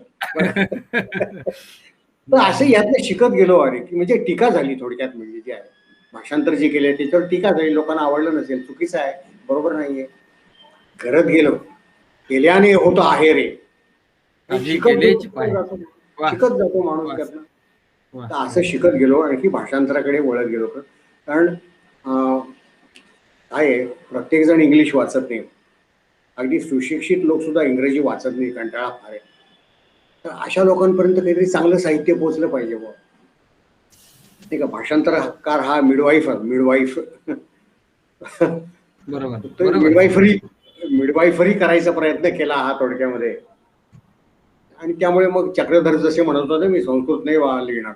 तर असं यातनं शिकत गेलो अरे, की म्हणजे टीका झाली थोडक्यात, म्हणजे जे आहे भाषांतर जे केले त्याच्यावर टीका झाली, लोकांना आवडलं नसेल, चुकीचं आहे, बरोबर नाहीये. करत गेलो, केल्याने होतं आहे रे, आधी शिकत केलेच पाहिजे. जातो, वा शिकत जातो माणूस वा त्यातनं. वा. तर असं शिकत गेलो, आणखी भाषांतराकडे वळत गेलो. कारण काय आहे, प्रत्येक जण इंग्लिश वाचत नाही, अगदी सुशिक्षित लोक सुद्धा इंग्रजी वाचत नाही, कंटाळा फार आहे. तर अशा लोकांपर्यंत काहीतरी चांगलं साहित्य पोहोचलं पाहिजे बुवा. नाही का, भाषांतरकार हा मिडवाईफ बरोबर तर बरोबर. मिडवाईफरी करायचा प्रयत्न केला हा थोडक्यामध्ये. आणि त्यामुळे मग चक्रधर जसे म्हणत होते, मी संस्कृत नाही लिहिणार.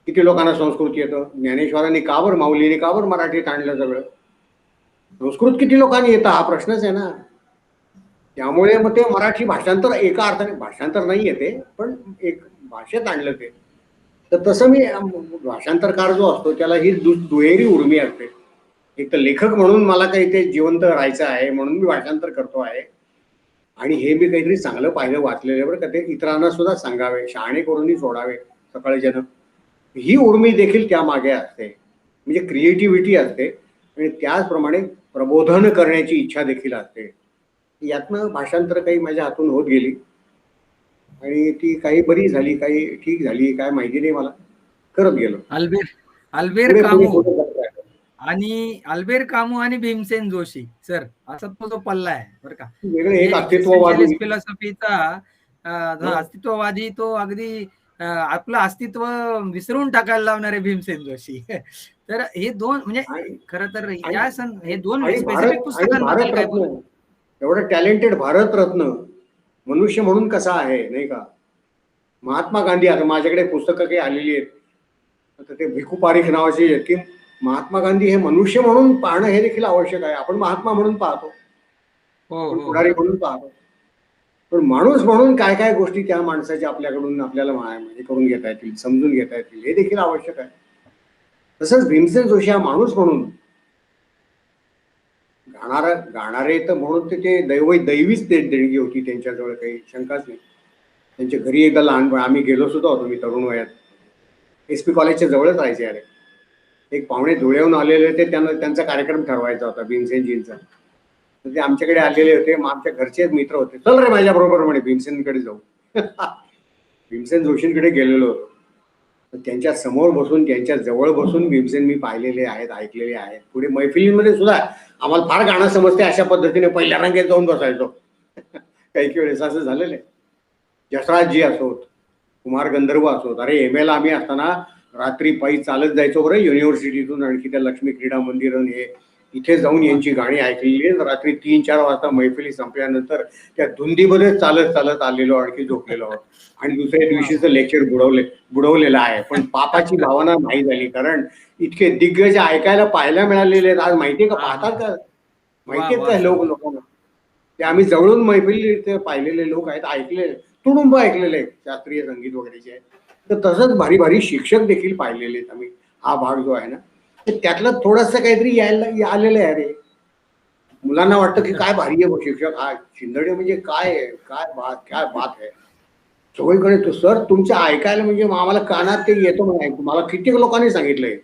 किती लोकांना संस्कृत येतं, ज्ञानेश्वरांनी का बरं, माऊलीने का बरं मराठीत आणलं सगळं, संस्कृत किती लोकांनी येतं हा प्रश्नच आहे ना. त्यामुळे मग ते मराठी भाषांतर एका अर्थाने भाषांतर नाही येते, पण एक भाषेत आणलं ते. तर तसं मी भाषांतरकार जो असतो त्याला ही दुहेरी उर्मी असते. एक तर लेखक म्हणून मला काही ते जिवंत राहायचं आहे म्हणून मी भाषांतर करतो आहे, आणि हे मी काहीतरी चांगलं पाहिलं वाचलेलं बरं का, ते इतरांना सुद्धा सांगावे, शहाणे करूनही सोडावे सकाळी जन, ही उर्मी देखील त्या मागे असते, म्हणजे क्रिएटिव्हिटी असते, आणि त्याचप्रमाणे प्रबोधन करण्याची इच्छा देखील असते. यातनं भाषांतर काही माझ्या हातून होत गेली, आणि ती काही बरी झाली, काही ठीक झाली, काय माहिती नाही मला, करत गेलो. अल्बेर पुढे पुढे कामू पुढे करत राहिलो. अल्बेर कामू आणि भीमसेन जोशी सर, असा तो जो पल्ला आहे बरं का. वेगळे एक अस्तित्ववादी. एक्झिस्टेन्शियलिस्ट फिलॉसॉफीचा अस्तित्ववादी, तो अगदी आपलं अस्तित्व विसरून टाकायला लावणारे भीमसेन जोशी. तर हे दोन म्हणजे खरं तर हे दोन स्पेसिफिक पुस्तकांबद्दल काय भारतरत्न, एवढं टॅलेंटेड भारतरत्न मनुष्य म्हणून कसा आहे नाही का. महात्मा गांधी, आता माझ्याकडे पुस्तकं काही आलेली आहेत, आता ते भिकू पारिख नावाचे आहेत, की महात्मा गांधी हे मनुष्य म्हणून पाहणं हे देखील आवश्यक आहे. आपण महात्मा म्हणून पाहतो, आपण पुढारी म्हणून पाहतो, पण माणूस म्हणून काय काय गोष्टी त्या माणसाच्या आपल्याकडून आपल्याला हे करून घेता येतील, समजून घेता येतील, हे देखील आवश्यक आहे. तसंच भीमसेन जोशी हा माणूस म्हणून गाणारे तर म्हणून ते दैवीच ते देणगी होती त्यांच्याजवळ, काही शंकाच नाही. त्यांच्या घरी एकदा लहानपण आम्ही गेलो सुद्धा होतो, मी तरुण वयात, SP कॉलेजच्या जवळच राहायचे. अरे, एक पाहुणे धुळ्याहून आलेले होते, त्यांना त्यांचा कार्यक्रम ठरवायचा होता भीमसेनजींचा, तर ते आमच्याकडे आलेले होते. मग आमच्या घरचेच मित्र होते, चल रे माझ्या बरोबर म्हणे भीमसेनकडे जाऊ. भीमसेन जोशींकडे गेलेलो होतो. त्यांच्या समोर बसून, त्यांच्या जवळ बसून भीमसेन मी पाहिलेले आहेत, ऐकलेले आहेत. पुढे मैफिलीमध्ये सुद्धा आम्हाला फार गाणं समजते, अशा पद्धतीने पहिल्या रांगेत जाऊन बसायचो. काही वेळेस असं झालेलं आहे. जसराजजी असोत, कुमार गंधर्व असोत, अरे MA ला आम्ही असताना रात्री पायी चालत जायचो बरं युनिव्हर्सिटीतून, आणखी त्या लक्ष्मी क्रीडा मंदिर हे इथे जाऊन यांची गाणी ऐकलेली. रात्री 3-4 वाजता मैफिली संपल्यानंतर त्या धुंदीमध्ये चालत चालत आलेलो, आणखी झोपलेलो आहोत, आणि दुसऱ्या दिवशीचं लेक्चर बुडवलेलं आहे. पण पापाची भावना नाही झाली, कारण इतके दिग्गज ऐकायला पाहायला मिळालेले आहेत. आज माहितीये का, पाहतात का, माहितीयेत का लोकांना, ते आम्ही जवळून मैफिली ते पाहिलेले लोक आहेत, ऐकलेले, तुडुंब ऐकलेले शास्त्रीय संगीत वगैरेचे. तर तसंच भारी भारी शिक्षक देखील पाहिलेले आहेत आम्ही. हा भाग जो आहे ना, तर त्यातलं थोडस काहीतरी आलेलं आहे. रे, मुलांना वाटतं की काय भारी आहे शिक्षक, हा शिंदडे म्हणजे काय काय बात आहे. सगळीकडे तो सर तुमच्या ऐकायला, म्हणजे आम्हाला कानात ते येतो म्हणे, मला कित्येक लोकांनी सांगितलंय,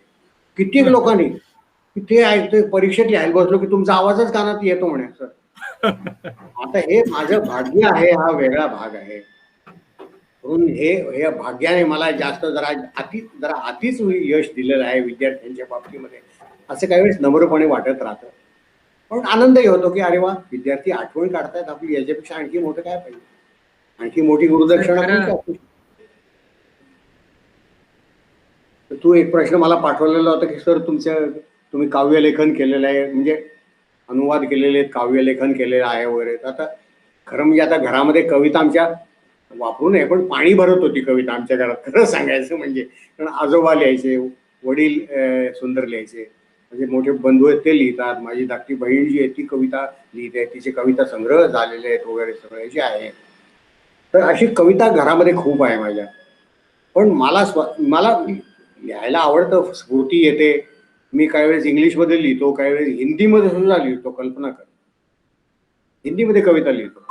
कित्येक लोकांनी, की ते ऐकतोय, परीक्षेत लिहायला बसलो की तुमचा आवाजच कानात येतो म्हणे सर. आता हे माझं भाग्य आहे, हा वेगळा भाग आहे. म्हणून हे भाग्याने मला जास्त जरा अतिच यश दिलेलं आहे विद्यार्थ्यांच्या बाबतीमध्ये, असं काही वेळेस नम्रपणे वाटत राहतं. पण आनंदही होतो की अरे वा, विद्यार्थी आठवण काढतायत आपली, याच्यापेक्षा आणखी मोठं काय पाहिजे, आणखी मोठी गुरुदक्षिणा. तू एक प्रश्न मला पाठवलेला होता की सर तुम्ही काव्यलेखन केलेलं आहे, म्हणजे अनुवाद केलेले, काव्यलेखन केलेलं आहे वगैरे. आता खरं म्हणजे आता घरामध्ये कविता आमच्या वापरू नये, पण पाणी भरत होती कविता आमच्या घरात, खरं सांगायचं म्हणजे. कारण आजोबा लिहायचे, वडील सुंदर लिहायचे, म्हणजे मोठे बंधू आहेत ते लिहितात, माझी धाकटी बहीण जी आहे ती कविता लिहिते, तिचे कविता संग्रह झालेले आहेत वगैरे सगळे जे आहे. तर अशी कविता घरामध्ये खूप आहे माझ्या. पण मला लिहायला आवडतं, स्फूर्ती येते. मी काही वेळेस इंग्लिशमध्ये लिहितो, काही वेळेस हिंदीमध्ये सुद्धा लिहितो. कल्पना कर, हिंदीमध्ये कविता लिहितो.